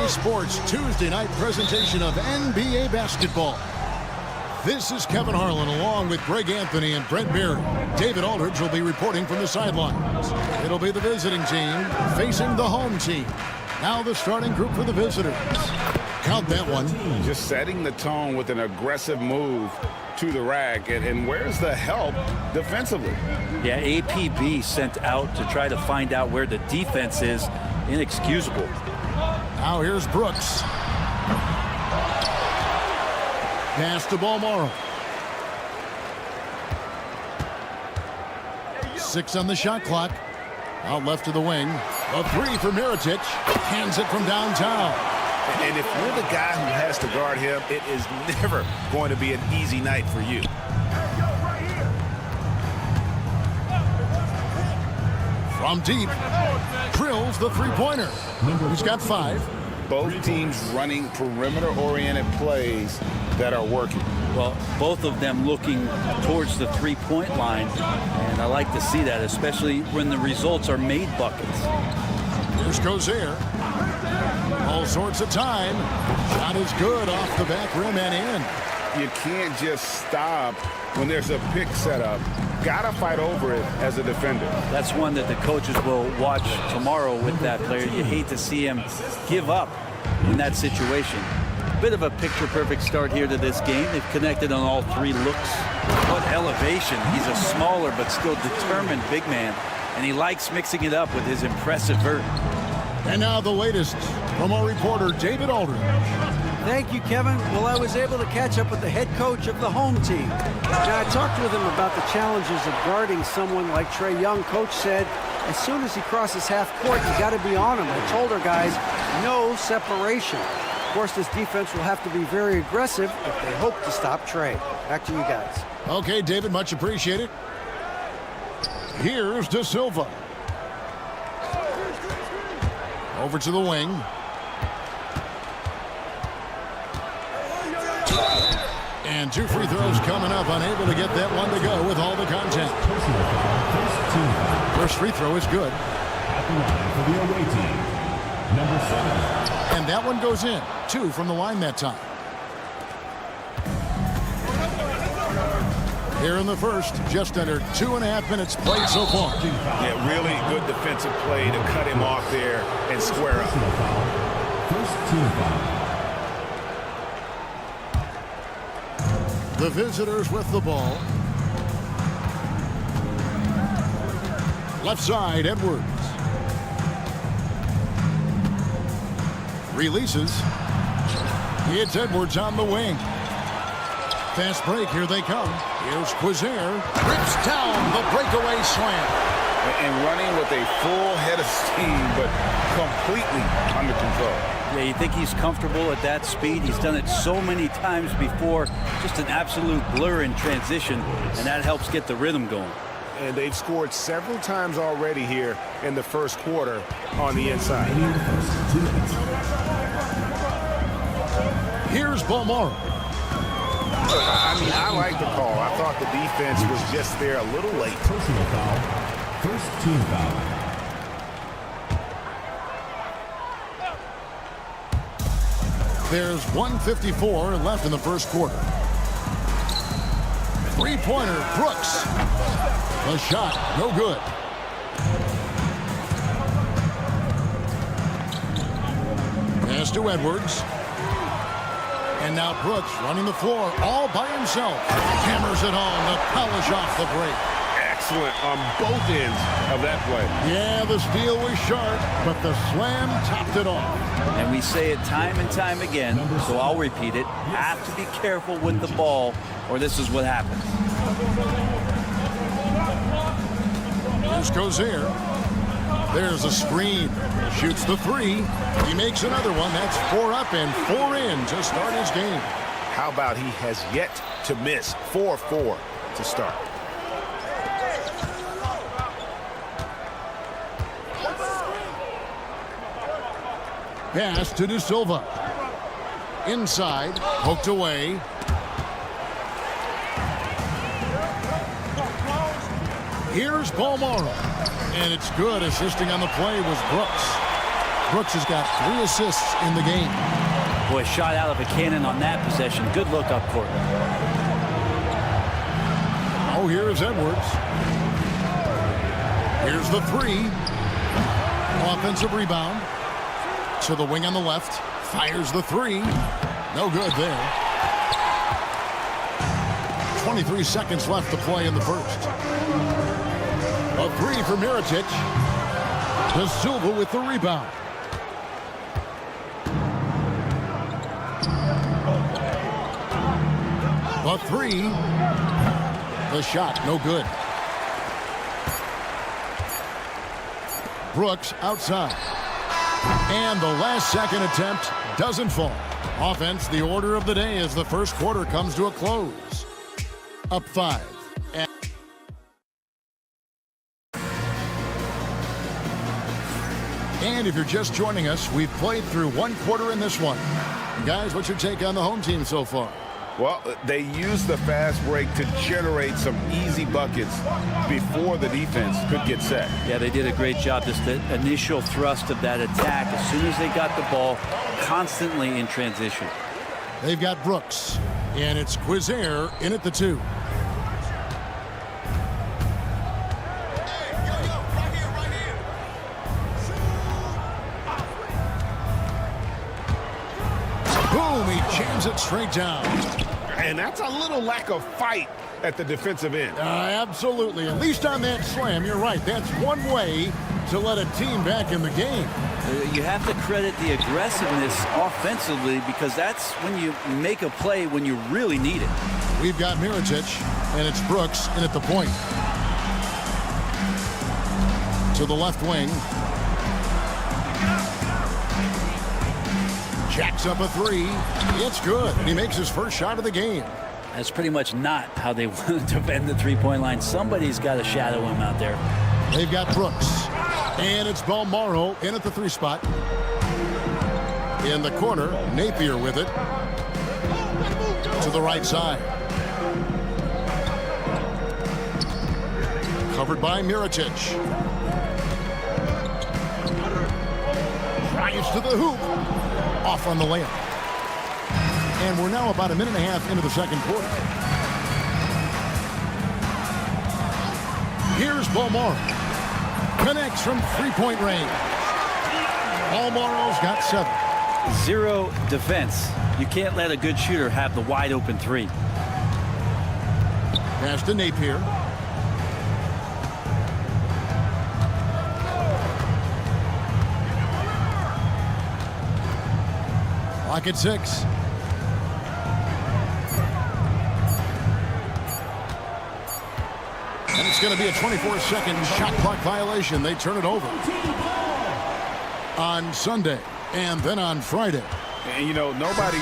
Sports Tuesday night presentation of NBA basketball. This is Kevin Harlan along with Greg Anthony and Brent Barry. David Aldridge will be reporting from the sidelines. It'll be the visiting team facing the home team. Now the starting group for the visitors. Count that one.
Just setting the tone with an aggressive move to the rack. And where's the help defensively?
Yeah, APB sent out to try to find out where the defense is. Inexcusable.
Now here's Brooks. Pass to Balmoro. 6 on the shot clock. Out left to the wing. A 3 for Mirotic. Hands it from downtown.
And if you're the guy who has to guard him, it is never going to be an easy night for you.
From deep, drills the three-pointer. He's got 5.
Both teams running perimeter-oriented plays that are working.
Well, both of them looking towards the three-point line, and I like to see that, especially when the results are made buckets.
Here's Gozer. All sorts of time. Shot is good off the back rim and in.
You can't just stop when there's a pick set up. Gotta fight over it as a defender.
That's one that the coaches will watch tomorrow with that player. You hate to see him give up in that situation. Bit of a picture-perfect start here to this game. They've connected on all 3 looks. What elevation. He's a smaller but still determined big man, and he likes mixing it up with his impressive vert.
And now the latest from our reporter, David Aldridge.
Thank you, Kevin. Well, I was able to catch up with the head coach of the home team. Now, I talked with him about the challenges of guarding someone like Trae Young. Coach said, as soon as he crosses half court, you got to be on him. I told our guys, no separation. Of course, this defense will have to be very aggressive if they hope to stop Trae. Back to you guys.
Okay, David, much appreciated. Here's De Silva. Over to the wing. And 2 free throws coming up. Unable to get that one to go with all the contact. First free throw is good.
For the away team, number 7.
And that one goes in. 2 from the line that time. Here in the first, just under 2.5 minutes played so far.
Yeah, really good defensive play to cut him off there and square up.
First team foul.
The visitors with the ball. Left side, Edwards. Releases. It's Edwards on the wing. Fast break, here they come. Here's Quizer. Rips down the breakaway slam.
And running with a full head of steam, but completely under control.
Yeah, you think he's comfortable at that speed. He's done it so many times before. Just an absolute blur in transition, and that helps get the rhythm going.
And they've scored several times already here in the first quarter on the inside.
Here's Balmoro.
I mean, I like the call. I thought the defense was just there a little late.
Personal foul. First team foul.
There's 1:54 left in the first quarter. Three-pointer, Brooks. The shot, no good. Pass to Edwards. And now Brooks running the floor all by himself. Hammers it home to polish off the break.
Excellent on both ends of that play.
Yeah, the steal was sharp, but the slam topped it off.
And we say it time and time again, so I'll repeat it. Have to be careful with the ball, or this is what happens.
Here's Cozier. There's a screen. Shoots the three. He makes another one. That's 4 up and 4 in to start his game.
How about he has yet to miss 4-4 to start?
Pass to De Silva. Inside, poked away. Here's Balmaro. And it's good. Assisting on the play was Brooks. Brooks has got 3 assists in the game.
Boy, shot out of a cannon on that possession. Good look up court.
Oh, here's Edwards. Here's the 3. Offensive rebound. To the wing on the left. Fires the 3. No good there. 23 seconds left to play in the first. A 3 for Mirotic. De Silva with the rebound. A 3. The shot, no good. Brooks outside. And the last second attempt doesn't fall. Offense, the order of the day as the first quarter comes to a close. Up 5. And if you're just joining us, we've played through 1 quarter in this one. Guys, what's your take on the home team so far?
Well, they used the fast break to generate some easy buckets before the defense could get set.
Yeah, they did a great job. Just the initial thrust of that attack, as soon as they got the ball, constantly in transition.
They've got Brooks, and it's Quizier in at the 2. Boom, he jams it straight down.
And that's a little lack of fight at the defensive end.
Absolutely. At least on that slam, you're right. That's one way to let a team back in the game.
You have to credit the aggressiveness offensively because that's when you make a play when you really need it.
We've got Mirotic, and it's Brooks in at the point. To the left wing. Jacks up a 3. It's good. He makes his first shot of the game.
That's pretty much not how they want to defend the three-point line. Somebody's got to shadow him out there.
They've got Brooks. And it's Balmaro in at the 3 spot. In the corner, Napier with it. To the right side. Covered by Mirotic. Drives to the hoop. Off on the layup. And we're now about a minute and a half into the second quarter. Here's Balmaro. Connects from 3-point range. Balmaro's got 7.
0 defense. You can't let a good shooter have the wide open 3.
Pass to Napier. Clock at 6. And it's going to be a 24-second shot clock violation. They turn it over on Sunday and then on Friday.
And, you know, nobody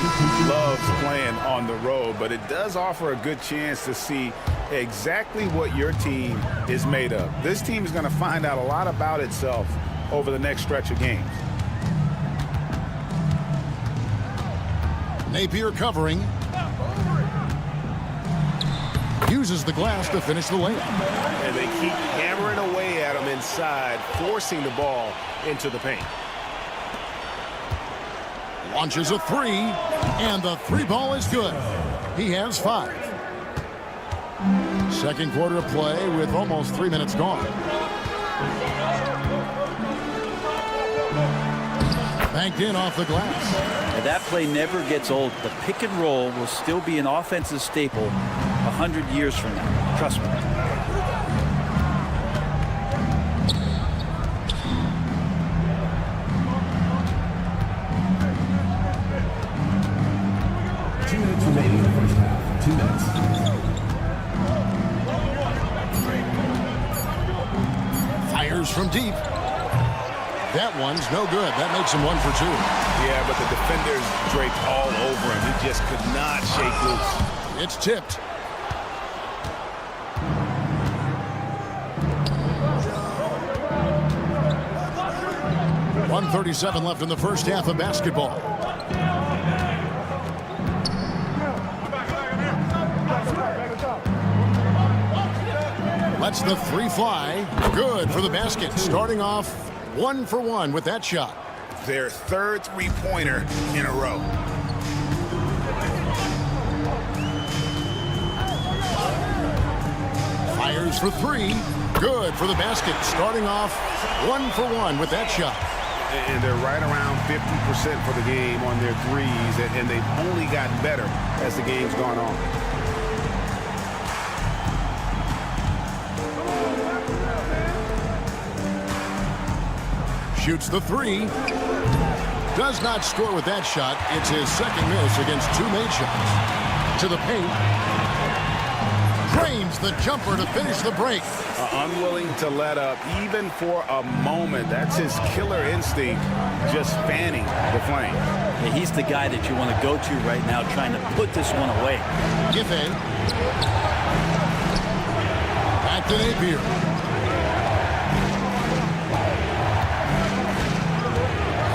loves playing on the road, but it does offer a good chance to see exactly what your team is made of. This team is going to find out a lot about itself over the next stretch of games.
Napier covering. Uses the glass to finish the layup.
And they keep hammering away at him inside, forcing the ball into the paint.
Launches a 3, and the 3 ball is good. He has 5. Second quarter of play with almost 3 minutes gone. Banked in off the glass.
And that play never gets old. The pick and roll will still be an offensive staple 100 years from now. Trust me.
Remaining in the first half. 2 minutes.
deep. That one's no good. That makes him 1 for 2.
Yeah, but the defenders draped all over him. He just could not shake loose.
It's tipped. .137 left in the first half of basketball. Lets the three fly. Good for the basket. Starting off 1 for 1 with that shot.
Their third three-pointer in a row.
Fires for 3. Good for the basket. Starting off 1 for 1 with that shot.
And they're right around 50% for the game on their threes, and they've only gotten better as the game's gone on.
Shoots the 3. Does not score with that shot. It's his second miss against 2 made shots. To the paint. Drains the jumper to finish the break.
Unwilling to let up even for a moment. That's his killer instinct, just fanning the flame.
Yeah, he's the guy that you want to go to right now, trying to put this one away.
Giffen. Back to Napier.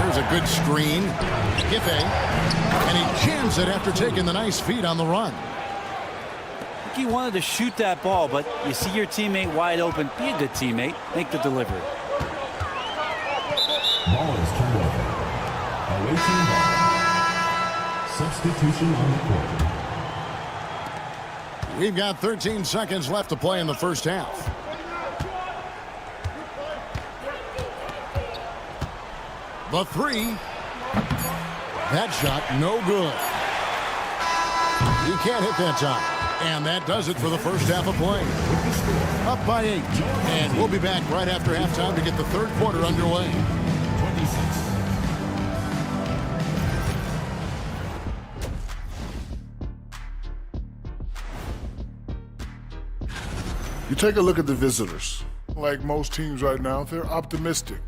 There's a good screen. Giffen. And he jams it after taking the nice feed on the run.
He wanted to shoot that ball, but you see your teammate wide open. Be a good teammate. Make the delivery.
Ball is turned over. Away team ball. Substitution on the court.
We've got 13 seconds left to play in the first half. The 3. That shot, no good. He can't hit that time. And that does it for the first half of play. Up by 8. And we'll be back right after halftime to get the third quarter underway.
26.
You take a look at the visitors. Like most teams right now, they're optimistic.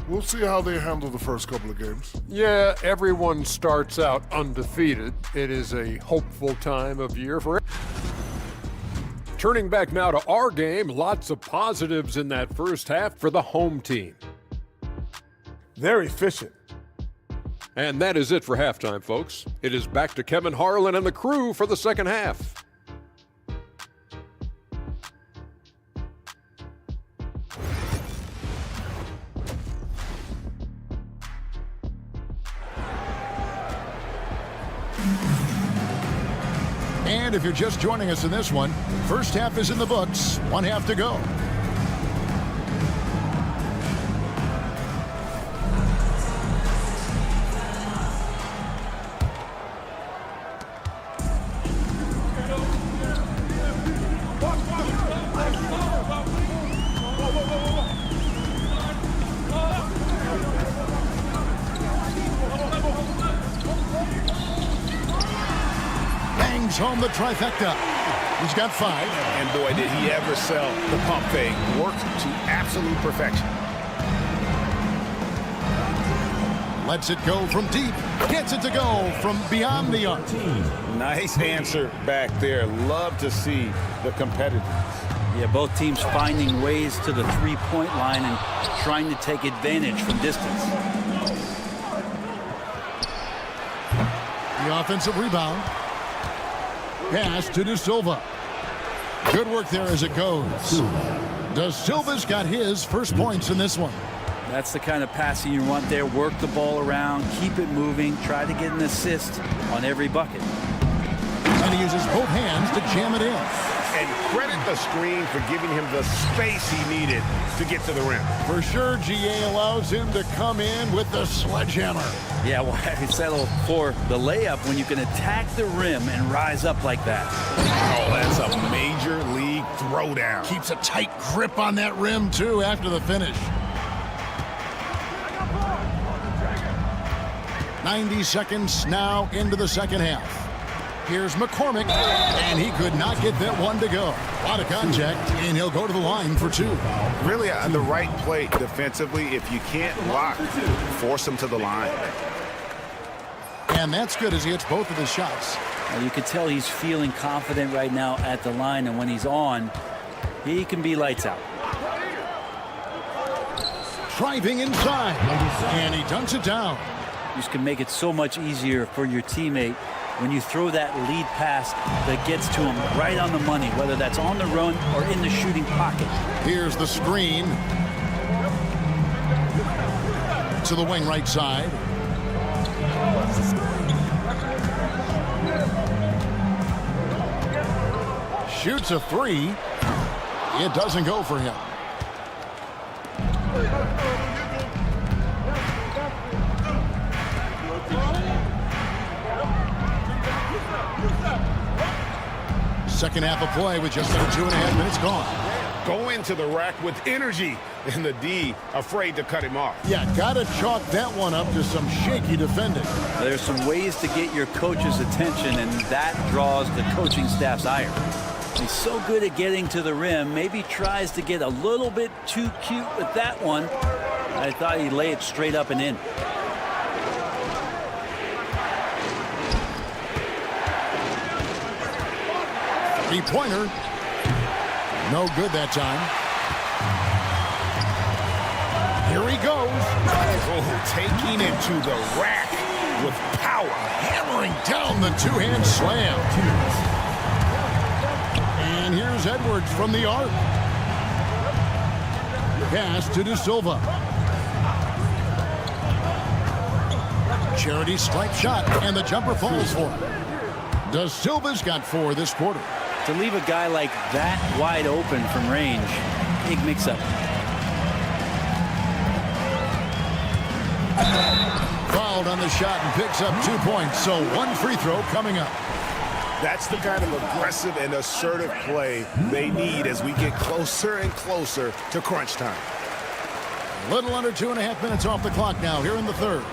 We'll see how they handle the first couple of games.
Yeah, everyone starts out undefeated. It is a hopeful time of year for it. Turning back now to our game, lots of positives in that first half for the home team.
They're efficient.
And that is it for halftime, folks. It is back to Kevin Harlan and the crew for the second half.
And if you're just joining us in this one, first half is in the books. 1 half to go. Home the trifecta. He's got 5.
And boy, did he ever sell the pump fake. Worked to absolute perfection.
Lets it go from deep. Gets it to go from beyond the arc.
Nice answer back there. Love to see the competitiveness.
Yeah, both teams finding ways to the three-point line and trying to take advantage from distance.
The offensive rebound. Pass to De Silva. Good work there as it goes. De Silva's got his first points in this one.
That's the kind of passing you want there. Work the ball around, keep it moving, try to get an assist on every bucket.
And he uses both hands to jam it in.
And credit the screen for giving him the space he needed to get to the rim.
For sure, GA allows him to come in with the sledgehammer.
Yeah, why settle for the layup when you can attack the rim and rise up like that?
Oh, that's a major league throwdown.
Keeps a tight grip on that rim, too, after the finish. 90 seconds now into the second half. Here's McCormick, and he could not get that one to go. A lot of contact, and he'll go to the line for 2.
Really the right play defensively. If you can't block, force him to the line.
And that's good as he hits both of his shots.
You can tell he's feeling confident right now at the line, and when he's on, he can be lights out.
Driving inside, and he dunks it down.
This can make it so much easier for your teammate when you throw that lead pass that gets to him right on the money, whether that's on the run or in the shooting pocket.
Here's the screen to the wing right side. Shoots a 3. It doesn't go for him. Second half of play with just under 2.5 minutes gone.
Go into the rack with energy, and the D afraid to cut him off.
Yeah, gotta chalk that one up to some shaky defending.
There's some ways to get your coach's attention, and that draws the coaching staff's ire. He's so good at getting to the rim, maybe tries to get a little bit too cute with that one. I thought he'd lay it straight up and in.
Three-pointer. No good that time. Here he goes.
Oh, taking it to the rack with power.
Hammering down the two-hand slam. And here's Edwards from the arc. Pass to De Silva. Charity stripe shot, and the jumper falls for him. De Silva's got 4 this quarter.
To leave a guy like that wide open from range, big mix-up.
Fouled on the shot and picks up 2 points, so 1 free throw coming up.
That's the kind of aggressive and assertive play they need as we get closer and closer to crunch time.
A little under 2.5 minutes off the clock now here in the third.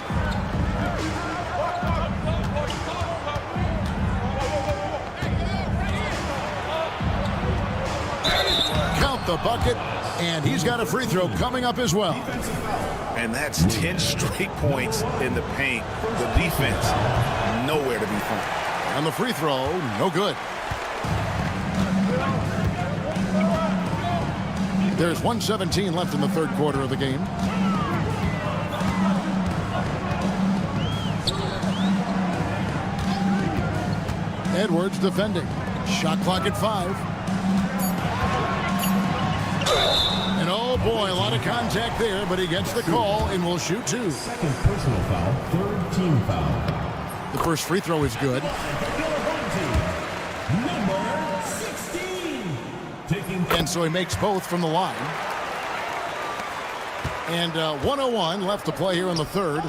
Count the bucket, and he's got a free throw coming up as well.
And that's 10 straight points in the paint. The defense, nowhere to be found.
And the free throw, no good. There's 1:17 left in the third quarter of the game. Edwards defending. Shot clock at 5. And oh boy, a lot of contact there, but he gets the call and will shoot 2.
Second personal foul, third team foul.
The first free throw is good.
Number 16.
And so he makes both from the line. And 1:01 left to play here in the third.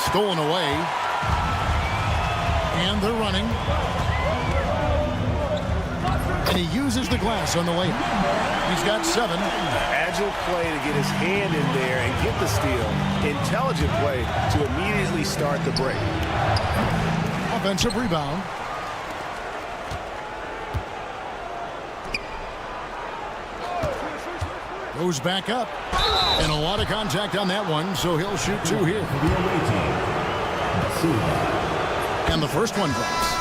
Stolen away. And they're running. And he uses the glass on the way. He's got 7.
Agile play to get his hand in there and get the steal. Intelligent play to immediately start the break.
Offensive rebound. Goes back up. And a lot of contact on that one, so he'll shoot 2 here. And the first one drops.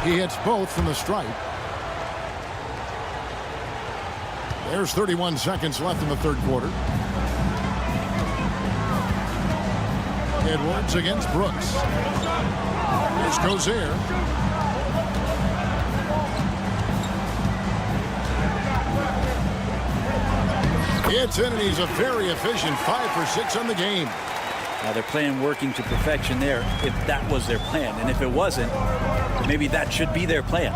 He hits both from the stripe. There's 31 seconds left in the third quarter. Edwards against Brooks. Here's Gozer. It's in, and he's a very efficient 5 for 6 on the game.
Now they're playing working to perfection there if that was their plan. And if it wasn't, maybe that should be their plan.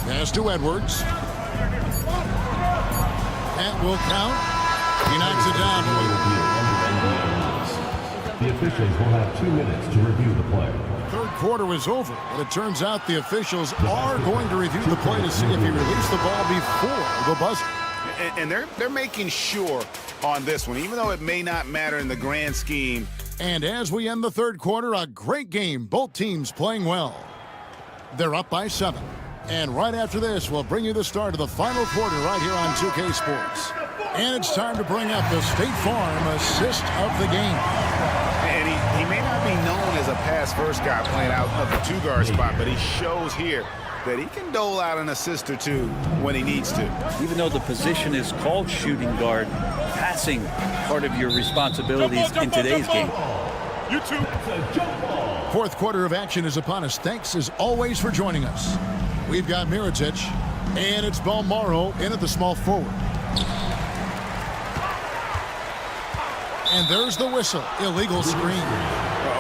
Pass to Edwards. That will count. He knocks it down.
The officials will have 2 minutes to review the play.
Third quarter is over, but it turns out the officials are going to review the play to see if he released the ball before the buzzer.
And they're making sure on this one, even though it may not matter in the grand scheme.
And as we end the third quarter, a great game. Both teams playing well. They're up by 7. And right after this, we'll bring you the start of the final quarter right here on 2K Sports. And it's time to bring up the State Farm assist of the game.
And he may not be known as a pass-first guy playing out of the two-guard spot, but he shows here that he can dole out an assist or two when he needs to.
Even though the position is called shooting guard, passing part of your responsibilities in today's game.
Fourth quarter of action is upon us. Thanks as always for joining us. We've got Mirotic, and it's Balmaro in at the small forward. And there's the whistle. Illegal screen.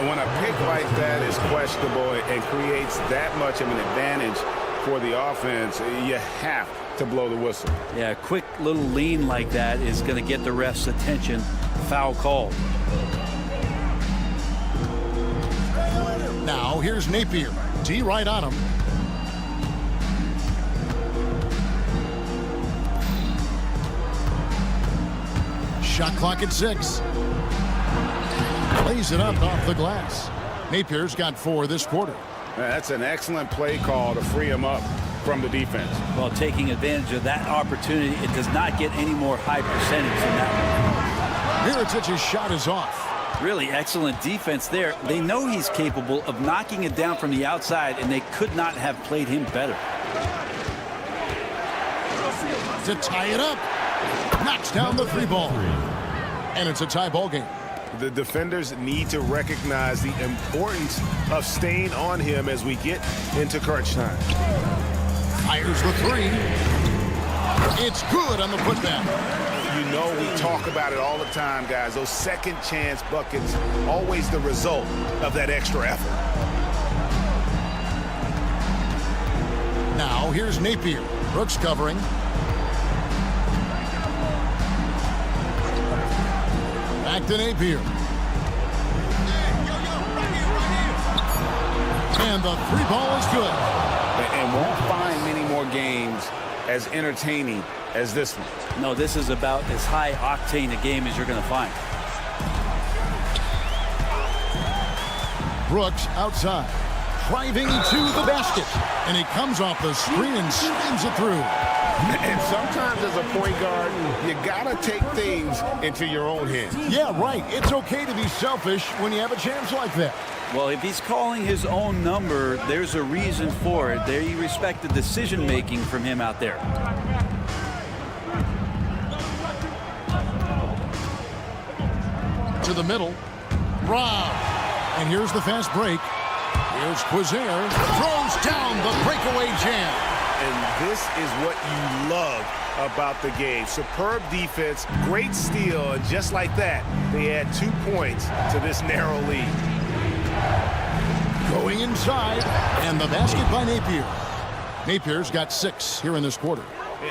When a pick like that is questionable and creates that much of an advantage for the offense, you have to blow the whistle.
Yeah, a quick little lean like that is going to get the ref's attention. Foul called.
Now here's Napier. D right on him. Shot clock at 6. Lays it up off the glass. Napier's got 4 this quarter.
That's an excellent play call to free him up from the defense.
Well, taking advantage of that opportunity, it does not get any more high percentage than that one.
Mirotic's shot is off.
Really excellent defense there. They know he's capable of knocking it down from the outside, and they could not have played him better.
To tie it up. Knocks down the 3 ball. And it's a tie ball game.
The defenders need to recognize the importance of staying on him as we get into crunch time.
Fires the 3. It's good on the putback.
You know we talk about it all the time, guys. Those second chance buckets, always the result of that extra effort.
Now here's Napier. Brooks covering. Back to Napier. And the 3 ball is good.
And won't find many more games as entertaining as this one.
No, this is about as high octane a game as you're going to find.
Brooks outside. Driving to the basket. And he comes off the screen and spins it through.
And sometimes as a point guard, you gotta take things into your own hands.
Yeah, right. It's okay to be selfish when you have a chance like that.
Well, if he's calling his own number, there's a reason for it. They respect the decision-making from him out there.
To the middle. Rob. And here's the fast break. Here's Quizier. Throws down the breakaway jam.
And this is what you love about the game. Superb defense, great steal, and just like that, they add 2 points to this narrow lead.
Going inside, and the basket by Napier. Napier's got 6 here in this quarter.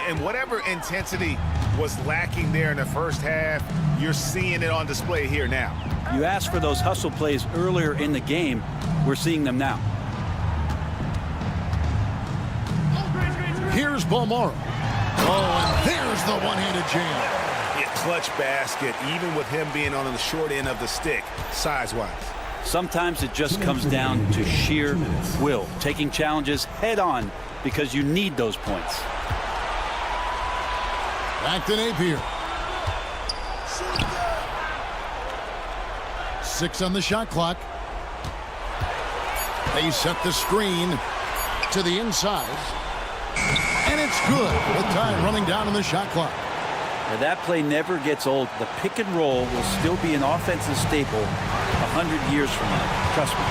And whatever intensity was lacking there in the first half, you're seeing it on display here now.
You asked for those hustle plays earlier in the game. We're seeing them now.
Here's Balmaro. Oh, and there's the one-handed jam.
Yeah, clutch basket, even with him being on the short end of the stick, size-wise.
Sometimes it just comes down to sheer will, taking challenges head-on because you need those points.
Back to Napier. 6 on the shot clock. They set the screen to the inside. And it's good with time running down on the shot clock.
Now that play never gets old. The pick and roll will still be an offensive staple 100 years from now. Trust me.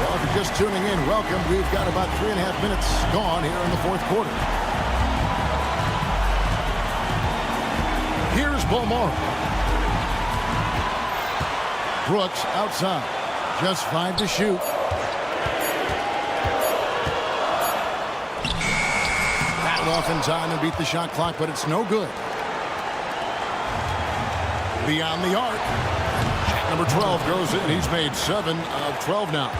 Well, if you're just tuning in, welcome. We've got about 3.5 minutes gone here in the fourth quarter. Here's Balmaro. Brooks outside. Just 5 to shoot. Battled off in time and beat the shot clock, but it's no good. Beyond the arc. Number 12 goes in. He's made 7 of 12 now.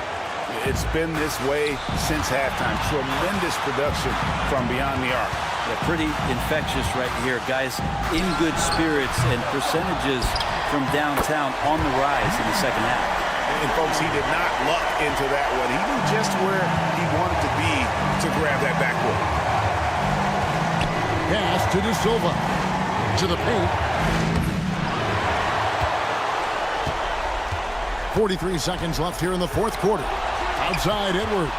It's been this way since halftime. Tremendous production from beyond the arc.
Yeah, pretty infectious right here. Guys in good spirits and percentages from downtown on the rise in the second half.
And folks, he did not luck into that one. He knew just where he wanted to be to grab that backboard.
Pass to De Silva. To the paint. 43 seconds left here in the fourth quarter. Outside Edwards.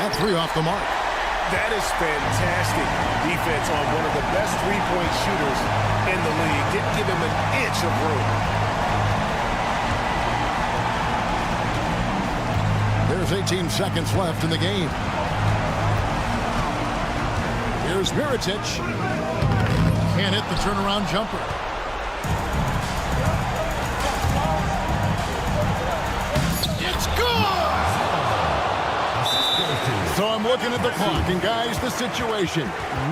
And 3 off the mark.
That is fantastic defense on one of the best three-point shooters in the league. Didn't give him an inch of room.
There's 18 seconds left in the game. Here's Mirotic. Can't hit the turnaround jumper. It's good! So I'm looking at the clock, and guys, the situation.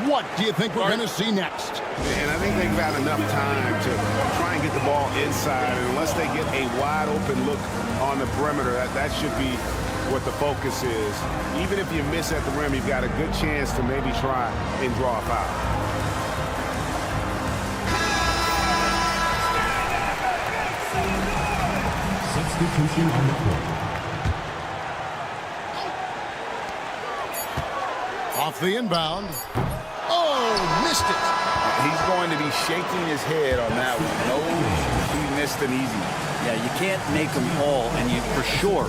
What do you think we're going to see next?
And I think they've got enough time to try and get the ball inside. And unless they get a wide open look on the perimeter, that should be what the focus is. Even if you miss at the rim, you've got a good chance to maybe try and draw a foul.
Substitution on the court.
Off the inbound. Oh, missed it.
He's going to be shaking his head on that one. No, he missed an easy one.
Yeah, you can't make them all, and you for sure